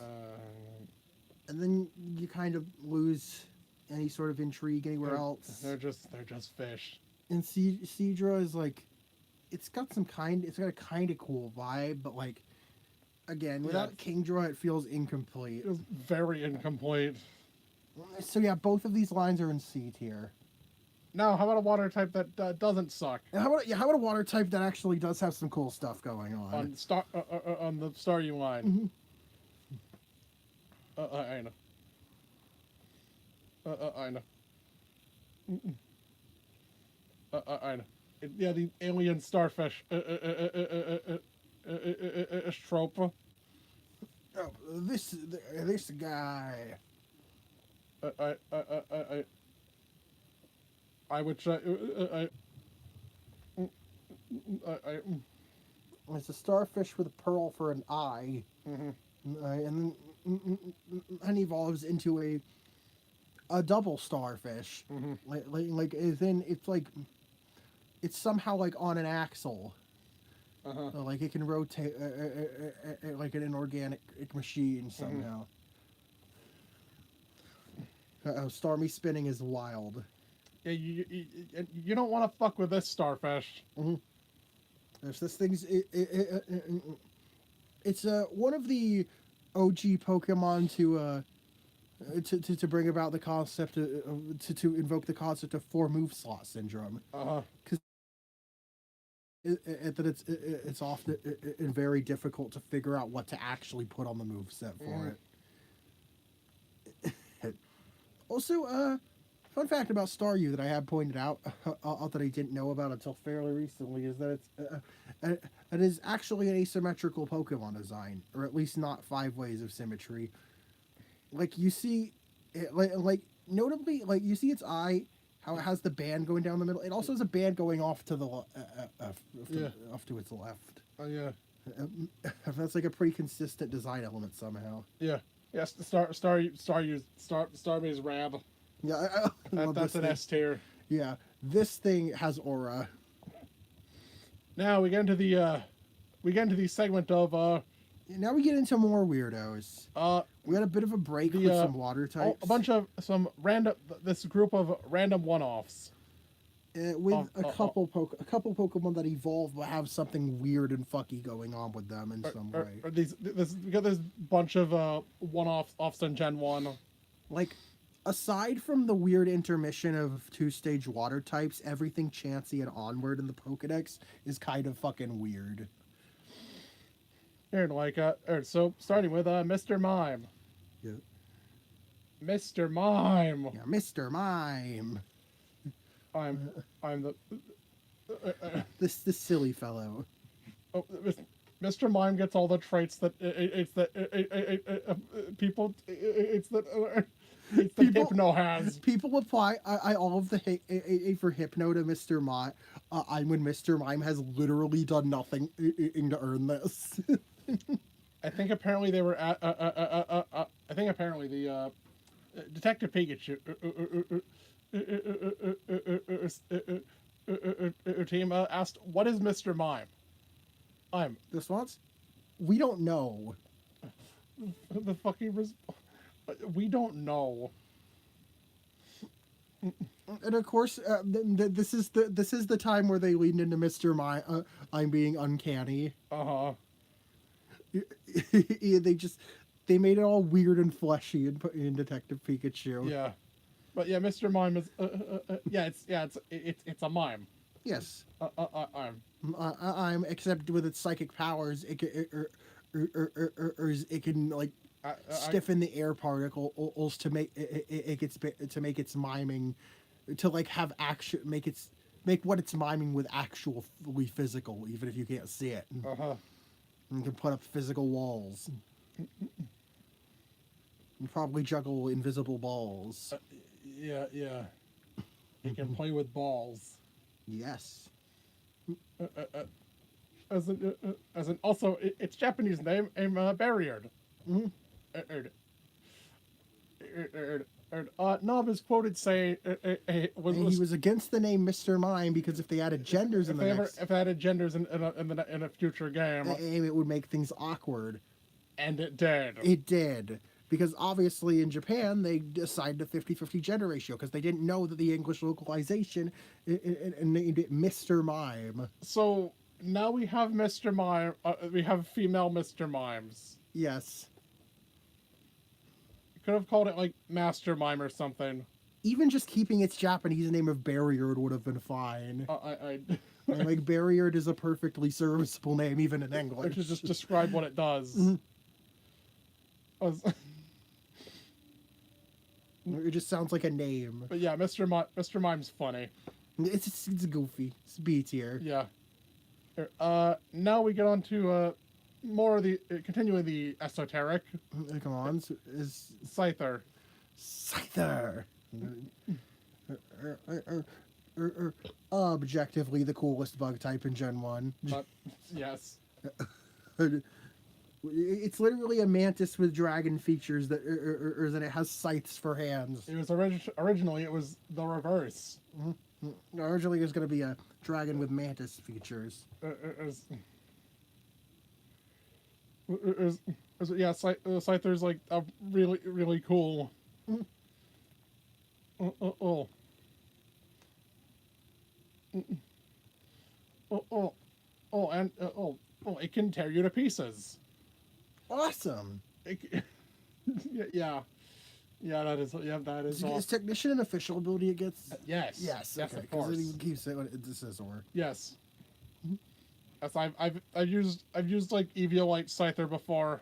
And then you kind of lose any sort of intrigue anywhere else. They're just fish. And Seadra is like, it's got a kind of cool vibe, but like, again, without Kingdra, it feels incomplete. It was very incomplete. So yeah, both of these lines are in C tier. Now, how about a water type that doesn't suck? And how about a water type that actually does have some cool stuff going on? On the Staryu line. Mm-hmm. I know. I know. I know. Yeah, the alien starfish trope. Oh, this guy. It's a starfish with a pearl for an eye, and then evolves into a double starfish. Then it's somehow like on an axle. Like it can rotate like an inorganic machine somehow. Stormy spinning is wild. Yeah, you don't want to fuck with this starfish. There's this thing's it's one of the OG Pokemon to bring about the concept to invoke the concept of 4 move slot syndrome. Because it's often very difficult to figure out what to actually put on the move set for it. Also, fun fact about Staryu that I have pointed out that I didn't know about until fairly recently is that it is actually an asymmetrical Pokemon design, or at least not 5 ways of symmetry. Like you see, like notably, like you see its eye, how it has the band going down the middle. It also has a band going off to the off to its left. Oh yeah. That's like a pretty consistent design element somehow. Yeah. Yes. Starmie's Rab. Yeah, I love That's this an thing. S tier. Yeah, this thing has aura. Now we get into the segment of Now we get into more weirdos. We had a bit of a break with some water types. a bunch of some random this group of random one-offs. With a couple Pokemon that evolve but have something weird and fucky going on with them in some way. We got this bunch of one-offs in Gen 1. Like, aside from the weird intermission of two-stage water types, everything Chansey and Onward in the Pokedex is kind of fucking weird. Here, so starting with Mr. Mime. Yeah. Mr. Mime. Yeah, Mr. Mime. I'm the This silly fellow. oh, Mr. Mime gets all the traits that people Hypno has. People apply all of the for Hypno to Mr. Mime. When Mr. Mime has literally done nothing to earn this. I think apparently they were at. I think apparently the Detective Pikachu team asked, "What is Mr. Mime?" Response? We don't know. The fucking we don't know. And of course, this is the time where they leaned into Mr. Mime. I'm being uncanny. They made it all weird and fleshy and put in Detective Pikachu. Yeah, but yeah, Mr. Mime is it's a mime. Yes. I'm except with its psychic powers, it can like stiffen the air particles to make its miming to like have action make what it's miming with actually physical, even if you can't see it. You can put up physical walls. You probably juggle invisible balls. Yeah. You can play with balls. Yes. As an also, its Japanese name, Barrier. Nob is quoted saying, he was against the name Mr. Mime because if they added genders in if they added genders in a future game, it would make things awkward. And it did. It did. Because obviously in Japan, they assigned a 50-50 gender ratio because they didn't know that the English localization and named it Mr. Mime. So now we have Mr. Mime. We have female Mr. Mimes. Yes. Could have called it like Master Mime or something. Even just keeping its Japanese name of Barrier would have been fine. Like Barrier is a perfectly serviceable name even in English. Which is just describe what it does. It just sounds like a name. But yeah, Mr. Mime's funny. It's goofy. It's B tier. Yeah. Now we get on to more of the continuing the esoteric. Come on, is Scyther. Objectively the coolest bug type in Gen 1. Yes. It's literally a mantis with dragon features that it has scythes for hands. It was originally it was the reverse. Originally it was going to be a dragon with mantis features. Scyther's like a really cool. It can tear you to pieces. Awesome. Yeah, that is awesome. Is technician an official ability it gets? Yes, okay, of course. It keeps it when it Scizor. Yes. Yes, I've used like Eviolite Scyther before.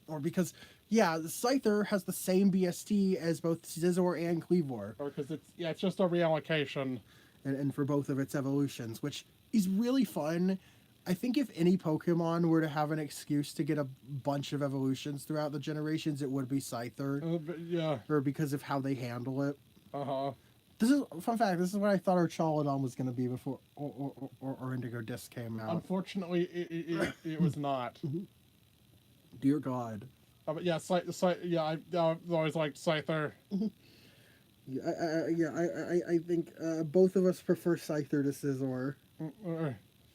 Or because the Scyther has the same BST as both Scizor and Cleavor. Or because it's just a reallocation. And for both of its evolutions, which is really fun. I think if any Pokemon were to have an excuse to get a bunch of evolutions throughout the generations, it would be Scyther. Yeah. Or because of how they handle it. This is fun fact. This is what I thought Archaludon was going to be before or Indigo Disc came out. Unfortunately, it was not. Dear God. But yeah, yeah, I've always liked Scyther. I think both of us prefer Scyther to Scizor.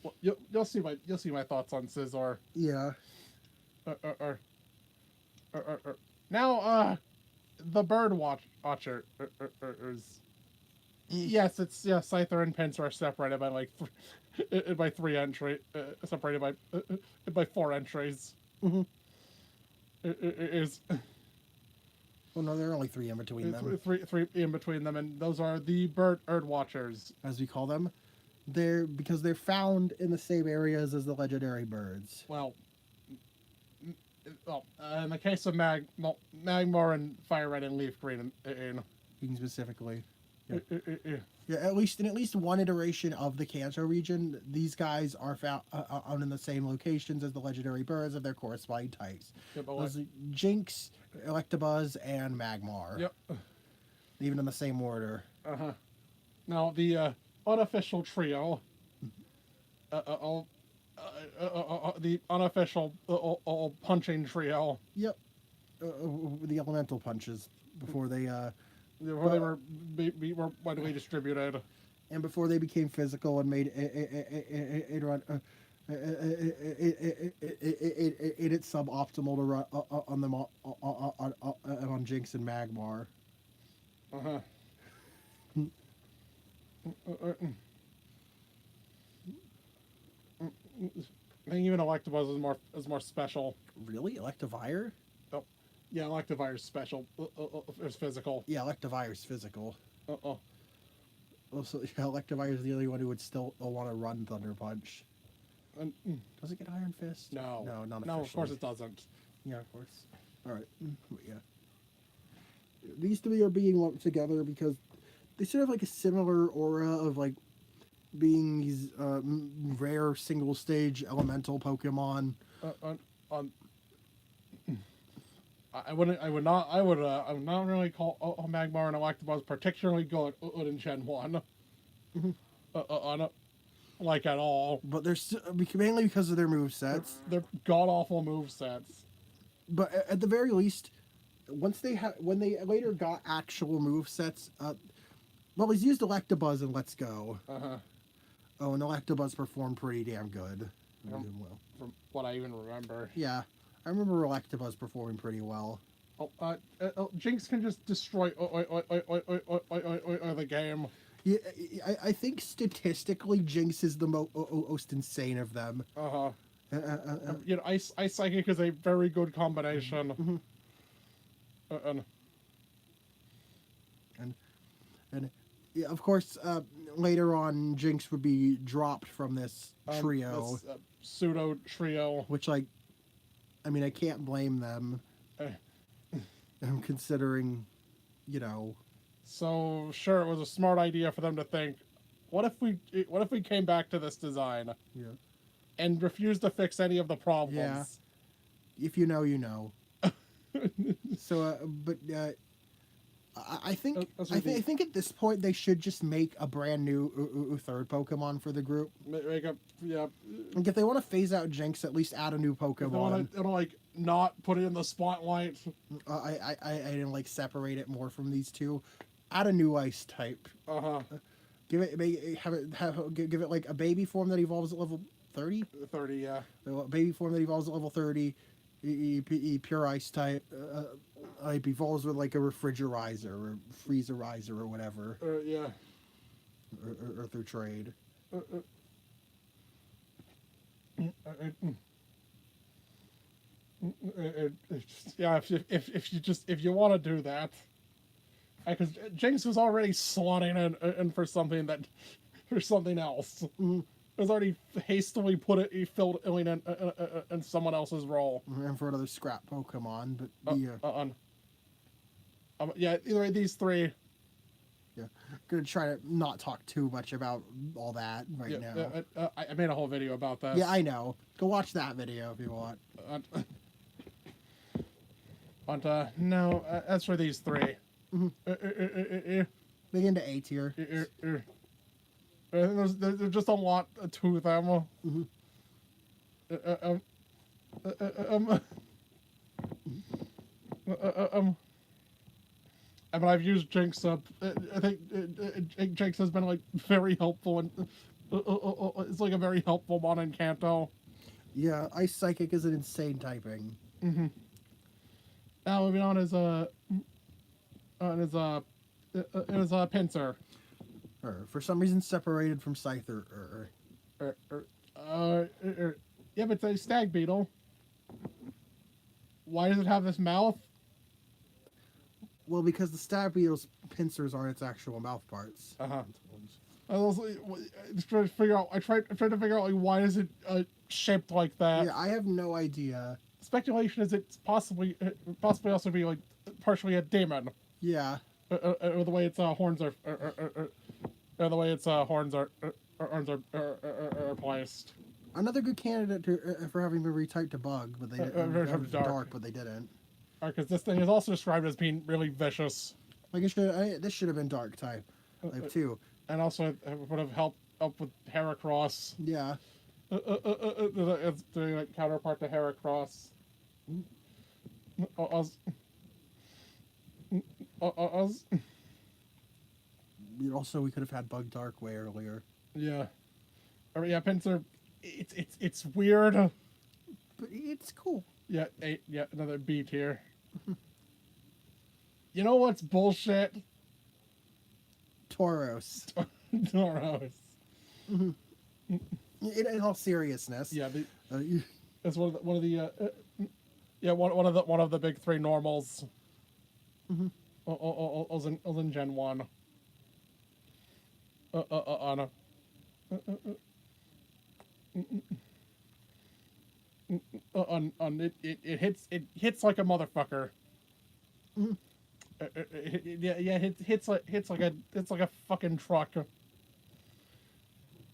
Well, you'll see my thoughts on Scizor. Yeah. Now, the Bird Watcher is. Yes, it's Scyther and Pinsir are separated by like by 3 entry, separated by 4 entries. Mm-hmm. It is. Well, no, there are only 3 in between them. Three in between them, and those are the Bird Watchers, as we call them. Because they're found in the same areas as the legendary birds. Well, in the case of Magmar and Fire Red and Leaf Green, Speaking specifically. Yeah, at least in one iteration of the Kanto region, these guys are found in the same locations as the legendary birds of their corresponding types. Those are Jinx, Electabuzz, and Magmar. Yep. Even in the same order. Uh-huh. Now, the unofficial trio, the unofficial punching trio. Yep. The elemental punches before they before they were widely distributed, and before they became physical and made it run it's suboptimal to run on them on Jinx and Magmar. Uh-huh. I think even Electabuzz is more special. Really, Electivire? Oh, yeah, Electivire's special. It's physical. Yeah, Electivire's physical. Also, yeah, Electivire is the only one who would still want to run Thunder Punch. Does it get Iron Fist? No, not officially. No, of course it doesn't. Yeah, of course. All right. Yeah. These 3 are being lumped together because they sort of like a similar aura of like being these rare single stage elemental Pokemon. I would not really call Magmar and Electabuzz particularly good in Gen 1. Like at all. But they're mainly because of their movesets. They're god awful movesets. But at the very least, when they later got actual movesets, well, he's used Electabuzz in Let's Go. Uh-huh. Oh, and Electabuzz performed pretty damn good. Well. From what I even remember. Yeah, I remember Electabuzz performing pretty well. Jinx can just destroy the game. Yeah, I think statistically, Jinx is the most insane of them. Uh-huh. Ice Psychic is a very good combination. And yeah, of course, later on, Jinx would be dropped from this trio. This, pseudo trio. Which, like, I mean, I can't blame them. I'm considering, So, sure, it was a smart idea for them to think, what if we came back to this design? Yeah. And refused to fix any of the problems? Yeah. If you know, you know. So, I think at this point they should just make a brand new third Pokemon for the group. Yeah. Like if they want to phase out Jinx, at least add a new Pokemon. They want to not put it in the spotlight. I didn't like separate it more from these two. Add a new Ice type. Give it like a baby form that evolves at level 30. 30, yeah. Baby form that evolves at level 30. Pure Ice type. It evolves with like a Refrigerizer or Freezerizer or whatever. Yeah. Or through trade. Yeah, if you want to do that, because Jinx was already slotting in for something else. Mm-hmm. It was already hastily filled in someone else's role. And for another scrap Pokemon, but yeah, either way, these 3. Yeah, gonna try to not talk too much about all that now. I made a whole video about that. Yeah, I know. Go watch that video if you want. But no, as for these 3, Mm-hmm. Big into A tier. There's just a lot to them. Mm-hmm. I mean, I've used Jinx up. I think Jinx has been like very helpful, and it's like a very helpful one in Kanto. Yeah, Ice Psychic is an insane typing. Mm-hmm. Now moving on is Pinsir. For some reason, separated from Scyther. Yeah, but it's a stag beetle. Why does it have this mouth? Well, because the Stag Beetle's pincers aren't its actual mouth parts. Uh huh. I was trying to figure out. I tried to figure out like why is it shaped like that. Yeah, I have no idea. Speculation is it's possibly also be like partially a demon. Yeah. Or the way its horns are, or the way its horns are placed. Another good candidate for having been retyped to Bug, but they didn't. Dark, but they didn't. Because this thing is also described as being really vicious. Like this should have been Dark type too. And also it would have helped with Heracross. Yeah. It's doing like counterpart to Heracross. Also, we could have had Bug Dark way earlier. Yeah. Or yeah, Pinsir. It's weird. But it's cool. Yeah, another B tier. You know what's bullshit? Tauros. Tauros. In all seriousness. Yeah, that's one of the big three normals. Mm-hmm. Was in Gen 1. It hits like a motherfucker. Mm-hmm. It hits like a fucking truck.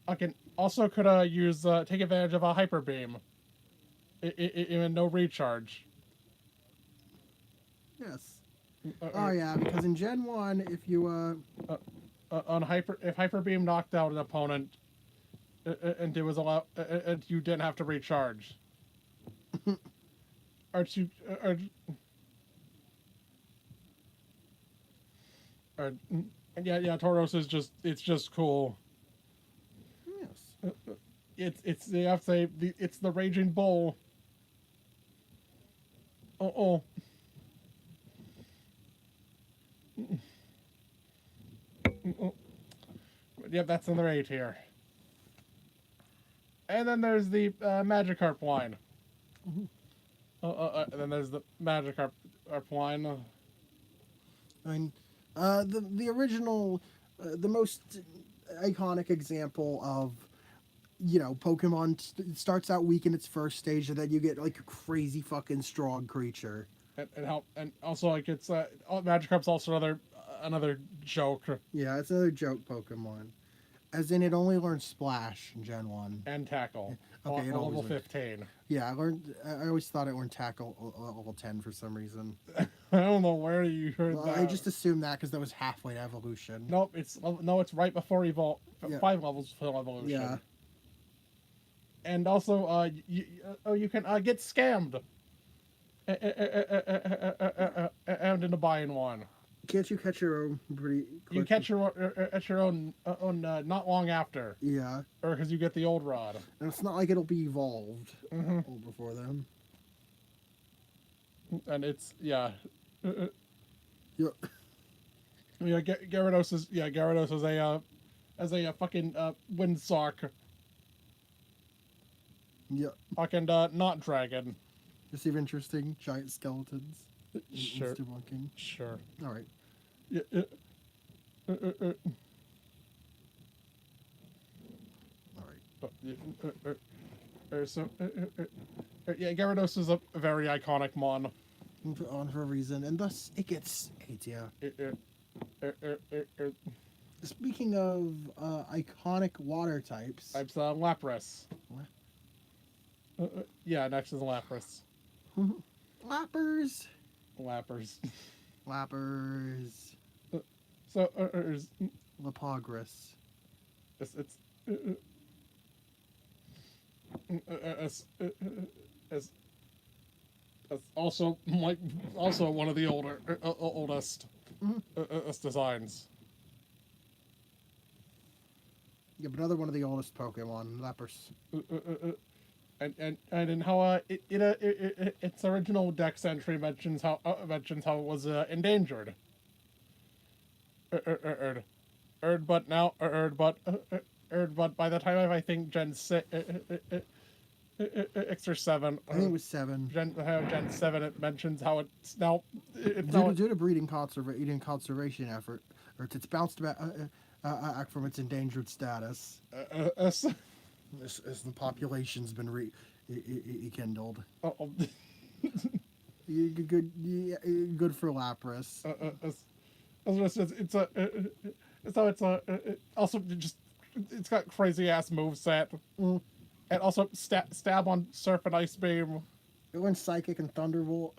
I can also could use take advantage of a hyper beam. Even no recharge. Yes. Oh yeah, because in Gen 1, if you if hyper beam knocked out an opponent, and it was allowed, and you didn't have to recharge. Aren't you? Yeah. Tauros is just cool. Yes. It's you have to say it's the raging bull. Oh. Yep, that's another 8 here. And then there's the Magikarp line. And then there's the Magikarp line. I mean, the original, the most iconic example of, Pokemon starts out weak in its first stage, and then you get like a crazy fucking strong creature. And also like it's Magikarp's also another joke. Yeah, it's another joke Pokemon. As in, it only learned Splash in Gen 1. And Tackle. Okay, it level 15. Yeah, I always thought it learned Tackle level 10 for some reason. I don't know where you heard that. I just assumed that because that was halfway to evolution. Nope, it's right before Evolve. Yeah. 5 levels for evolution. Yeah. And also, you can get scammed. And into buying one. Can't you catch your own pretty quick? You catch your own not long after. Yeah. Or because you get the old rod. And it's not like it'll be evolved before then. And it's, yeah. Yeah. Yeah, Gyarados is a fucking windsock. Yeah. Fucking not dragon. Receive interesting giant skeletons. Sure. Sure. All right. Yeah. All right. Yeah, Gyarados is a very iconic mon. On for a reason, and thus it gets 8. Yeah. Speaking of iconic water types, Lapras. Yeah, next is Lapras. Lappers. Lappers. So Lapagris. it's it's, it's, it's also like also one of the oldest Mhm. designs. Yeah, but another one of the oldest Pokemon, Lapras. And in how its original Dex entry mentions how it was endangered. But now but by the time of I think Gen 6 or 7 I think it was 7. Gen 7 it mentions how Due to eating conservation effort, or it's bounced back from its endangered status as the population's been rekindled. Good for Lapras. Also just it's got crazy ass moveset. Mm. And also stab on Surf and Ice Beam. It went Psychic and Thunderbolt.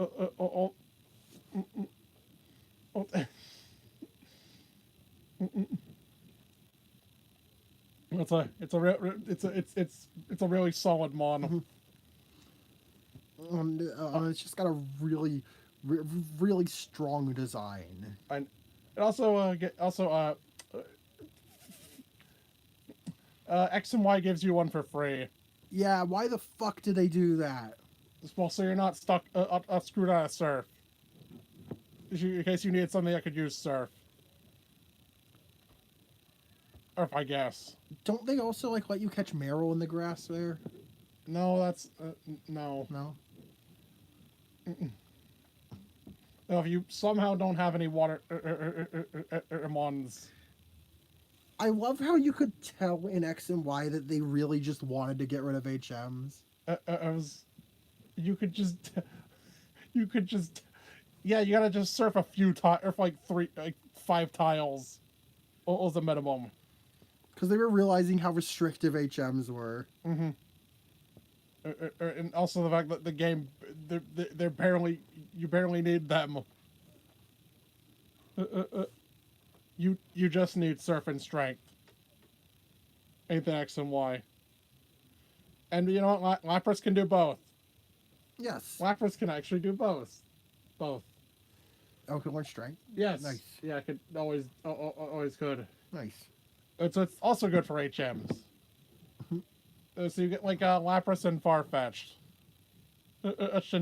It's a really solid mon. It's just got a really strong design. And it also X and Y gives you one for free. Yeah, why the fuck did they do that? Well, so you're not stuck screwed out of Surf. In case you needed something that could use Surf. Or I guess. Don't they also let you catch Meryl in the grass there? No, that's no. No. No, if you somehow don't have any water mons. I love how you could tell in X and Y that they really just wanted to get rid of HMs. You could just, yeah, you gotta just surf a few tiles, or like 5 tiles, was the minimum. Because they were realizing how restrictive HMs were. Mm-hmm. And also the fact that the game, they're barely, you barely need them. You just need Surf and Strength. Anything X and Y. And you know what? Lapras can do both. Yes. Lapras can actually do both. Both. Oh, can learn Strength? Yes. Nice. Yeah, I could always could. Nice. It's also good for HMs. So you get like Lapras and Farfetch'd.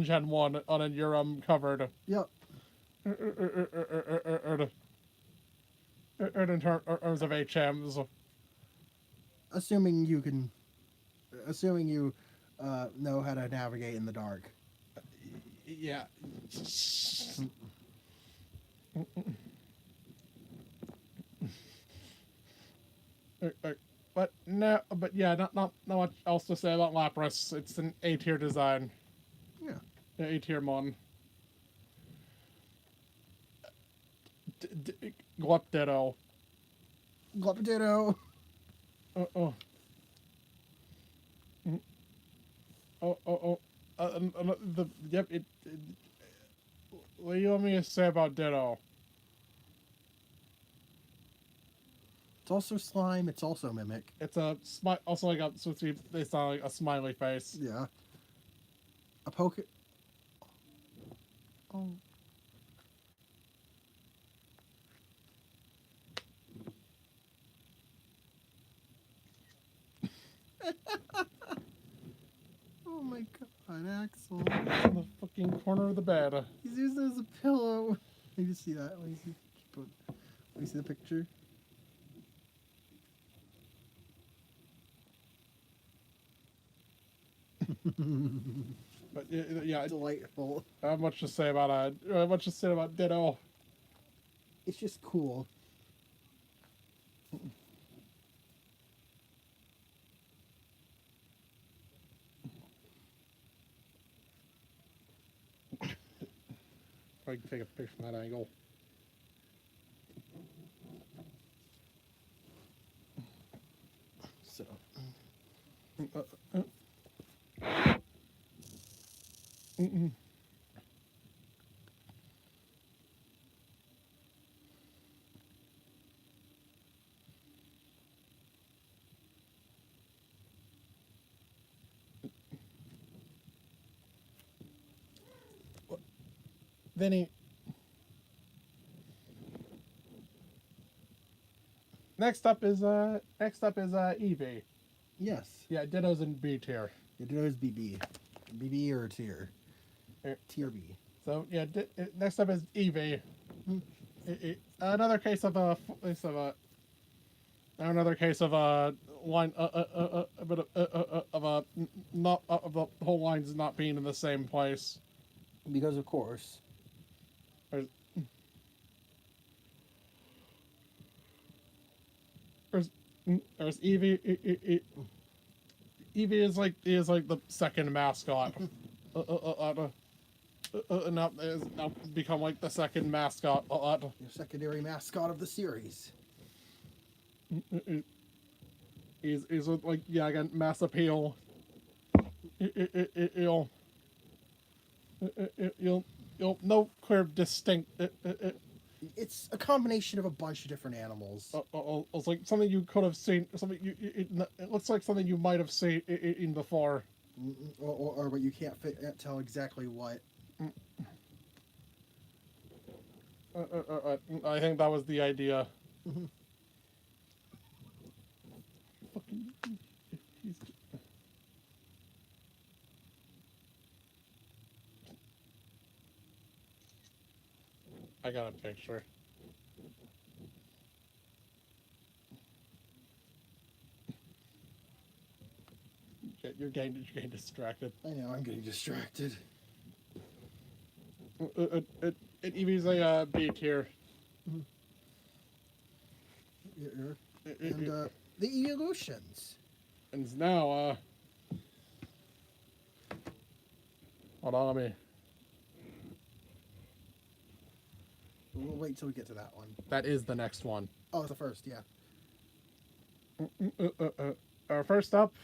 Gen 1 on a Eurum covered. Yep. In terms of HMs. Assuming you know how to navigate in the dark. Yeah. But no, but yeah, not much else to say about Lapras. It's an A-tier design. Yeah. A-tier mon. Gleptitto. Gleptitto. Oh. What do you want me to say about Ditto? It's also slime. It's also mimic. It's also like a supposed to be based on like a smiley face. Yeah. A Oh. Oh my god, Axel. In the fucking corner of the bed. He's using it as a pillow. Can you see that? Let me see the picture. But yeah, delightful. not much to say about Ditto. It's just cool. I can take a picture from that angle. So. Then next up is Eevee. Yes. Yeah, Ditto's in B tier. It is BB. BB or tier? Tier B. So yeah, next up is Eevee. Hmm. Another case of a line a bit of a not of the whole lines not being in the same place. Because of course. There's, there's Eevee. Eevee is like the second mascot. Now is now become like the second mascot. Your secondary mascot of the series. He's like yeah again mass appeal. You'll no clear distinct. It's a combination of a bunch of different animals. It's like something you could have seen. Something it looks like something you might have seen in before. Or but you can't tell exactly what. I think that was the idea. Mm-hmm. Fucking, I got a picture. You're getting distracted. I know, I'm getting distracted. Eevee's a B tier. Mm-hmm. And the evolutions. And now, hold on, let me. We'll wait till we get to that one. That is the next one. Oh, it's the first, yeah. First up,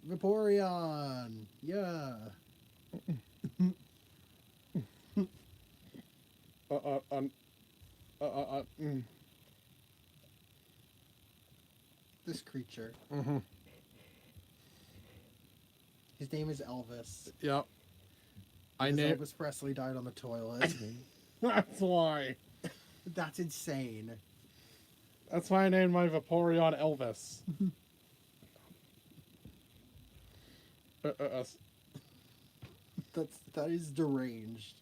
Vaporeon. Yeah. This creature. Mm-hmm. His name is Elvis. Yep. Elvis Presley died on the toilet. That's why. That's insane. That's why I named my Vaporeon Elvis. That is deranged.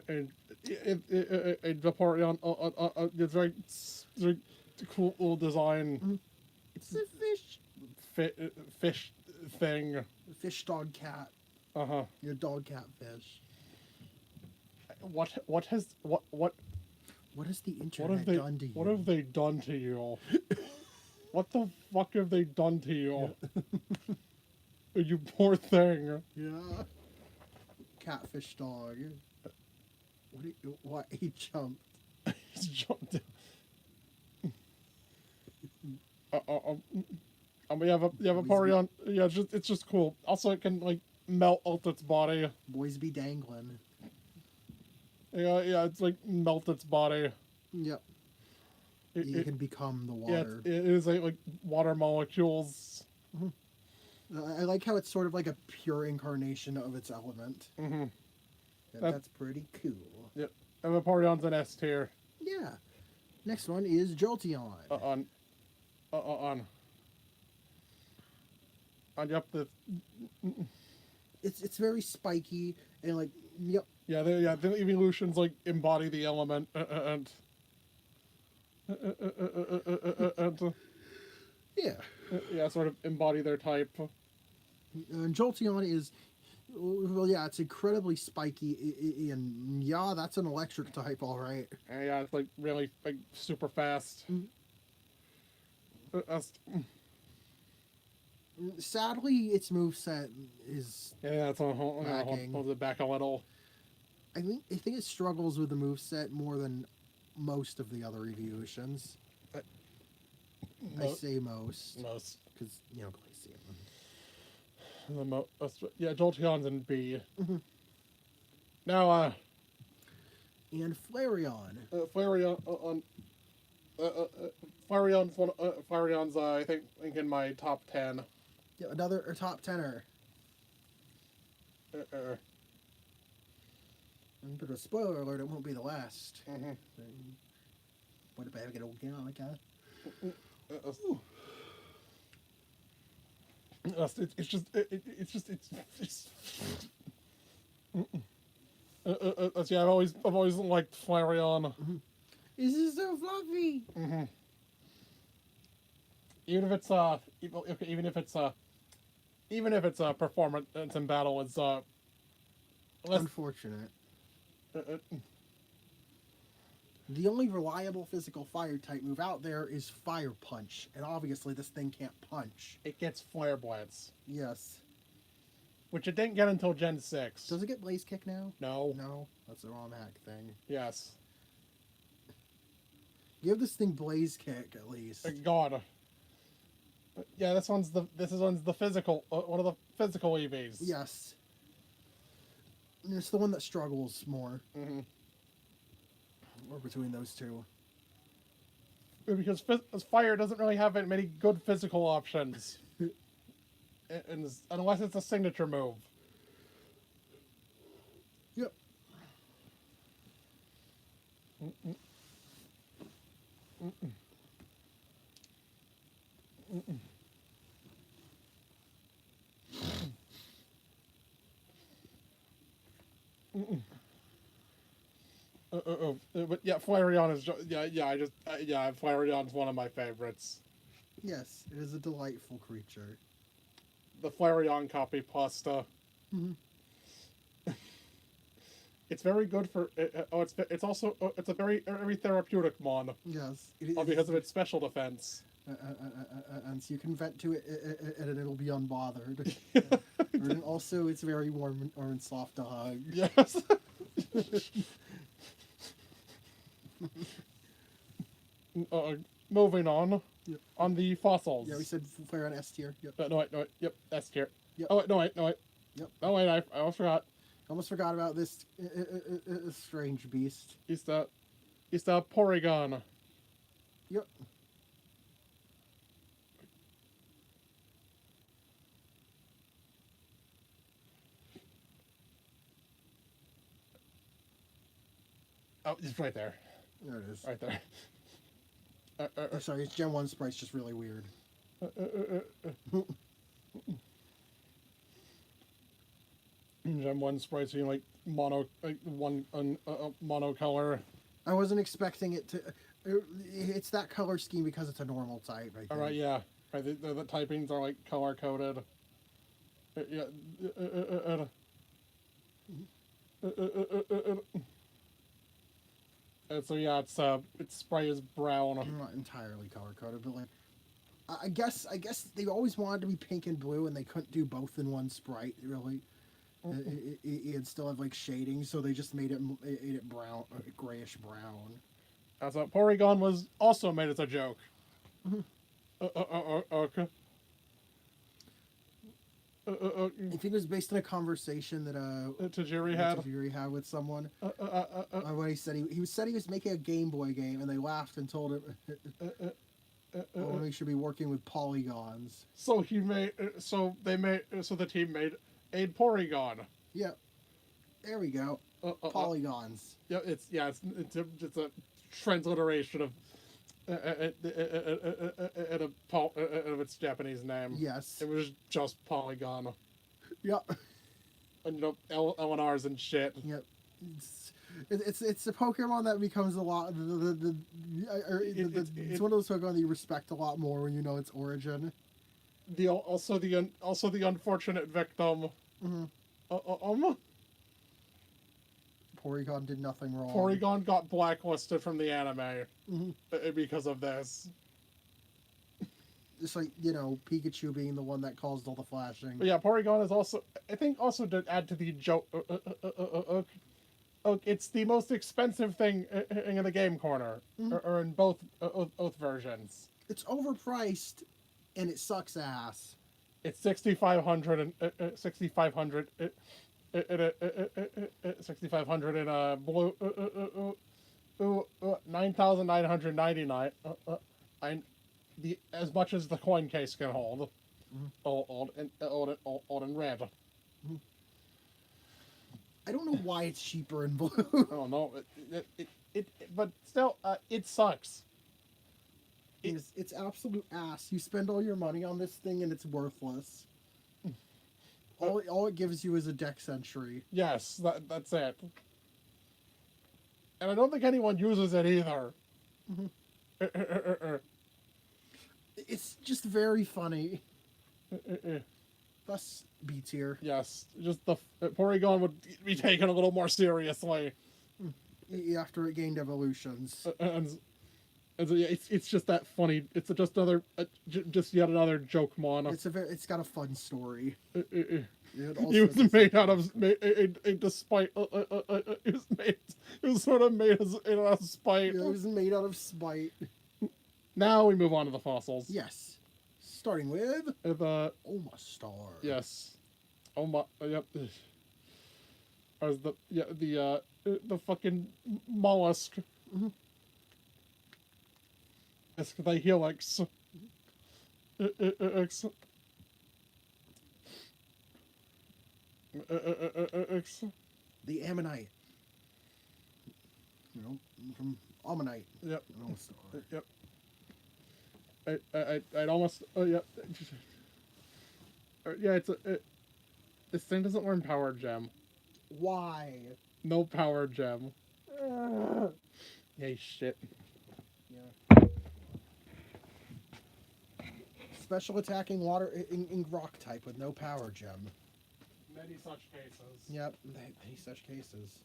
And Vaporeon, it's very cool little design. It's a fish. Fish thing. Fish, dog, cat. Uh-huh. Your dog, cat, fish. What has the internet done to you? What have they done to you? What the fuck have they done to you? Yeah. You poor thing. Yeah. Catfish dog. What? He jumped. He's jumped. We have a Vaporeon. Yeah, it's just cool. Also, it can like melt its body. Boys be dangling. Yeah, it's like melt its body. Yep. It can become the water. Yeah, it is like water molecules. Mm-hmm. I like how it's sort of like a pure incarnation of its element. Mm-hmm. That's pretty cool. Yep. And Vaporeon's an S tier. Yeah. Next one is Jolteon. Yep. It's very spiky and like yep. Yeah, the evolutions like embody the element and yeah, sort of embody their type. And Jolteon is, well, yeah, it's incredibly spiky, and yeah, that's an electric type, all right. Yeah, it's like really like super fast. Sadly, its moveset is it's hold it back a little. I think it struggles with the moveset more than most of the other evolutions. I say most. Most. Because, Glaceon. Yeah, Jolteon's in B. Mm-hmm. Now, and Flareon. Flareon's I think in my top 10. Yeah, another top tenner. But a spoiler alert, it won't be the last. Mm-hmm. What if I ever get old again like that? Yeah, I've always liked Flareon. This is so fluffy. Mm-hmm. Even if it's a performance in battle, it's less. Unfortunate. Uh, The only reliable physical fire type move out there is Fire Punch, and obviously this thing can't punch. it gets Flare Blitz, Yes. which it didn't get until Gen 6. Does it get Blaze Kick now? No. No, that's the wrong hack thing. Yes. Give this thing Blaze Kick at least. God. Yeah, this one's the physical one of the physical EVs. Yes. And it's the one that struggles more. Mm-hmm. Or between those two. Because fire doesn't really have many good physical options, unless it's a signature move. Yep. Mm-mm. Mm-mm. Mm-mm. Mm-mm. But yeah, Flareon is Flareon's one of my favorites. Yes, it is a delightful creature. The Flareon copy pasta. Mhm. It's very good for. It's also it's a very therapeutic mon. Yes. Because of its special defense. And so you can vent to it and it'll be unbothered. And also, it's very warm and soft to hug. Yes. Moving on. Yep. On the fossils. Yeah, we said flare on S tier. Yep. No, wait. Yep, S tier. Yep. Oh, wait, no, wait. Yep. Oh, wait, I almost forgot. Almost forgot about this strange beast. It's the Porygon. Yep. Oh, it's right there. There it is. Right there. Sorry, it's Gen 1 sprite's just really weird. Gen 1 sprites being like monocolor. I wasn't expecting it to. It's that color scheme because it's a normal type. I think. Alright, yeah. Right, the typings are like color coded. Yeah. So yeah, its sprite is brown. Not entirely color coded, but like, I guess they always wanted to be pink and blue, and they couldn't do both in one sprite. Really, it'd still have like shading, so they just made it brown, grayish brown. That's what Porygon was also made as a joke. Okay. I think it was based on a conversation that Tajiri had with someone. When he said he was making a Game Boy game, and they laughed and told him he should be working with polygons. So the team made a Porygon. Yep. There we go. Polygons. Yeah, it's a transliteration of of its Japanese name. Yes. It was just Polygon. Yep. And LNRs and shit. Yep. It's a Pokemon that becomes a lot. It's one of those Pokemon that you respect a lot more when you know its origin. Also the unfortunate victim. Mm-hmm. Porygon did nothing wrong. Porygon got blacklisted from the anime because of this. Just like, Pikachu being the one that caused all the flashing. But yeah, Porygon is also, I think, also to add to the joke. It's the most expensive thing in the game corner, or in both versions. It's overpriced, and it sucks ass. It's 6,500 and 6,500. 6,500 in a blue. 9,999. As much as the coin case can hold. Old and red. I don't know why it's cheaper in blue. I don't know. But still, it sucks. It's absolute ass. You spend all your money on this thing and it's worthless. All it gives you is a deck century. Yes, that's it. And I don't think anyone uses it either. It's just very funny. Thus, B tier. Yes, just the Porygon would be taken a little more seriously. After it gained evolutions. And so, yeah, it's just that funny. It's just another, just yet another joke mon. It's got a fun story. It was made out of despite. It was sort of made as out of spite. It was made out of spite. Now we move on to the fossils. Yes, starting with the Omastar. Yes, yep. As the fucking mollusk. Mm-hmm. It's the helix. The Ammonite. You know, from Ammonite. Yep. Omastar. Yep. I'd almost. Oh, yep. Yeah, this thing doesn't learn Power Gem. Why? No Power Gem. Yay, shit. Yeah. Special attacking water in rock type with no power gem. Many such cases. Yep, many such cases.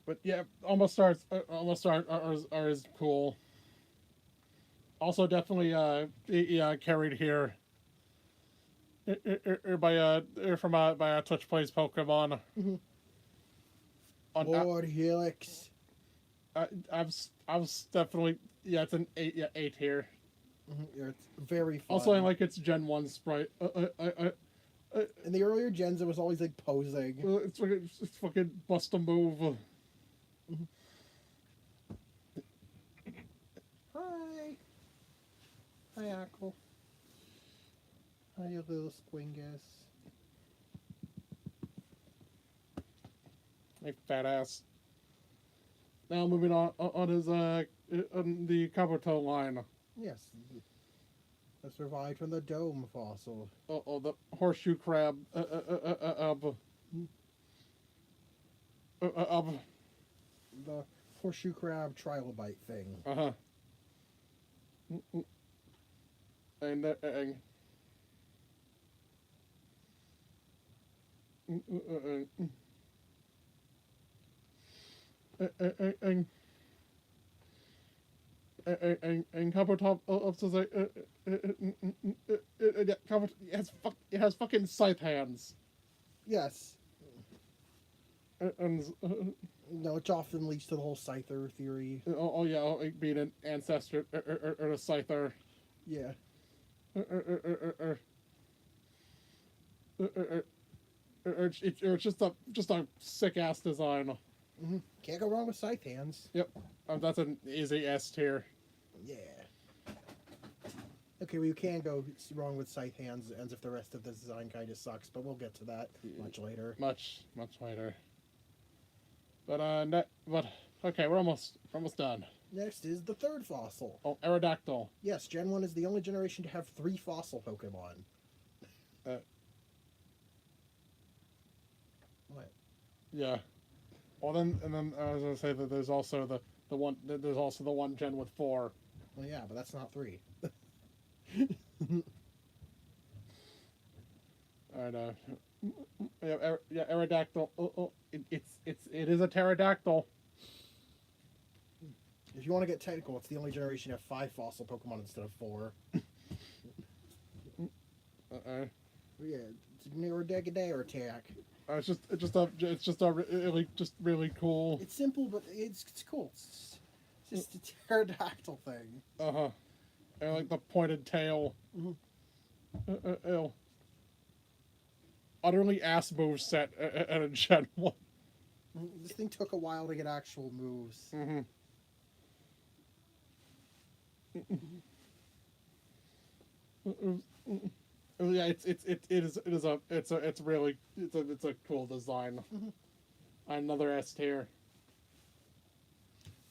But yeah, almost starts are as cool. Also, definitely carried here by a Touch Plays Pokemon. Mm-hmm. On Helix. I was definitely it's an 8 here. Mm-hmm. Yeah, it's very fun. Also, I like its Gen 1 sprite. In the earlier gens, it was always like posing. It's fucking bust a move. Mm-hmm. Hi. Hi, Ackle. Hi, you little squingus. Hey, fat ass. Now moving on his on the Kabuto line. Yes. That survived from the dome fossil. The horseshoe crab. The horseshoe crab trilobite thing. And Kabuto says it has fucking scythe hands. Yes. And No, which often leads to the whole Scyther theory. Being an ancestor or a scyther. Yeah. It's just a sick ass design. Mm-hmm. Can't go wrong with scythe hands. Yep, that's an easy S tier. Yeah. Okay, well, you can go wrong with scythe hands, as if the rest of the design kind of sucks, but we'll get to that much later. Much later. But okay, we're almost done. Next is the third fossil. Oh, Aerodactyl. Yes, Gen 1 is the only generation to have 3 fossil Pokemon. What? Yeah. Well, then I was gonna say that there's also the one gen with 4. Well, yeah, but that's not 3. I know. Yeah, Aerodactyl. It is a pterodactyl. If you want to get technical, it's the only generation to have 5 fossil Pokemon instead of 4. Yeah, it's Neurodegaday or attack. It's just really cool. It's simple, but it's cool. It's just a pterodactyl thing. and like the pointed tail. Mhm. Ew. Utterly ass move set at a Gen 1. This thing took a while to get actual moves. Mm-hmm. Yeah, it's a cool design. Mhm. Another S tier.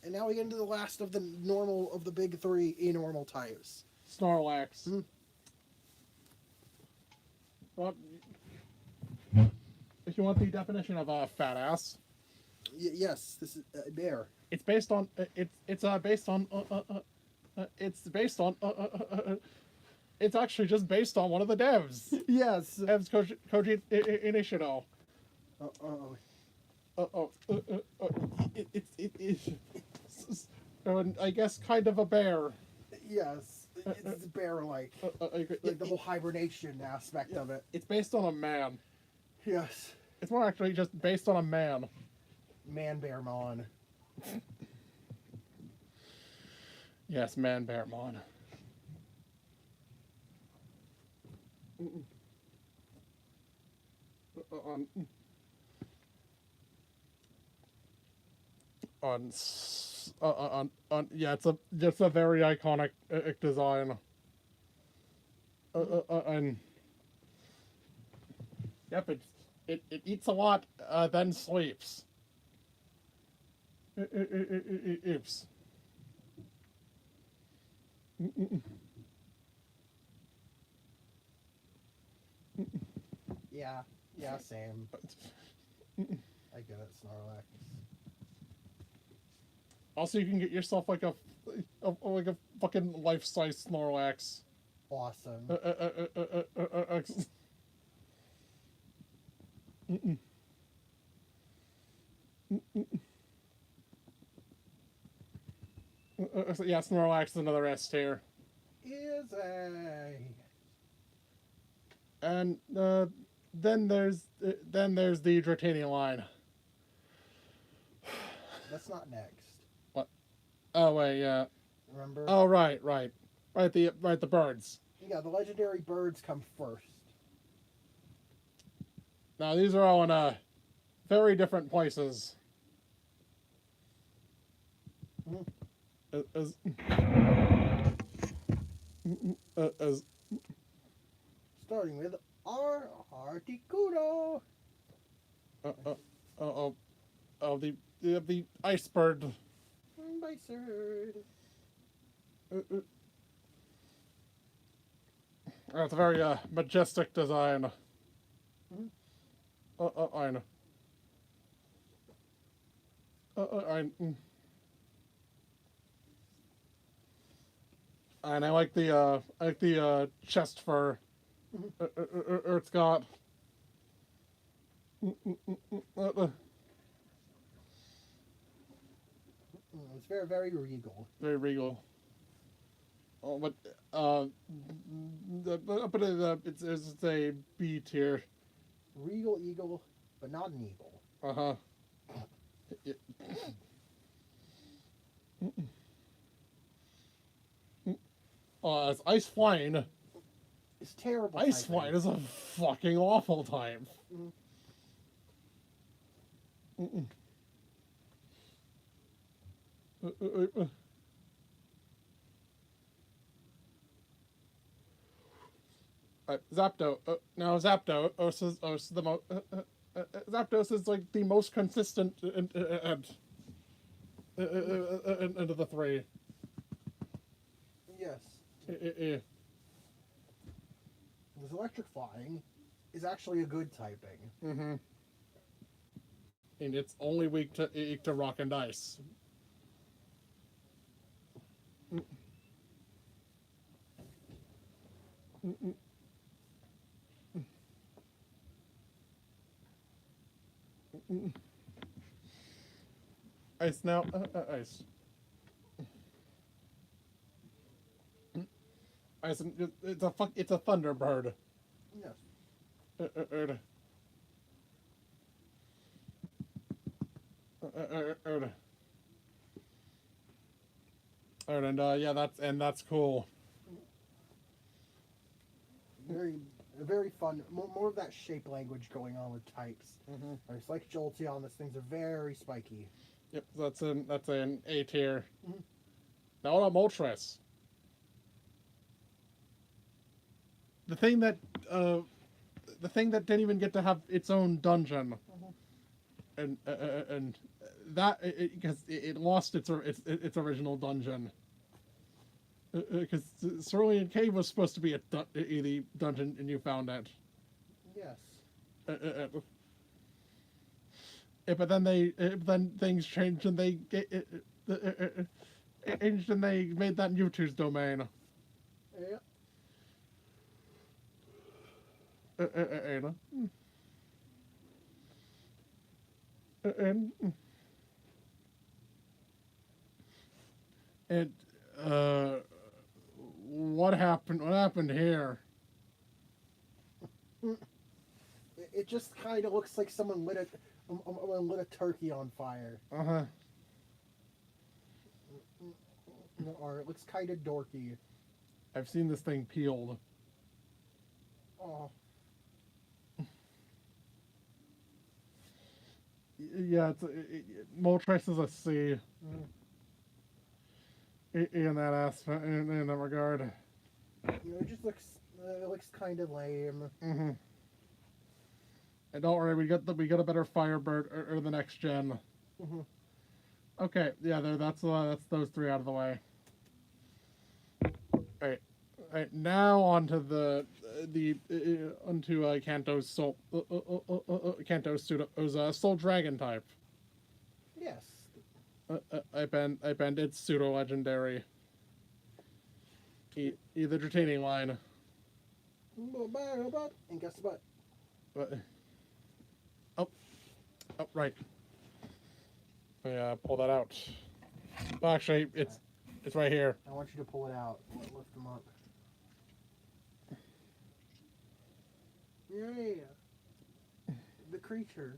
And now we get into the last of the normal of the big three normal types. Snorlax. Mhm. Well, if you want the definition of a fat ass, Yes, this is a bear. it's based on it's actually just based on one of the devs. Yes. Devs Koji Inishino. Oh. It's I guess kind of a bear. Yes. It's bear-like. Like the whole hibernation aspect of it. It's based on a man. Yes. It's more actually just based on a man. Man-bear-mon. Yes, man bear mon. Yeah, it's just a very iconic design. And yep, it eats a lot, then sleeps. Oops. Yeah, same. I get it, Snorlax. Also, you can get yourself like a fucking life-size Snorlax. Awesome. Yeah, Snorlax is another S tier. Is a... And then there's the Dratini line. That's not next. What? Oh wait, yeah. Remember? Oh right. The birds. Yeah, the legendary birds come first. Now these are all in very different places. As Starting with our Articuno. The ice bird. Bicerd. It's a very majestic design. I know. And I like the chest fur. It's got. It's very, very regal. Very regal. Oh, but it's a B tier. Regal eagle, but not an eagle. Uh-huh. It's ice flying. It's terrible. Ice flying is a fucking awful type. Zapdos. Now Zapdos is the most. Zapdos is like the most consistent and of the three. Yes. This electric flying is actually a good typing. Mm-hmm. And it's only weak to rock and ice. Ice now, ice. Ice. It's a thunderbird. Yes. And yeah, that's cool. fun, more of that shape language going on with types. It's like Jolteon. These things are very spiky. Yep, that's an A tier. Mhm. Now on Moltres. The thing that didn't even get to have its own dungeon, and that because it lost its original dungeon. Because Cerulean Cave was supposed to be the dungeon, and you found it. Yes. But then things changed, and they changed, and they made that Mewtwo's domain. Yeah. And what happened? What happened here? It just kind of looks like someone lit a turkey on fire. Or it looks kind of dorky. I've seen this thing peeled. Oh. Yeah, Moltres is a C. In that aspect, in that regard. It just looks kind of lame. And don't worry, we got a better Firebird or the next gen. Okay, yeah, that's those three out of the way. All right. Now onto Kanto's Soul Dragon type. Yes. I bend it's pseudo legendary. Either retaining line. And guess what? Oh, right. Yeah, pull that out. Well, actually, it's right here. I want you to pull it out. Lift them up. Yeah. The creature.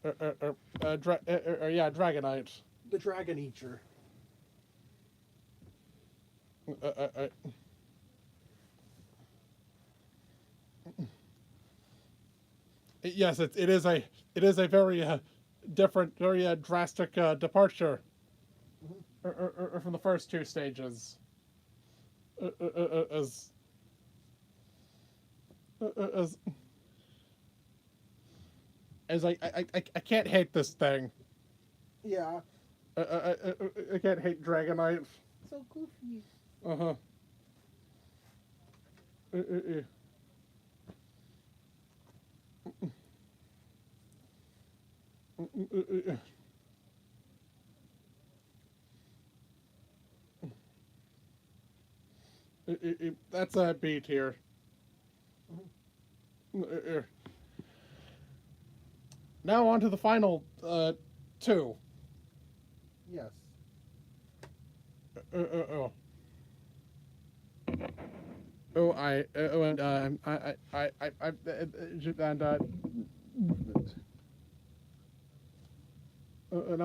Dragonite. The Dragon Eater. Yes, it is a very different, very drastic departure from the first two stages. As I can't hate this thing. Yeah. I can't hate Dragonite. So goofy. That's a B tier. Now on to the final two. Yes. Now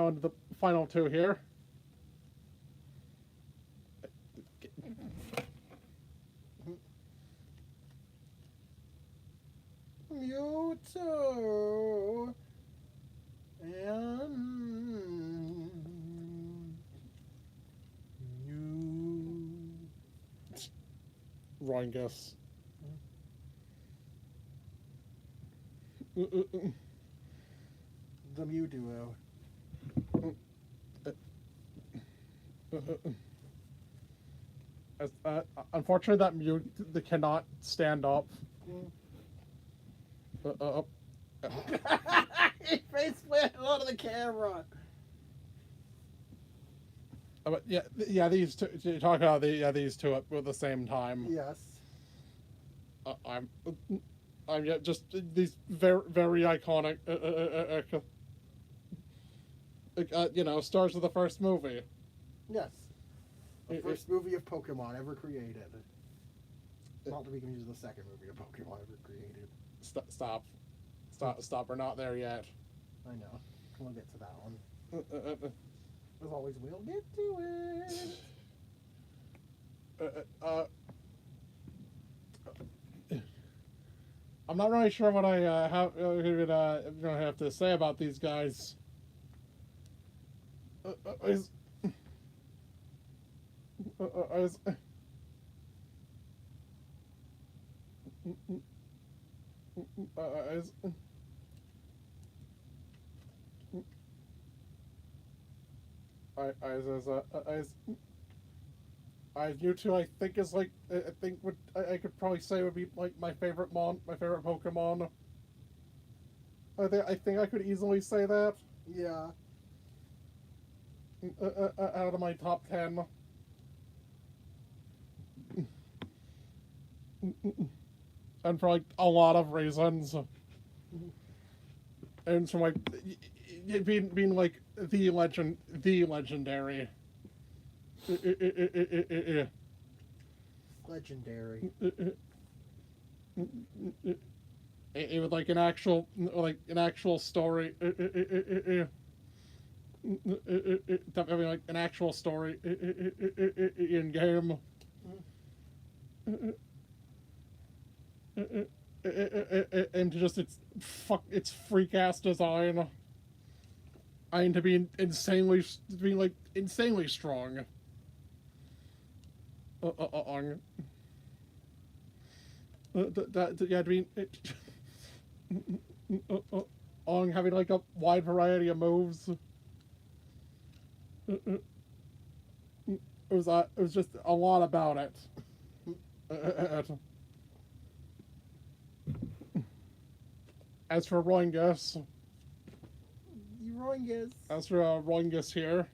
on to the final two here. Mewtwo and Wrong guess. the Mew duo. Unfortunately, that Mew cannot stand up. He face planted onto the camera. But yeah, these two. You talk about these two at the same time. Yes. I'm just these very iconic. Stars of the first movie. Yes. The first movie of Pokemon ever created. Not to be confused with the second movie of Pokemon ever created. Stop. We're not there yet. I know. We'll get to that one. As always, we'll get to it. I'm not really sure what I have to say about these guys. Is is you two, I think is like I think what I could probably say would be like my favorite Pokemon. I think I could easily say that. Yeah. Out of my top 10. And for like a lot of reasons. And so like being like the legendary. Legendary. It was like an actual story. Having like an actual story in game. And just its freak ass design. I mean, to be insanely strong. Yeah, to be having like a wide variety of moves. It was just a lot about it. As for Roingus. As for Roingus here,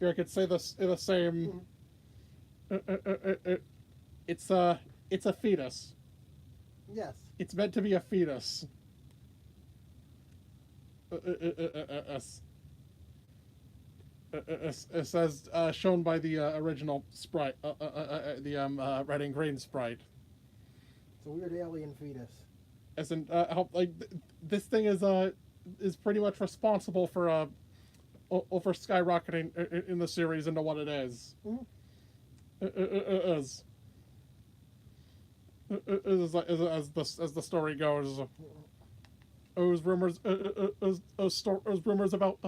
here I could say the same. It's a fetus. Yes. It's meant to be a fetus. As shown by the original sprite, the red and green sprite. It's a weird alien fetus. As in, this thing is pretty much responsible for skyrocketing in the series into what it is. As the story goes. It was rumors about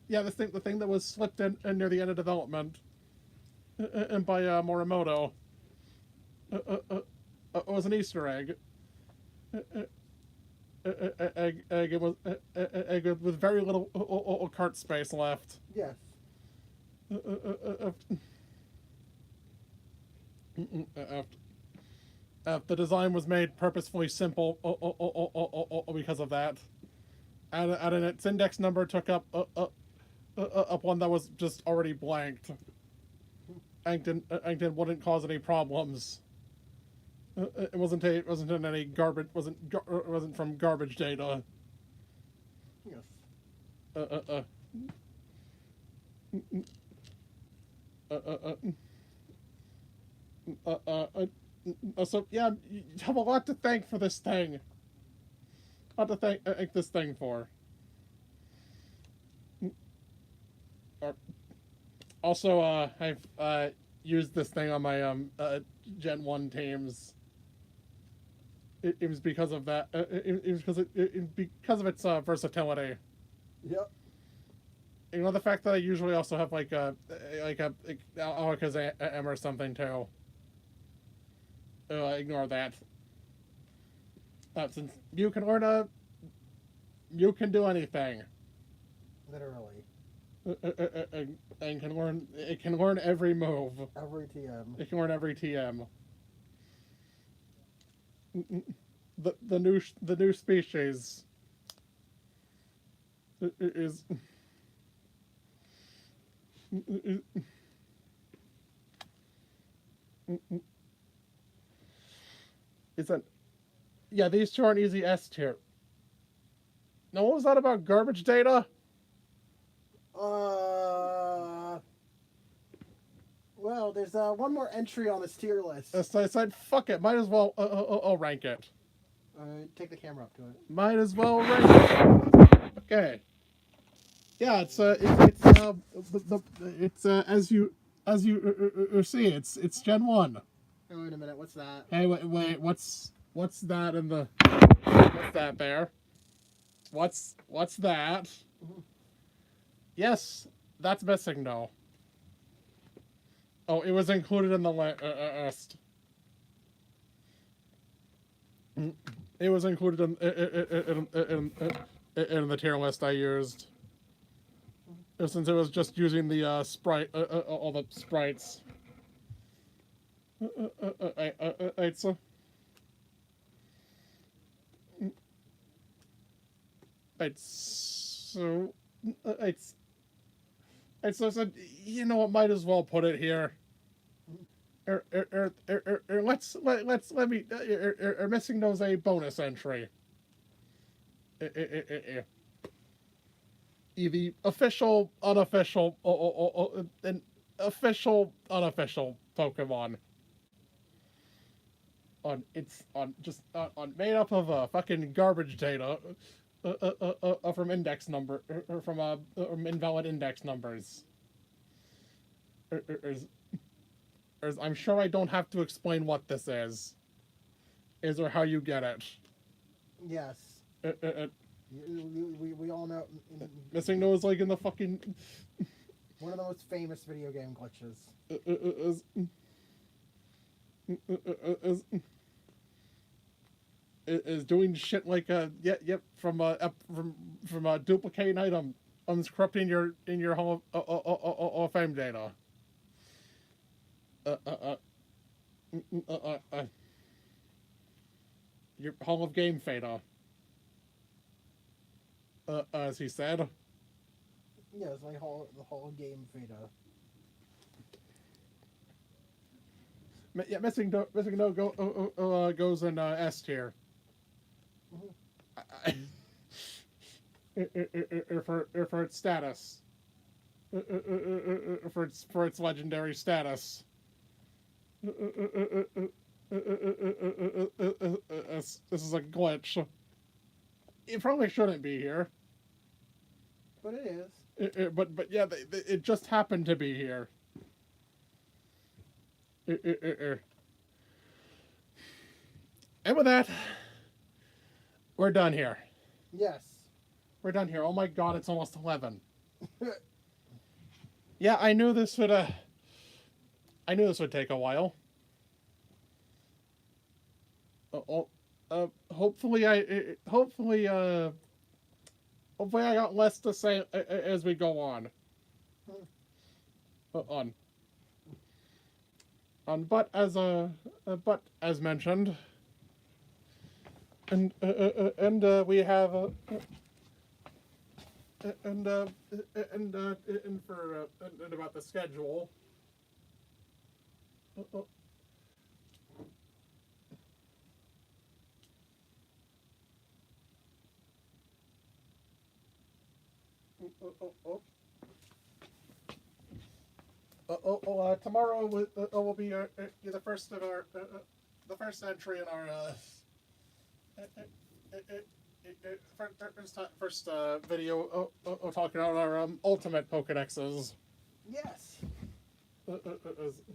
the thing that was slipped in near the end of development, and by Morimoto. It was an Easter egg. Egg with very little cart space left. Yes. The design was made purposefully simple because of that. And its index number took up one that was just already blanked. Angton wouldn't cause any problems. It wasn't in any garbage. Wasn't from garbage data. Yes. So yeah, you have a lot to thank for this thing. A lot to thank this thing for. Also, I've used this thing on my Gen 1 teams. It was because of that. It was because of its versatility. Yep. You know, the fact that I usually also have like Alakazam or something too. Ignore that. Since you can do anything. Literally. And it can learn every move. Every TM. It can learn every TM. The new species is yeah, these two aren't easy S tier. Now, what was that about garbage data? Well, there's one more entry on this tier list. So I said, fuck it, might as well I'll rank it. Take the camera up to it. Might as well rank it. Okay. Yeah, it's as you as you see, it's Gen 1. Oh, wait a minute, what's that? Hey, wait, what's that in the... What's that there? What's that? Yes, that's missing, though. Oh, it was included in the list. It was included in the tier list I used. Since it was just using the sprite, all the sprites. So said, you know what? Might as well put it here. Let me. Missing knows a bonus entry. The official, unofficial, and official, unofficial Pokemon. On made up of fucking garbage data, from index number, or from invalid index numbers. I'm sure I don't have to explain what this is or how you get it. Yes. We all know. Missing nose, like in the fucking... One of the most famous video game glitches. Is doing shit like from a duplicating item, corrupting your Hall of Fame data. Your Hall of Game Fata. As he said. Yeah, it's like the Hall of Game Fata. Yeah, missing no goes in S tier. For its status. For its legendary status. This is a glitch. It probably shouldn't be here. But it is. But yeah, it just happened to be here. And with that, we're done here. Yes. We're done here. Oh my god, it's almost 11. Yeah, I knew this would take a while. Hopefully I got less to say as we go on. But as mentioned, and we have and about the schedule. Tomorrow will be the first of our the first entry in our first video talking about our ultimate Pokédexes. Yes.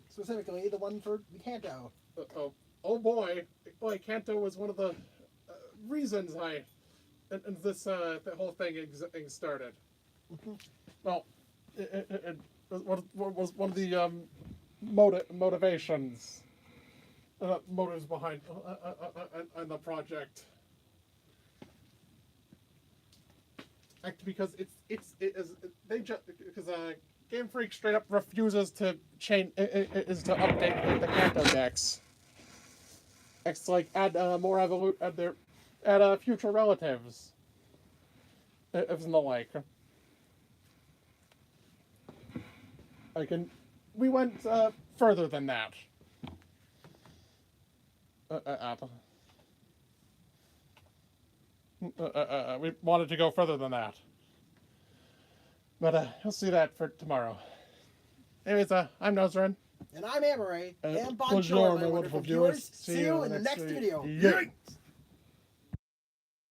Specifically, the one for Kanto. Oh boy, Kanto was one of the reasons and this the whole thing started. Well, it was one of the motivations, motives behind the project. Because Game Freak straight up refuses to update the Kanto decks. It's like add more add future relatives, if and the like. We went further than that. We wanted to go further than that. But we'll see that for tomorrow. Anyways, I'm Nozarin. And I'm Amory. And bonjour, my wonderful viewers. See you in the next video. Yeet!